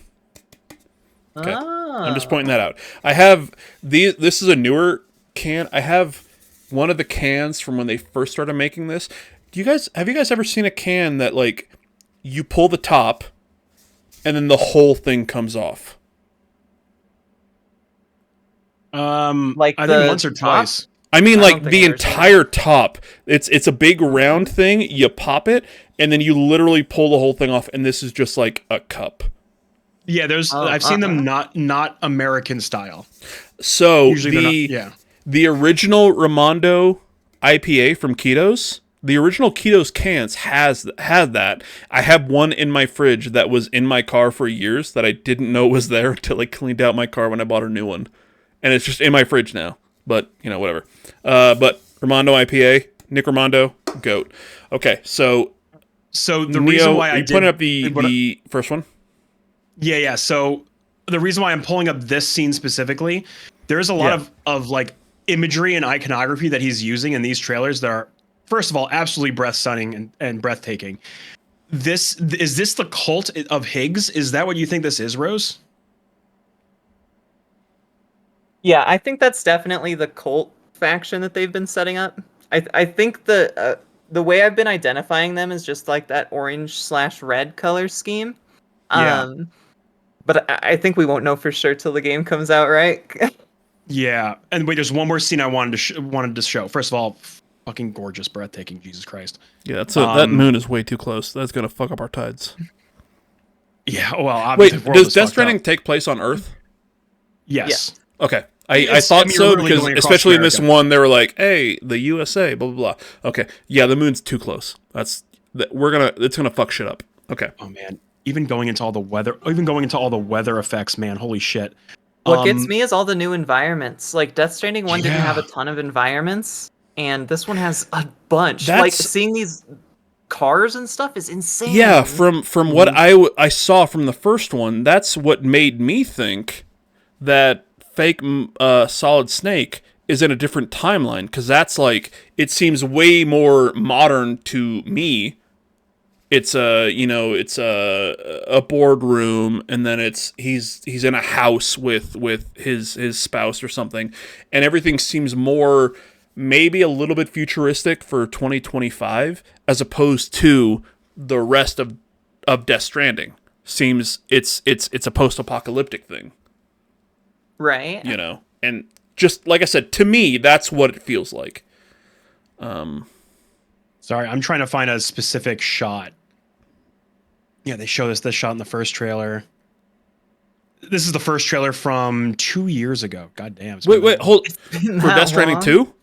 Speaker 2: Okay. I'm just pointing that out. I have this is a newer can. I have one of the cans from when they first started making this. Have you guys ever seen a can that like you pull the top and then the whole thing comes off?
Speaker 1: Like
Speaker 3: I
Speaker 1: the
Speaker 3: think once or
Speaker 1: top?
Speaker 3: twice.
Speaker 2: I mean,
Speaker 1: I
Speaker 2: like
Speaker 1: don't think
Speaker 2: the
Speaker 1: I understand.
Speaker 2: entire top. It's a big round thing. You pop it, and then you literally pull the whole thing off, and this is just like a cup.
Speaker 3: Yeah, I've seen them not American style.
Speaker 2: So
Speaker 3: Usually they're not,
Speaker 2: the original Ramondo IPA from Keto's, the original Keto's cans had that. I have one in my fridge that was in my car for years that I didn't know was there until I cleaned out my car when I bought a new one, and it's just in my fridge now. But you know, whatever. But Ramondo IPA, Nick Ramondo, goat. Okay, so
Speaker 3: the reason why I
Speaker 2: you
Speaker 3: did
Speaker 2: pointed up the first one.
Speaker 3: Yeah. So the reason why I'm pulling up this scene specifically, there's a lot of like imagery and iconography that he's using in these trailers that are, first of all, absolutely breath-stunning and breathtaking. Is this the cult of Higgs? Is that what you think this is, Rose?
Speaker 1: Yeah, I think that's definitely the cult faction that they've been setting up. I think the way I've been identifying them is just like that orange/red color scheme.
Speaker 3: Yeah.
Speaker 1: But I think we won't know for sure till the game comes out, right?
Speaker 3: Yeah. And wait, there's one more scene I wanted to show. First of all, fucking gorgeous, breathtaking. Jesus Christ.
Speaker 4: Yeah, that moon is way too close. That's gonna fuck up our tides.
Speaker 3: Yeah. Well,
Speaker 2: wait, does Death Stranding take place on Earth?
Speaker 3: Yes.
Speaker 2: Okay. I thought so because, especially in this one, they were like, "Hey, the USA, blah blah blah." Okay, yeah, the moon's too close. It's gonna fuck shit up. Okay.
Speaker 3: Oh man, even going into all the weather effects, man, holy shit.
Speaker 1: What gets me is all the new environments. Like Death Stranding 1 didn't have a ton of environments, and this one has a bunch. Like seeing these cars and stuff is insane.
Speaker 2: Yeah, from what I saw from the first one, that's what made me think that fake Solid Snake is in a different timeline, because that's like, it seems way more modern to me. It's a boardroom, and then he's in a house with his spouse or something, and everything seems more, maybe a little bit futuristic for 2025, as opposed to the rest of Death Stranding. Seems it's a post-apocalyptic thing.
Speaker 1: Right.
Speaker 2: And just like I said, to me, that's what it feels like.
Speaker 3: Sorry, I'm trying to find a specific shot. Yeah, they show this shot in the first trailer. This is the first trailer from 2 years ago. God damn.
Speaker 2: Wait, hold. For Death Stranding 2?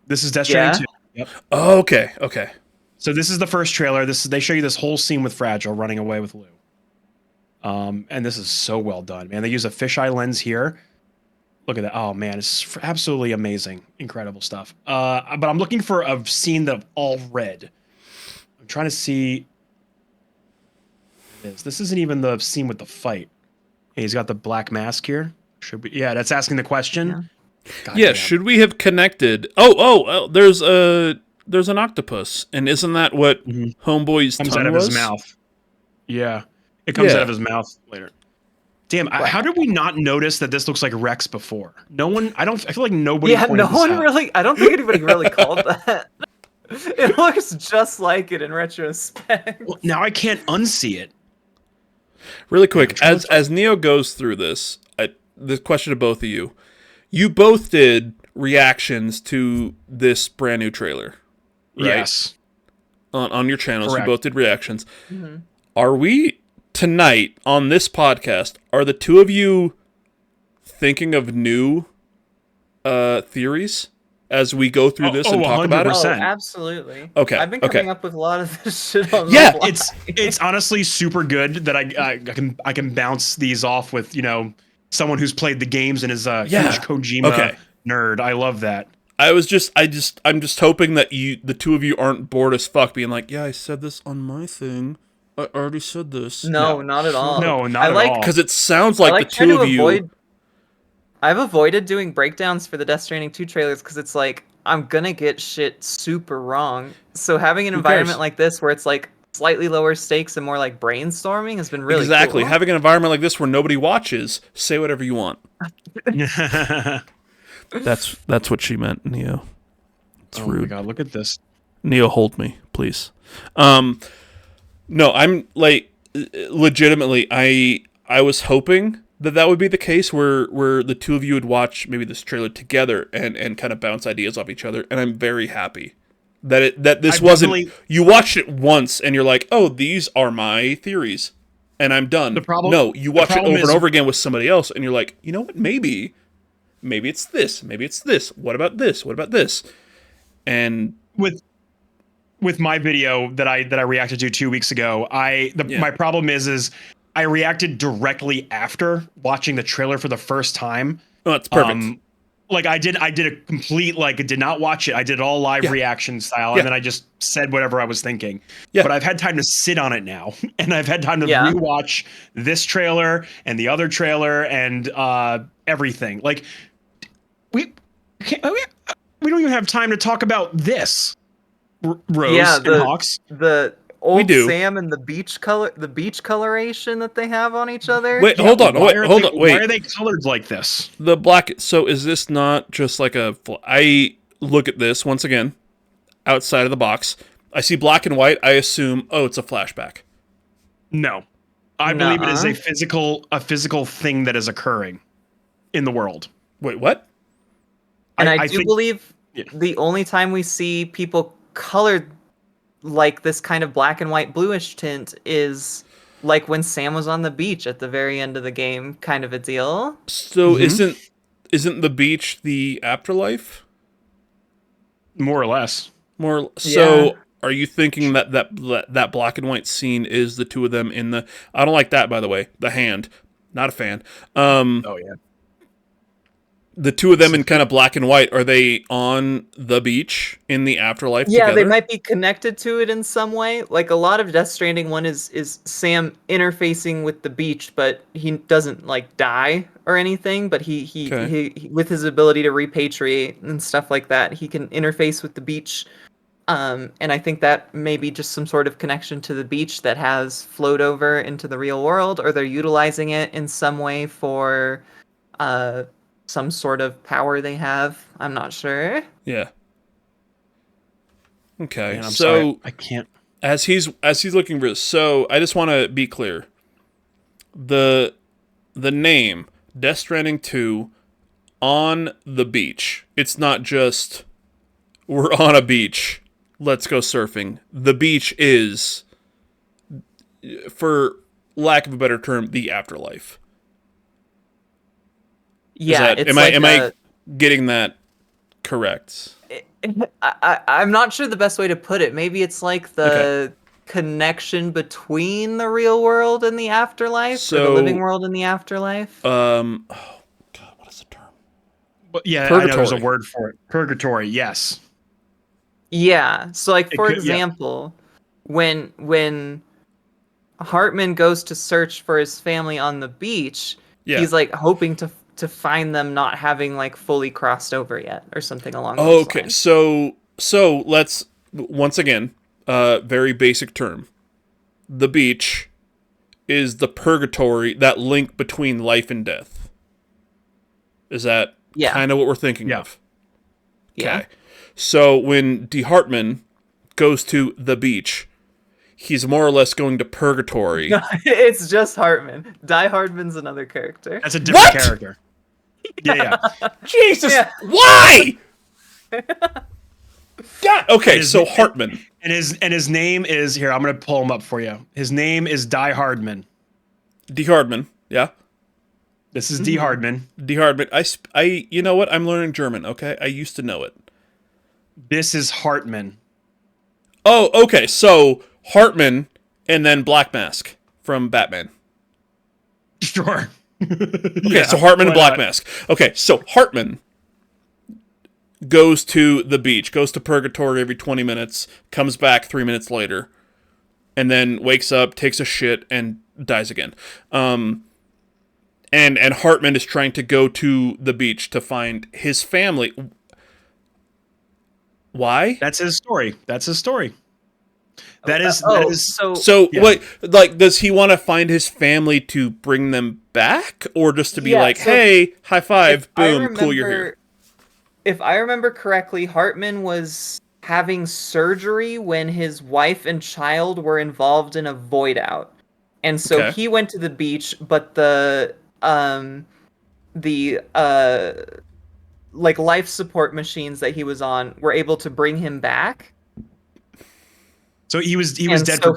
Speaker 3: This is Death Stranding 2. Yep.
Speaker 2: Oh, okay.
Speaker 3: So this is the first trailer. They show you this whole scene with Fragile running away with Lou. And this is so well done, man. They use a fisheye lens here. Look at that. Oh man, it's absolutely amazing. Incredible stuff. But I'm looking for a scene that all red. I'm trying to see. This isn't even the scene with the fight. He's got the black mask here. Should we? Yeah, that's asking the question.
Speaker 2: Yeah, should we have connected? Oh, there's an octopus, and isn't that what Homeboy's
Speaker 3: comes
Speaker 2: tongue
Speaker 3: out of
Speaker 2: was?
Speaker 3: his mouth? Yeah, it comes out of his mouth later. Damn, how did we not notice that this looks like Rex before? No one. I feel like nobody.
Speaker 1: Yeah, no one really. I don't think anybody really called that. It looks just like it in retrospect.
Speaker 3: Well, now I can't unsee it.
Speaker 2: Really quick, as Neo goes through this, the question to both of you. You both did reactions to this brand new trailer, right?
Speaker 3: Yes.
Speaker 2: On your channels,
Speaker 3: Correct.
Speaker 2: You both did reactions. Mm-hmm. Are we, tonight, on this podcast, are the two of you thinking of new theories as we go through this and talk about it?
Speaker 1: Oh, absolutely.
Speaker 2: Okay.
Speaker 1: I've been coming up with a lot of this shit on
Speaker 2: yeah,
Speaker 3: it's honestly super good that I can bounce these off with, someone who's played the games and is a huge Kojima nerd. I love that. I'm just hoping that the two of you aren't bored as fuck being like, yeah, I said this on my thing. I already said this.
Speaker 1: No, not at all.
Speaker 3: No, not at all.
Speaker 2: Because it sounds like the two of you.
Speaker 1: I've avoided doing breakdowns for the Death Stranding 2 trailers because it's like, I'm gonna get shit super wrong. So having an environment like this where it's like slightly lower stakes and more like brainstorming has been really
Speaker 2: Exactly.
Speaker 1: cool.
Speaker 2: Having an environment like this where nobody watches, say whatever you want. That's what she meant, Neo. It's rude.
Speaker 3: Oh my god, look at this.
Speaker 2: Neo, hold me, please. No, I'm like, legitimately, I was hoping that would be the case where the two of you would watch maybe this trailer together and kind of bounce ideas off each other, and I'm very happy that this wasn't, you watched it once and you're like, oh, these are my theories and I'm done. No, you watch it over and over again with somebody else and you're like, you know what, maybe it's this, what about this, and with my video that I reacted to 2 weeks ago, my problem is I reacted directly after watching the trailer for the first time. Oh, that's perfect.
Speaker 3: I did a complete, did not watch it. I did it all live reaction style, and then I just said whatever I was thinking. Yeah. But I've had time to sit on it now, and I've had time to rewatch this trailer and the other trailer and everything. Like, we don't even have time to talk about this. Rose and Hawks.
Speaker 1: The old Sam and the beach coloration that they have on each other.
Speaker 2: Wait, hold on. Why
Speaker 3: are they colored like this?
Speaker 2: The black. So is this not just like I look at this once again, outside of the box. I see black and white. I assume, oh, it's a flashback.
Speaker 3: No, I believe it is
Speaker 1: Nuh-uh.
Speaker 3: a physical thing that is occurring in the world.
Speaker 2: Wait, what?
Speaker 1: And I do
Speaker 3: think-
Speaker 1: believe
Speaker 3: Yeah.
Speaker 1: the only time we see people colored like this kind of black and white bluish tint is like when Sam was on the beach at the very end of the game, kind of a deal.
Speaker 2: So isn't the beach the afterlife?
Speaker 3: More or less.
Speaker 2: More so.
Speaker 1: Yeah.
Speaker 2: Are you thinking that black and white scene is the two of them in the? I don't like that, by the way. The hand, not a fan.
Speaker 3: Oh yeah.
Speaker 2: The two of them in kind of black and white. Are they on the beach in the afterlife
Speaker 1: Yeah,
Speaker 2: together?
Speaker 1: they might be connected to it in some way. Like a lot of Death Stranding 1 is Sam interfacing with the beach, but he doesn't like die or anything. But
Speaker 2: Okay.
Speaker 1: he with his ability to repatriate and stuff like that, he can interface with the beach. And I think that may be just some sort of connection to the beach that has flowed over into the real world, or they're utilizing it in some way for some sort of power they have. I'm not sure.
Speaker 2: Yeah. Okay.
Speaker 3: Man, I'm
Speaker 2: so
Speaker 3: sorry. I can't.
Speaker 2: as he's looking for this, so I just want to be clear. The name Death Stranding 2 on the beach. It's not just we're on a beach. Let's go surfing. The beach is, for lack of a better term, the afterlife.
Speaker 1: Yeah, it's
Speaker 2: am
Speaker 1: like
Speaker 2: I getting that correct?
Speaker 1: I'm not sure the best way to put it. Maybe it's like the connection between the real world and the afterlife, or the
Speaker 2: So,
Speaker 1: living world and the afterlife.
Speaker 2: Oh God, what is the term?
Speaker 3: But yeah, I know there's a
Speaker 2: Purgatory.
Speaker 3: word for it. Purgatory. Yes.
Speaker 1: Yeah. So like for
Speaker 3: could- yeah.
Speaker 1: example, when Hartman goes to search for his family on the beach,
Speaker 2: Yeah.
Speaker 1: he's like hoping to find them not having like fully crossed over yet or something along
Speaker 2: Oh,
Speaker 1: those
Speaker 2: okay.
Speaker 1: lines.
Speaker 2: So let's once again, very basic term. The beach is the purgatory, that link between life and death. Is that
Speaker 1: Yeah.
Speaker 2: kind of what we're thinking
Speaker 3: Yeah.
Speaker 2: of?
Speaker 1: Yeah.
Speaker 2: Okay. So when D. Hartman goes to the beach, he's more or less going to purgatory.
Speaker 1: It's just Hartman. Die Hardman's another character.
Speaker 3: That's a different
Speaker 2: What?
Speaker 3: character. Yeah.
Speaker 2: Jesus,
Speaker 1: Yeah.
Speaker 2: why? God. Okay,
Speaker 3: His-
Speaker 2: so Hartman.
Speaker 3: And his name is here. I'm gonna pull him up for you. His name is Die Hardman.
Speaker 2: D. Hardman. Yeah.
Speaker 3: This is D Hardman.
Speaker 2: D. Hardman. I. You know what? I'm learning German. Okay, I used to know it.
Speaker 3: This is Hartman.
Speaker 2: Oh, okay. So Hartman and then Black Mask from Batman.
Speaker 3: Sure.
Speaker 2: Okay, so Hartman and Black Mask. Okay, so Hartman goes to the beach, goes to purgatory every 20 minutes, comes back 3 minutes later, and then wakes up, takes a shit, and dies again. And Hartman is trying to go to the beach to find his family. Why?
Speaker 3: That's his story. That is
Speaker 1: so
Speaker 2: So
Speaker 3: Yeah.
Speaker 2: what? Like, does he want to find his family to bring them back, or just to be
Speaker 1: Yeah,
Speaker 2: like,
Speaker 1: so
Speaker 2: "Hey, high five,
Speaker 1: if I
Speaker 2: boom, cool, you're here."
Speaker 1: If I remember correctly, Hartman was having surgery when his wife and child were involved in a void out. And so
Speaker 2: Okay.
Speaker 1: he went to the beach, but the like life support machines that he was on were able to bring him back.
Speaker 3: So he was
Speaker 1: And
Speaker 3: dead
Speaker 1: so-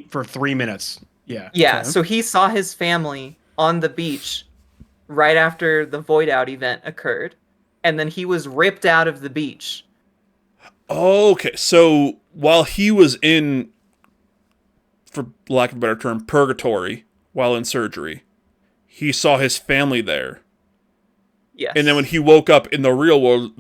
Speaker 3: for 3 minutes. Yeah.
Speaker 1: Yeah,
Speaker 2: Okay.
Speaker 1: so he saw his family on the beach right after the void out event occurred, and then he was ripped out of the beach.
Speaker 2: Okay, so while he was in, for lack of a better term, purgatory, while in surgery, he saw his family there,
Speaker 1: Yes.
Speaker 2: and then when he woke up in the real world,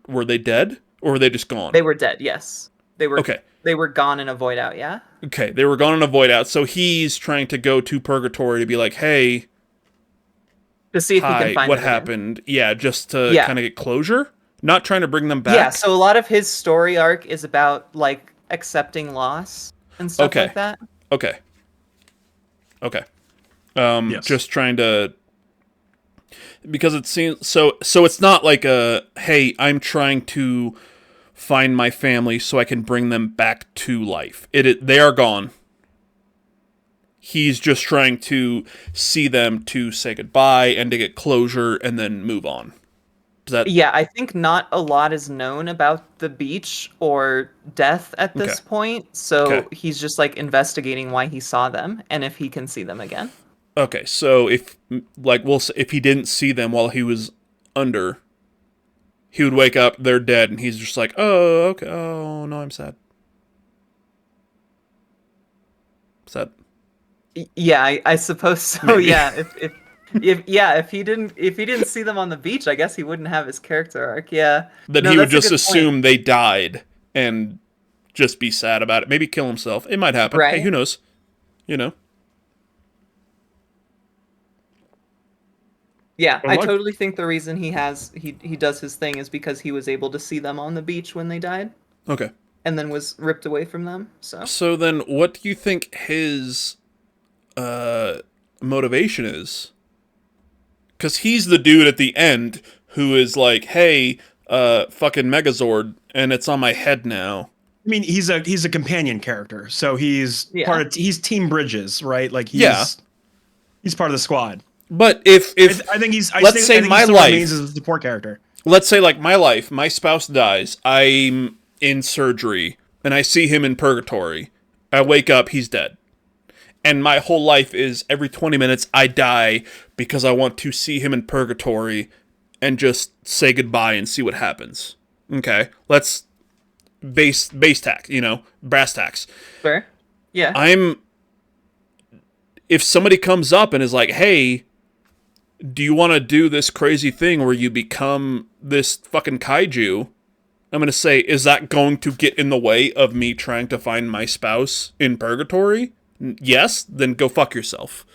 Speaker 2: were they dead, or were they just gone?
Speaker 1: They were dead, yes. They were
Speaker 2: Okay.
Speaker 1: They were gone in a void out, yeah?
Speaker 2: Okay, they were gone in a void out, so he's trying to go to purgatory to be like, "Hey,
Speaker 1: To see if he
Speaker 2: hi,
Speaker 1: can find
Speaker 2: what
Speaker 1: them again.
Speaker 2: happened?" Yeah, just to
Speaker 1: Yeah.
Speaker 2: kind of get closure, not trying to bring them back.
Speaker 1: Yeah, so a lot of his story arc is about like accepting loss and stuff
Speaker 2: Okay.
Speaker 1: like that.
Speaker 2: Okay.
Speaker 3: Yes.
Speaker 2: Just trying to, because it seems so it's not like a, hey, I'm trying to find my family so I can bring them back to life. They are gone. He's just trying to see them to say goodbye and to get closure and then move on.
Speaker 1: Yeah, I think not a lot is known about the beach or death at this point, so he's just like investigating why he saw them and if he can see them again.
Speaker 2: Okay, so if he didn't see them while he was under, he would wake up, they're dead, and he's just like, oh, okay, oh no, I'm sad. Sad.
Speaker 1: Yeah, I suppose so. Maybe. Yeah, if he didn't see them on the beach, I guess he wouldn't have his character arc. Yeah,
Speaker 2: then he would just assume they died and just be sad about it. Maybe kill himself. It might happen.
Speaker 1: Right.
Speaker 2: Hey, who knows? You know.
Speaker 1: Yeah, I totally think the reason he does his thing is because he was able to see them on the beach when they died.
Speaker 2: Okay.
Speaker 1: And then was ripped away from them.
Speaker 2: So then, what do you think his motivation is? Because he's the dude at the end who is like, "Hey, fucking Megazord, and it's on my head now."
Speaker 3: I mean, he's a companion character, so he's he's Team Bridges, right? Like he's part of the squad.
Speaker 2: But if
Speaker 3: I think he's
Speaker 2: let's say my life
Speaker 3: is a support character.
Speaker 2: Let's say like my life, my spouse dies, I'm in surgery, and I see him in purgatory. I wake up, he's dead. And my whole life is every 20 minutes I die because I want to see him in purgatory and just say goodbye and see what happens. Okay, let's base tax, brass tacks.
Speaker 1: Fair. Yeah.
Speaker 2: If somebody comes up and is like, hey, do you want to do this crazy thing where you become this fucking kaiju? I'm going to say, is that going to get in the way of me trying to find my spouse in purgatory? Yes, then go fuck yourself.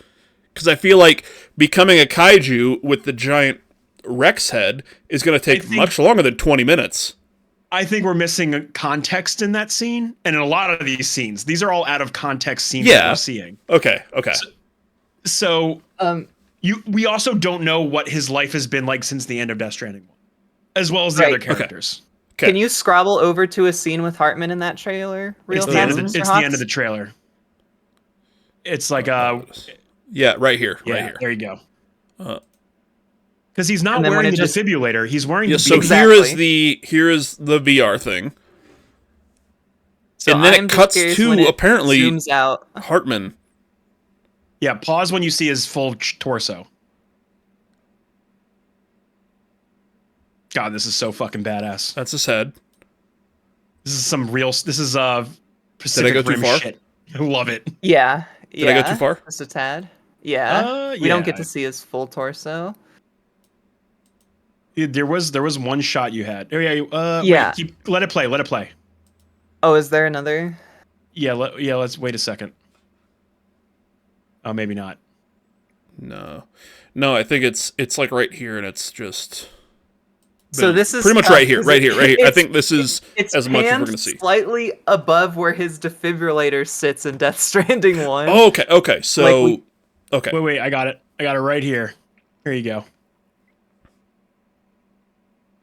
Speaker 2: Because I feel like becoming a kaiju with the giant Rex head is going to take much longer than 20 minutes.
Speaker 3: I think we're missing context in that scene, and in a lot of these scenes. These are all out of context scenes that we're seeing.
Speaker 2: Okay.
Speaker 3: So we also don't know what his life has been like since the end of Death Stranding 1, as well as the other characters.
Speaker 2: Okay.
Speaker 1: Can you scrobble over to a scene with Hartman in that trailer?
Speaker 3: It's the end of the trailer. It's like
Speaker 2: yeah, right here. Right here.
Speaker 3: There you go. Because he's not wearing the defibrillator. He's wearing the
Speaker 2: so here is the VR thing. So and then it cuts to apparently
Speaker 1: zooms out.
Speaker 2: Hartman.
Speaker 3: Yeah, pause when you see his full torso. God, this is so fucking badass.
Speaker 2: That's his head.
Speaker 3: This is Pacific Rim shit. I love it.
Speaker 1: Yeah.
Speaker 2: Did I go too far?
Speaker 1: Just a tad. Yeah. We don't get to see his full torso.
Speaker 3: There was one shot you had. Oh yeah. Wait, let it play.
Speaker 1: Oh, is there another?
Speaker 3: Yeah. Let's wait a second. Oh, maybe not.
Speaker 2: No. I think it's like right here, and it's just.
Speaker 1: So this is
Speaker 2: pretty much right here. I think this is as much as we're going to see.
Speaker 1: Slightly above where his defibrillator sits in Death Stranding 1.
Speaker 2: Oh, okay. So, okay.
Speaker 3: Wait, I got it right here. Here you go.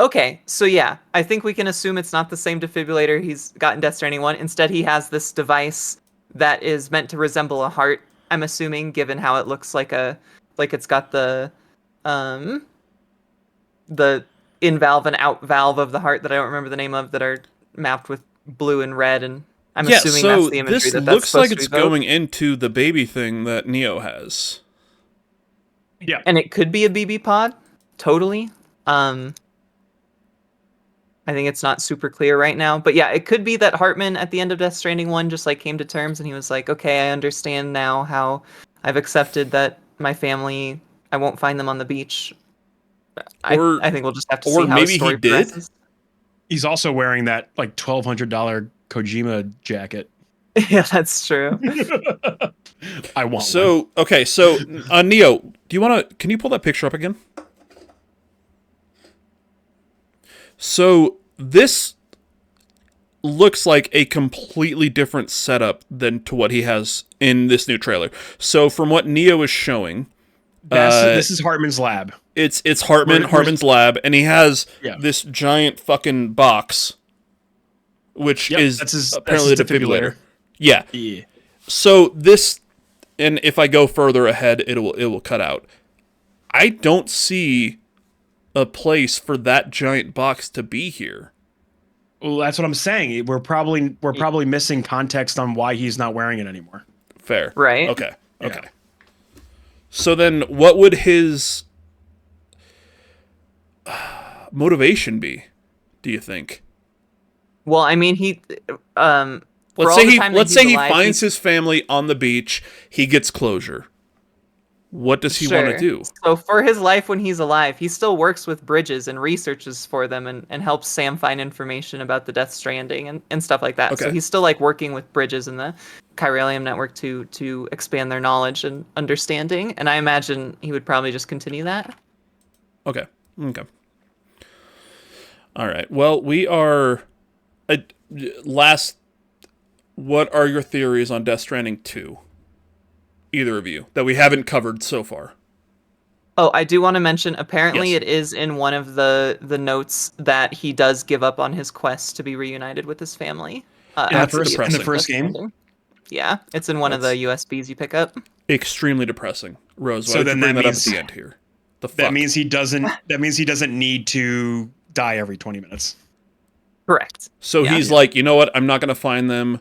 Speaker 1: Okay, so yeah, I think we can assume it's not the same defibrillator he's got in Death Stranding 1. Instead, he has this device that is meant to resemble a heart, I'm assuming, given how it looks like it's got the in valve and out valve of the heart that I don't remember the name of that are mapped with blue and red, and I'm assuming that's the imagery
Speaker 2: this
Speaker 1: that's
Speaker 2: looks like it's
Speaker 1: evoke.
Speaker 2: going into the baby thing that Neo has.
Speaker 3: Yeah,
Speaker 1: and it could be a BB pod, totally. I think it's not super clear right now, but yeah, it could be that Hartman at the end of Death Stranding 1 just like came to terms and he was like, okay, I understand now how I've accepted that my family, I won't find them on the beach. I think we'll just have to see how his story progresses.
Speaker 3: He's also wearing that like $1,200 Kojima jacket.
Speaker 1: Yeah, that's true.
Speaker 3: I want
Speaker 2: one. Okay, so Neo, can you pull that picture up again? So this looks like a completely different setup than to what he has in this new trailer. So from what Neo is showing,
Speaker 3: this is Hartman's lab.
Speaker 2: It's Hartman's lab, and he has this giant fucking box which
Speaker 3: Yep,
Speaker 2: is
Speaker 3: that's
Speaker 2: apparently the
Speaker 3: his
Speaker 2: defibrillator. Yeah.
Speaker 3: Yeah.
Speaker 2: So this, and if I go further ahead, it will cut out. I don't see a place for that giant box to be here.
Speaker 3: Well, that's what I'm saying. We're probably missing context on why he's not wearing it anymore.
Speaker 2: Fair.
Speaker 1: Right.
Speaker 2: Okay.
Speaker 3: Yeah.
Speaker 2: Okay. So then what would his motivation be, do you think?
Speaker 1: Well, I mean, he
Speaker 2: Let's say he finds his family on the beach, he gets closure. What does he want to do?
Speaker 1: So for his life when he's alive, he still works with Bridges and researches for them and helps Sam find information about the Death Stranding and stuff like that.
Speaker 2: Okay.
Speaker 1: So he's still like working with Bridges and the Chiralium network to expand their knowledge and understanding. And I imagine he would probably just continue that.
Speaker 2: Okay. Okay. All right. Well, we are... what are your theories on Death Stranding 2? Either of you, that we haven't covered so far.
Speaker 1: Oh, I do want to mention, apparently
Speaker 2: Yes.
Speaker 1: it is in one of the notes that he does give up on his quest to be reunited with his family.
Speaker 3: In the
Speaker 2: That's
Speaker 3: first
Speaker 2: depressing.
Speaker 3: game.
Speaker 1: Yeah, it's in one of the USBs you pick up.
Speaker 2: Extremely depressing. Rose, why
Speaker 3: So
Speaker 2: did you
Speaker 3: then
Speaker 2: bring
Speaker 3: that
Speaker 2: that up
Speaker 3: means-
Speaker 2: at the end here? The fuck?
Speaker 3: That means he doesn't. That means he doesn't need to die every 20 minutes.
Speaker 1: Correct.
Speaker 2: So
Speaker 1: Yeah.
Speaker 2: he's like, you know what? I'm not going to find them,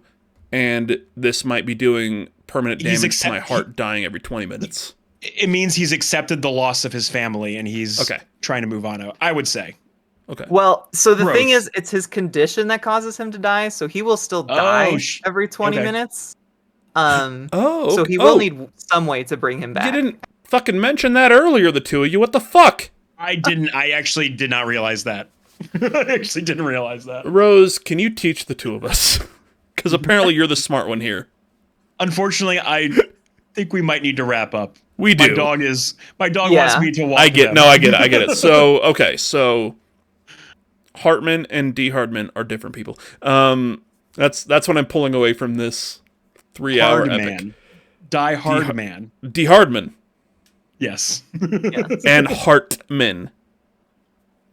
Speaker 2: and this might be doing permanent
Speaker 3: He's
Speaker 2: damage to my heart dying every 20 minutes.
Speaker 3: It means he's accepted the loss of his family and he's
Speaker 2: Okay.
Speaker 3: trying to move on. I would say.
Speaker 2: Okay.
Speaker 1: Well, so the thing
Speaker 3: Gross.
Speaker 1: is, it's his condition that causes him to die, so he will still die every 20
Speaker 3: okay.
Speaker 1: minutes.
Speaker 2: So
Speaker 1: he will need some way to bring him back.
Speaker 2: You didn't fucking mention that earlier, the two of you. What the fuck?
Speaker 3: I didn't. I actually did not realize that. I actually didn't realize that.
Speaker 2: Rose, can you teach the two of us? Because apparently you're the smart one here.
Speaker 3: Unfortunately, I think we might need to wrap up.
Speaker 2: We do.
Speaker 3: My dog
Speaker 1: Yeah.
Speaker 3: wants me to walk.
Speaker 2: I get
Speaker 3: them.
Speaker 2: it. So, okay, so Hartman and D. Hardman are different people. That's what I'm pulling away from this 3-hour
Speaker 3: Hard
Speaker 2: epic.
Speaker 3: man. Die hard man.
Speaker 2: D. Hardman
Speaker 3: Yes.
Speaker 1: Yes.
Speaker 2: and Hartman.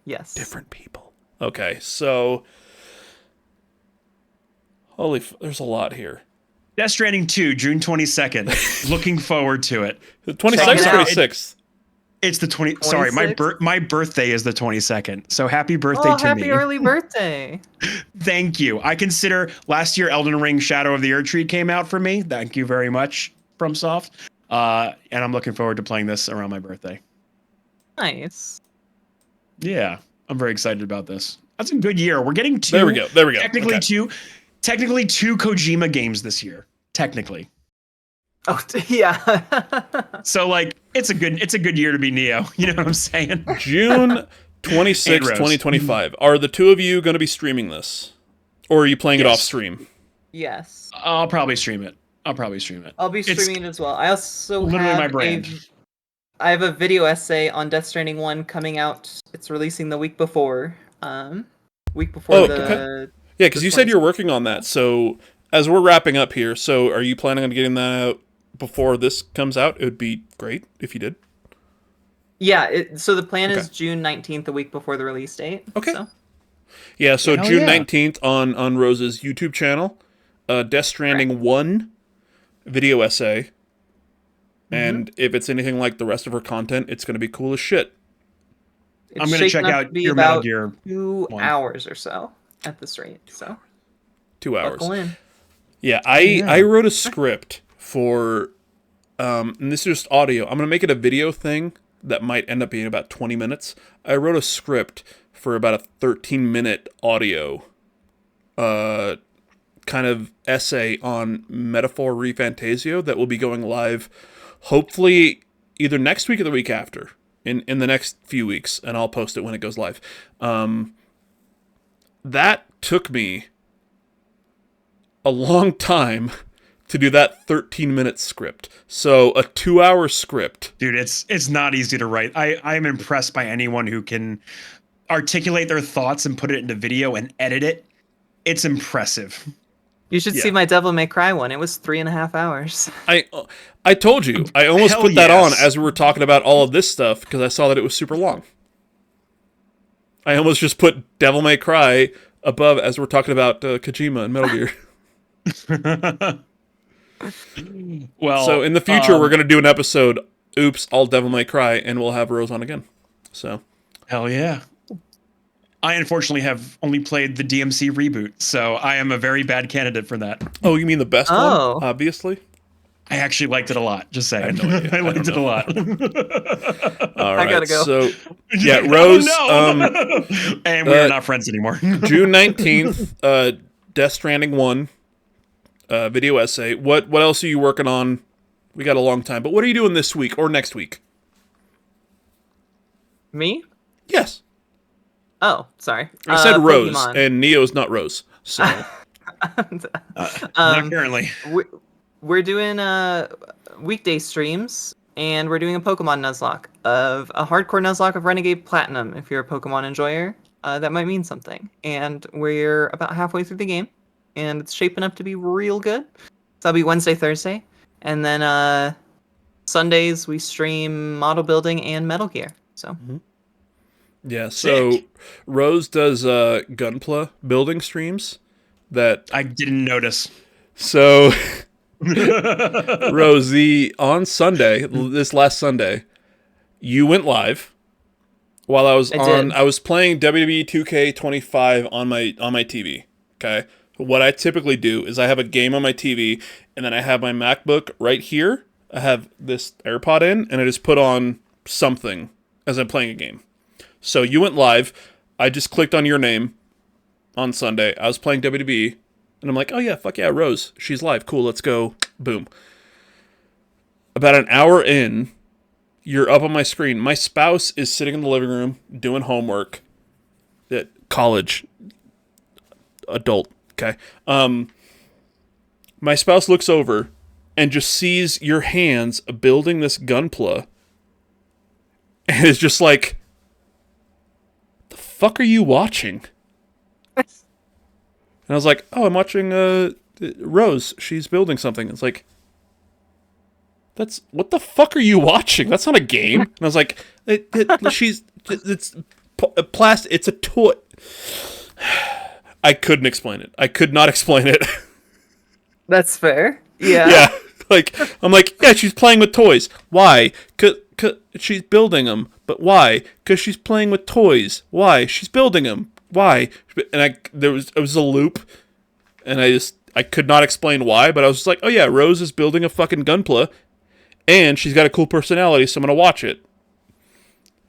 Speaker 1: Yes.
Speaker 2: Different people. Okay, so there's a lot here.
Speaker 3: Death Stranding 2, June 22nd. Looking forward to it.
Speaker 2: The 26th
Speaker 1: Check
Speaker 2: or
Speaker 1: it out.
Speaker 2: 26th?
Speaker 3: It's the 20. Sorry, my
Speaker 1: 26th?
Speaker 3: birthday is the 22nd. So happy birthday to
Speaker 1: happy
Speaker 3: me.
Speaker 1: early birthday.
Speaker 3: Thank you. I consider last year Elden Ring Shadow of the Erdtree came out for me. Thank you very much, FromSoft. And I'm looking forward to playing this around my birthday.
Speaker 1: Nice.
Speaker 3: Yeah, I'm very excited about this. That's a good year. We're getting two.
Speaker 2: There we go.
Speaker 3: Technically
Speaker 2: Okay.
Speaker 3: technically two Kojima games this year. Technically.
Speaker 1: Oh, yeah.
Speaker 3: So like it's a good year to be Neo. You know what I'm saying?
Speaker 2: June 26th,
Speaker 3: And Rose.
Speaker 2: 2025. Are the two of you going to be streaming this? Or are you playing it
Speaker 3: Yes.
Speaker 2: off stream?
Speaker 1: Yes.
Speaker 3: I'll probably stream it.
Speaker 1: I'll be
Speaker 3: It's
Speaker 1: streaming it as well. I also
Speaker 3: literally
Speaker 1: have
Speaker 3: my brand.
Speaker 1: I have a video essay on Death Stranding 1 coming out. It's releasing the week before. Week before
Speaker 2: Oh,
Speaker 1: the...
Speaker 2: okay. Yeah, because you said you're working on that. So as we're wrapping up here, so are you planning on getting that out before this comes out? It would be great if you did.
Speaker 1: Yeah, so the plan
Speaker 2: Okay.
Speaker 1: is June 19th, the week before the release date.
Speaker 2: Okay.
Speaker 1: So.
Speaker 2: Yeah, so
Speaker 3: Hell
Speaker 2: June
Speaker 3: yeah.
Speaker 2: 19th on Rose's YouTube channel, Death Stranding 1 video essay. And if it's anything like the rest of her content, it's going to be cool as shit.
Speaker 1: It's
Speaker 3: I'm gonna
Speaker 1: shaping
Speaker 3: check
Speaker 1: up
Speaker 3: out
Speaker 1: to be
Speaker 3: your Metal
Speaker 1: about
Speaker 3: Gear
Speaker 1: 2
Speaker 3: one.
Speaker 1: hours or so at this rate. So
Speaker 2: 2 hours.
Speaker 1: buckle in.
Speaker 2: Yeah, I wrote a script for, and this is just audio. I'm going to make it a video thing that might end up being about 20 minutes. I wrote a script for about a 13-minute audio kind of essay on Metaphor ReFantasio that will be going live hopefully either next week or the week after, in the next few weeks, and I'll post it when it goes live. That took me a long time to do that 13-minute script. So a 2-hour script.
Speaker 3: Dude, it's not easy to write. I'm impressed by anyone who can articulate their thoughts and put it into video and edit it. It's impressive.
Speaker 1: You should see my Devil May Cry one. It was 3.5 hours.
Speaker 2: I told you. I almost
Speaker 3: Hell
Speaker 2: put that on
Speaker 3: yes.
Speaker 2: as we were talking about all of this stuff because I saw that it was super long. I almost just put Devil May Cry above as we're talking about Kojima and Metal Gear.
Speaker 3: Well,
Speaker 2: So in the future, we're going to do an episode, Oops, All Devil May Cry, and we'll have Rose on again. So
Speaker 3: hell yeah. I unfortunately have only played the DMC reboot, so I am a very bad candidate for that.
Speaker 2: Oh, you mean the best
Speaker 1: Oh.
Speaker 2: one? Obviously.
Speaker 3: I actually liked it a lot, just saying.
Speaker 2: no idea.
Speaker 3: I liked it a lot.
Speaker 2: All right.
Speaker 1: gotta go.
Speaker 2: So, yeah, Rose.
Speaker 3: Oh, no. And we're not friends anymore.
Speaker 2: June 19th, Death Stranding 1 video essay. What else are you working on? We got a long time, but what are you doing this week or next week?
Speaker 1: Me?
Speaker 2: Yes.
Speaker 1: Oh, sorry.
Speaker 2: I said Rose,
Speaker 1: Pokemon.
Speaker 2: and Neo's not Rose. So,
Speaker 3: Not currently.
Speaker 1: We're doing weekday streams, and we're doing a Pokemon Nuzlocke of a hardcore Nuzlocke of Renegade Platinum. If you're a Pokemon enjoyer, that might mean something. And we're about halfway through the game, and it's shaping up to be real good. So that'll be Wednesday, Thursday, and then Sundays we stream model building and Metal Gear. So.
Speaker 2: yeah, so
Speaker 3: Sick.
Speaker 2: Rose does Gunpla building streams that...
Speaker 3: I didn't notice.
Speaker 2: So, Rose, on Sunday, this last Sunday, you went live while I was I was playing WWE 2K25 on my TV, okay? What I typically do is I have a game on my TV, and then I have my MacBook right here. I have this AirPod in, and I just put on something as I'm playing a game. So you went live. I just clicked on your name on Sunday. I was playing WWE, and I'm like, oh yeah, fuck yeah, Rose. She's live. Cool, let's go. Boom. About an hour in, you're up on my screen. My spouse is sitting in the living room doing homework at college. Adult, okay? My spouse looks over and just sees your hands building this Gunpla and is just like, the fuck are you watching? And I was like, oh, I'm watching Rose. She's building something. It's like, what the fuck are you watching? That's not a game. And I was like, it's plastic. It's a toy. I couldn't explain it. I could not explain it.
Speaker 1: That's fair. Yeah.
Speaker 2: Yeah. I'm like, yeah, she's playing with toys. Why? 'Cause she's building them. But why? Because she's playing with toys. Why? She's building them. Why? And it was a loop, and I could not explain why, but I was just like, oh yeah, Rose is building a fucking Gunpla, and she's got a cool personality, so I'm gonna watch it.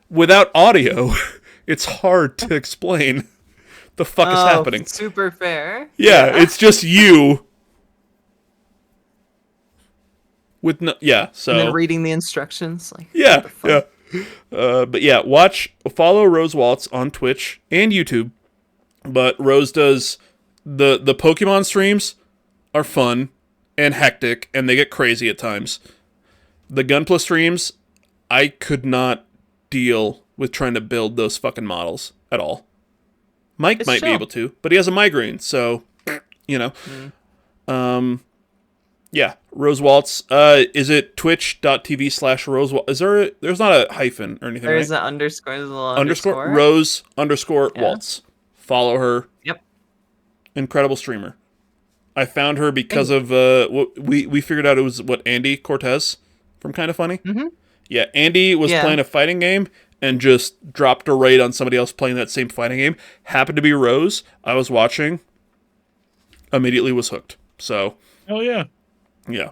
Speaker 2: Without audio, it's hard to explain the fuck is happening.
Speaker 1: Super fair.
Speaker 2: Yeah, it's just you. With no, yeah, so
Speaker 1: And then reading the instructions, like
Speaker 2: yeah, yeah. But yeah, follow Rose Waltz on Twitch and YouTube. But Rose does the Pokemon streams are fun and hectic, and they get crazy at times. The Gunpla streams, I could not deal with trying to build those fucking models at all. Mike might be able to, but he has a migraine, so you know. Yeah, Rose Waltz. Is it twitch.tv/Rose Waltz? There's not a hyphen or anything,
Speaker 1: There's
Speaker 2: right?
Speaker 1: an underscore. There's a little
Speaker 2: Underscore Rose _ Waltz. Follow her.
Speaker 1: Yep.
Speaker 2: Incredible streamer. I found her because of we figured out it was Andy Cortez from Kind of Funny. Mm-hmm. Yeah, Andy was playing a fighting game and just dropped a raid on somebody else playing that same fighting game. Happened to be Rose. I was watching. Immediately was hooked. So.
Speaker 3: Hell yeah.
Speaker 2: Yeah.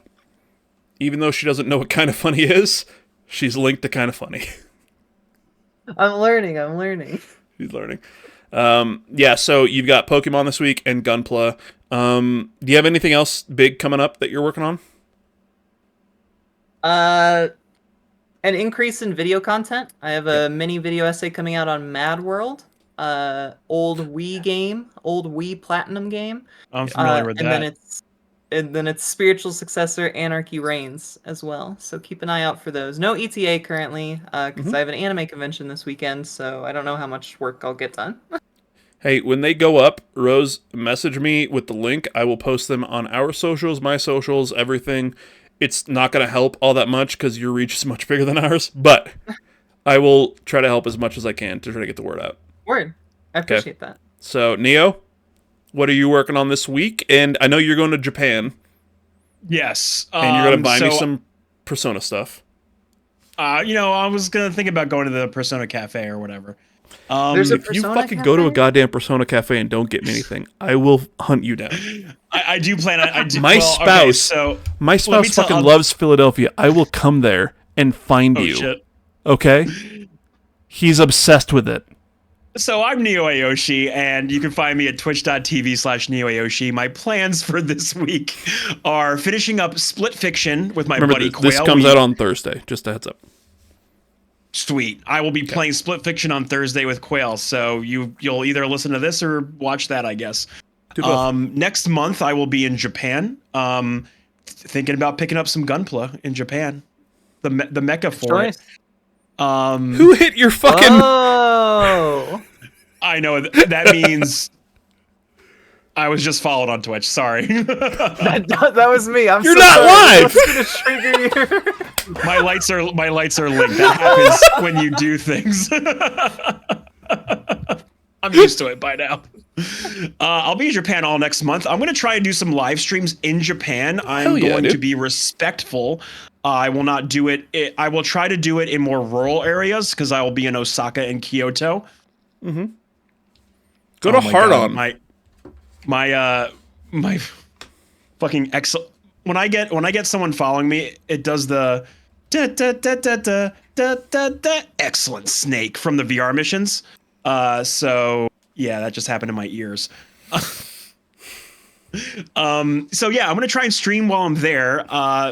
Speaker 2: Even though she doesn't know what Kind of Funny is, she's linked to Kind of Funny.
Speaker 1: I'm learning.
Speaker 2: She's learning. Yeah, so you've got Pokemon this week and Gunpla. Do you have anything else big coming up that you're working on?
Speaker 1: An increase in video content. I have a mini video essay coming out on Mad World. Old Wii Platinum game.
Speaker 3: I'm familiar with that.
Speaker 1: And then its spiritual successor, Anarchy Reigns, as well. So keep an eye out for those. No ETA currently, because I have an anime convention this weekend, so I don't know how much work I'll get done.
Speaker 2: Hey, when they go up, Rose, message me with the link. I will post them on our socials, my socials, everything. It's not going to help all that much because your reach is much bigger than ours, but I will try to help as much as I can to try to get the word out.
Speaker 1: Word. I appreciate that.
Speaker 2: So, Neo, What are you working on this week? And I know you're going to Japan,
Speaker 3: Yes.
Speaker 2: and you're going to buy me some Persona stuff.
Speaker 3: I was gonna think about going to the Persona Cafe or whatever.
Speaker 1: There's a
Speaker 2: If you
Speaker 1: Persona
Speaker 2: fucking go to a
Speaker 1: Cafe?
Speaker 2: goddamn Persona Cafe and don't get me anything, I will hunt you down.
Speaker 3: I do plan. I do.
Speaker 2: My spouse,
Speaker 3: so
Speaker 2: my
Speaker 3: let me
Speaker 2: spouse
Speaker 3: tell-
Speaker 2: fucking loves Philadelphia. I will come there and find
Speaker 3: Oh
Speaker 2: you.
Speaker 3: shit.
Speaker 2: Okay? He's obsessed with it.
Speaker 3: So I'm NeoAoshi, and you can find me at twitch.tv/NeoAoshi. My plans for this week are finishing up Split Fiction with my
Speaker 2: Remember,
Speaker 3: buddy
Speaker 2: this
Speaker 3: Quail.
Speaker 2: comes out on Thursday. Just a heads up.
Speaker 3: Sweet. I will be playing Split Fiction on Thursday with Quail, so you'll either listen to this or watch that, I guess.
Speaker 2: Do both.
Speaker 3: Next month I will be in Japan. Thinking about picking up some Gunpla in Japan. The mecha for it.
Speaker 2: Who hit your fucking...
Speaker 1: Oh.
Speaker 3: I know that means I was just followed on Twitch. Sorry.
Speaker 1: that was me. I'm
Speaker 2: You're
Speaker 1: so
Speaker 2: not
Speaker 1: sorry.
Speaker 2: live!
Speaker 1: What's gonna trigger you?
Speaker 3: my lights are linked. That happens when you do things. I'm used to it by now. I'll be in Japan all next month. I'm going to try and do some live streams in Japan. I'm going to be respectful. I will not do it. I will try to do it in more rural areas because I will be in Osaka and Kyoto.
Speaker 2: Mm-hmm. Go to Hard On.
Speaker 3: My fucking when I get someone following me, it does the da da da da da da da da excellent snake from the VR missions. So yeah, that just happened in my ears. So yeah, I'm gonna try and stream while I'm there.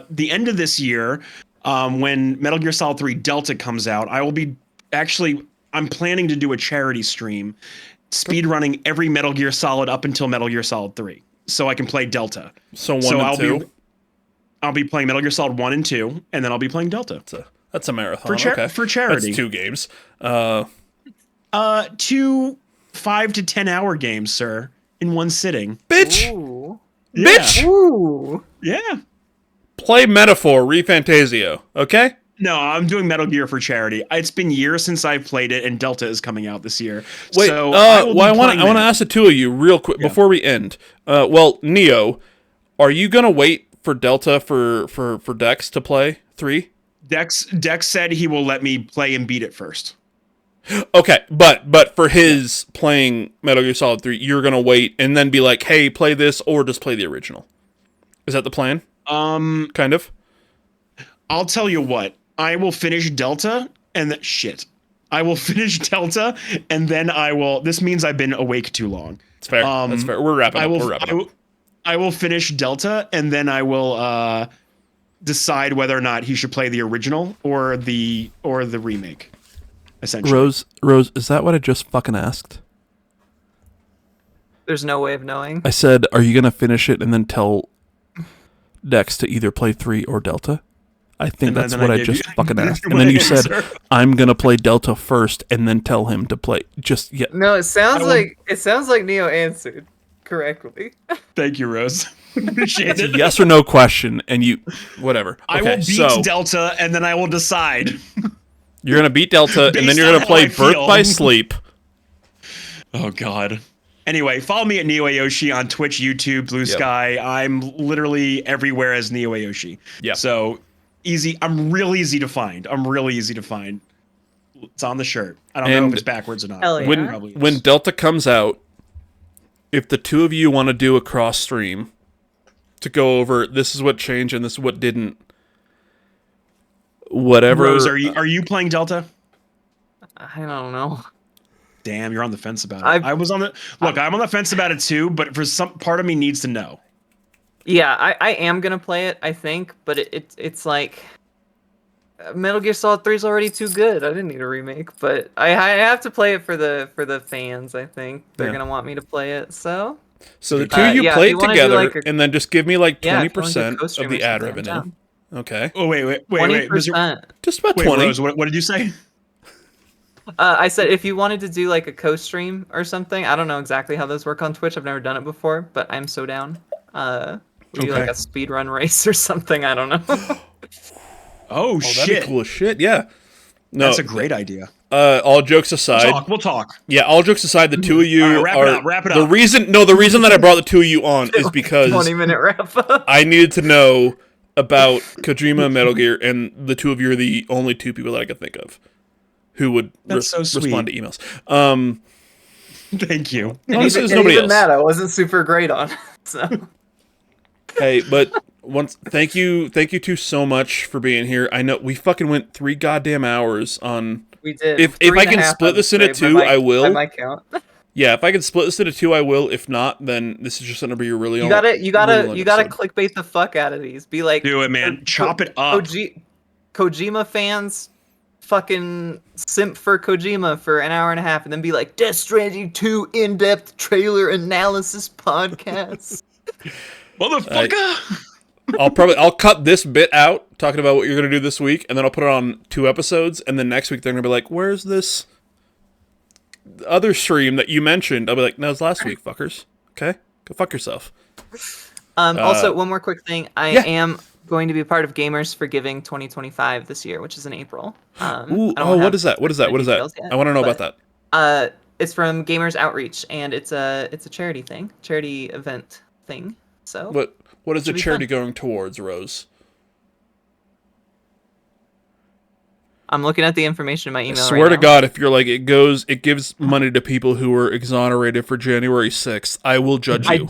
Speaker 3: The end of this year, when Metal Gear Solid 3 Delta comes out, I will be I'm planning to do a charity stream, speedrunning every Metal Gear Solid up until Metal Gear Solid 3, so I can play Delta.
Speaker 2: So 1 and 2?
Speaker 3: I'll be playing Metal Gear Solid 1 and 2, and then I'll be playing Delta.
Speaker 2: That's a marathon.
Speaker 3: For charity.
Speaker 2: That's 2 games.
Speaker 3: 2 5 to 10 hour games, sir, in one sitting.
Speaker 2: Bitch!
Speaker 1: Ooh.
Speaker 3: Yeah.
Speaker 2: Bitch!
Speaker 1: Ooh.
Speaker 3: Yeah.
Speaker 2: Play Metaphor, Refantasio, okay?
Speaker 3: No, I'm doing Metal Gear for charity. It's been years since I've played it, and Delta is coming out this year.
Speaker 2: Wait,
Speaker 3: so
Speaker 2: I want to ask the two of you real quick before we end. Neo, are you gonna wait for Delta for Dex to play 3?
Speaker 3: Dex said he will let me play and beat it first.
Speaker 2: Okay, but for his playing Metal Gear Solid 3, you're gonna wait and then be like, hey, play this or just play the original. Is that the plan? Kind of.
Speaker 3: I'll tell you what. I will finish Delta and I will finish Delta and then I will. This means I've been awake too long.
Speaker 2: It's fair. That's fair. We're wrapping up.
Speaker 3: I will finish Delta and then I will decide whether or not he should play the original or the remake. Essentially.
Speaker 4: Rose, is that what I just fucking asked?
Speaker 1: There's no way of knowing.
Speaker 4: I said, are you gonna finish it and then tell Dex to either play 3 or Delta? I think that's what I just fucking asked. And then you said, I'm going to play Delta first and then tell him to play just yet.
Speaker 1: No, it sounds like Neo answered correctly.
Speaker 3: Thank you, Rose. Appreciate it.
Speaker 2: Yes or no question, and you whatever.
Speaker 3: I will beat Delta and then I will decide.
Speaker 2: You're going to beat Delta and then you're going to play Birth by Sleep.
Speaker 3: Oh god. Anyway, follow me at NeoAoshi on Twitch, YouTube, Blue Sky. I'm literally everywhere as NeoAoshi.
Speaker 2: Yeah.
Speaker 3: So easy. I'm real easy to find. It's on the shirt. I don't know if it's backwards or not.
Speaker 1: Hell yeah.
Speaker 2: When Delta comes out, if the two of you want to do a cross stream to go over this is what changed and this is what didn't, whatever.
Speaker 3: Rose, are you playing Delta?
Speaker 1: I don't know.
Speaker 3: Damn, you're on the fence about it. I'm on the fence about it too, but for some part of me needs to know.
Speaker 1: Yeah, I am gonna play it, I think, but it's like Metal Gear Solid 3 is already too good. I didn't need a remake, but I have to play it for the fans. I think they're gonna want me to play it. So
Speaker 2: the two of you play it together, and then just give me like
Speaker 1: 20%
Speaker 2: of the ad revenue. Okay.
Speaker 3: Oh wait.
Speaker 1: 20%.
Speaker 2: Just about 20.
Speaker 3: Rose, what did you say?
Speaker 1: I said if you wanted to do like a co-stream or something. I don't know exactly how those work on Twitch. I've never done it before, but I'm so down. We do like a speedrun race or something. I don't know.
Speaker 3: Oh shit!
Speaker 2: That'd be cool as shit. Yeah. No,
Speaker 3: That's a great idea.
Speaker 2: All jokes aside,
Speaker 3: We'll talk.
Speaker 2: Yeah, all jokes aside, the two of you
Speaker 3: All right, wrap it up.
Speaker 2: The reason that I brought the two of you on is because
Speaker 1: 20-minute wrap up.
Speaker 2: I needed to know about Kojima and Metal Gear, and the two of you are the only two people that I could think of who would respond to emails.
Speaker 3: Thank you.
Speaker 2: Honestly, there's nobody else.
Speaker 1: That I wasn't super great on. So.
Speaker 2: Hey, but thank you two so much for being here. I know we fucking went 3 goddamn hours on.
Speaker 1: We did.
Speaker 2: If I can split this into 2, I will.
Speaker 1: By my count.
Speaker 2: Yeah, if I can split this into 2, I will. If not, then this is just gonna be your really.
Speaker 1: You gotta clickbait the fuck out of these. Be like,
Speaker 3: do it, man. Chop it up.
Speaker 1: Kojima fans, fucking simp for Kojima for an hour and a half, and then be like, Death Stranding 2 in-depth trailer analysis podcast.
Speaker 3: Motherfucker.
Speaker 2: I'll cut this bit out talking about what you're gonna do this week, and then I'll put it on 2 episodes, and then next week they're gonna be like, "Where's this other stream that you mentioned?" I'll be like, "No, it's last week, fuckers. Okay, go fuck yourself."
Speaker 1: Also, one more quick thing. I am going to be a part of Gamers for Giving 2025 this year, which is in April.
Speaker 2: What is that? What is that? I want to know about that.
Speaker 1: It's from Gamers Outreach, and it's a charity event thing. So
Speaker 2: what is the charity going towards, Rose?
Speaker 1: I'm looking at the information in my email.
Speaker 2: I swear to God, if you're like it gives money to people who were exonerated for January 6th, I will judge you.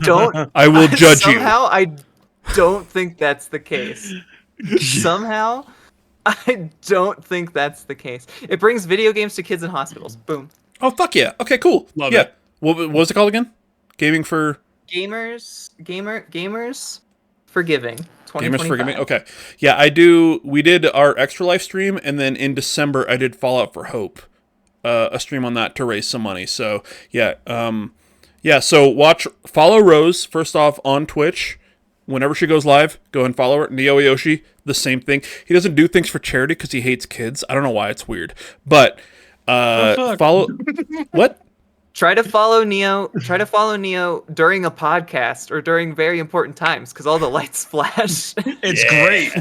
Speaker 2: I will judge you.
Speaker 1: Somehow, I don't think that's the case. Somehow, I don't think that's the case. It brings video games to kids in hospitals. Boom.
Speaker 2: Oh fuck yeah! Okay, cool.
Speaker 3: Love it.
Speaker 2: What was it called again? Gamers for Giving. Gamers for Giving. Okay. Yeah, I do. We did our Extra Life stream, and then in December I did Fallout for Hope, a stream on that to raise some money. So yeah, So follow Rose first off on Twitch. Whenever she goes live, go and follow her. NeoAoshi, the same thing. He doesn't do things for charity because he hates kids. I don't know why, it's weird. But follow what?
Speaker 1: Try to follow Neo during a podcast or during very important times because all the lights flash.
Speaker 3: It's great.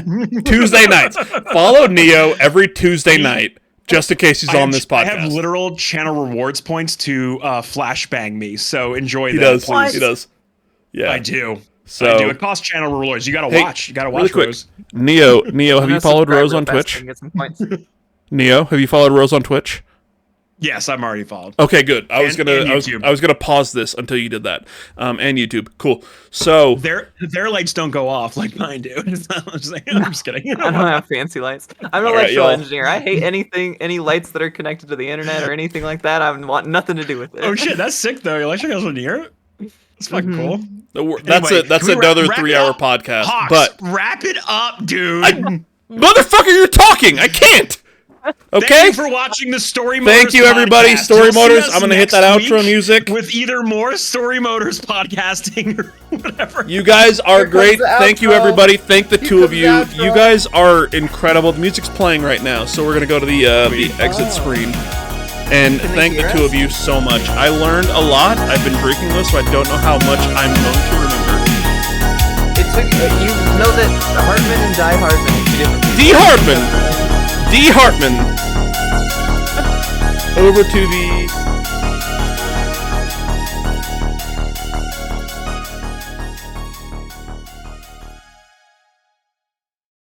Speaker 2: Tuesday nights. Follow Neo every Tuesday night just in case he's on this podcast.
Speaker 3: I have literal channel rewards points to flashbang me, so enjoy
Speaker 2: that. He does. Yeah.
Speaker 3: I do.
Speaker 2: So
Speaker 3: I do. It costs channel rewards. You gotta watch. You gotta watch
Speaker 2: really
Speaker 3: Rose.
Speaker 2: Neo, have you followed Rose on Twitch? Neo, have you followed Rose on Twitch?
Speaker 3: Yes, I'm already followed.
Speaker 2: Okay, good. I was gonna pause this until you did that. And YouTube, cool. So
Speaker 3: their lights don't go off like mine do. I'm just kidding.
Speaker 1: I don't have fancy lights. I'm an electrical engineer. I hate any lights that are connected to the internet or anything like that. I want nothing to do with it.
Speaker 3: Oh shit, that's sick though. You're electrical engineer. That's fucking cool.
Speaker 2: That's another 3-hour podcast.
Speaker 3: Hawks,
Speaker 2: but
Speaker 3: wrap it up, dude.
Speaker 2: Motherfucker, you're talking. I can't. Okay.
Speaker 3: Thank you for watching the Story Motors.
Speaker 2: Thank you, everybody.
Speaker 3: Podcast.
Speaker 2: Story Motors. I'm gonna hit that outro music
Speaker 3: with either more Story Motors podcasting or whatever.
Speaker 2: You guys are great. Thank you, everybody. Thank the two of you. You guys are incredible. The music's playing right now, so we're gonna go to the exit screen. And thank the two of you so much. I learned a lot. I've been drinking this, so I don't know how much I'm going to remember.
Speaker 1: You know that Hartman and Die Hardman are two different people.
Speaker 2: D. Hartman. Over to the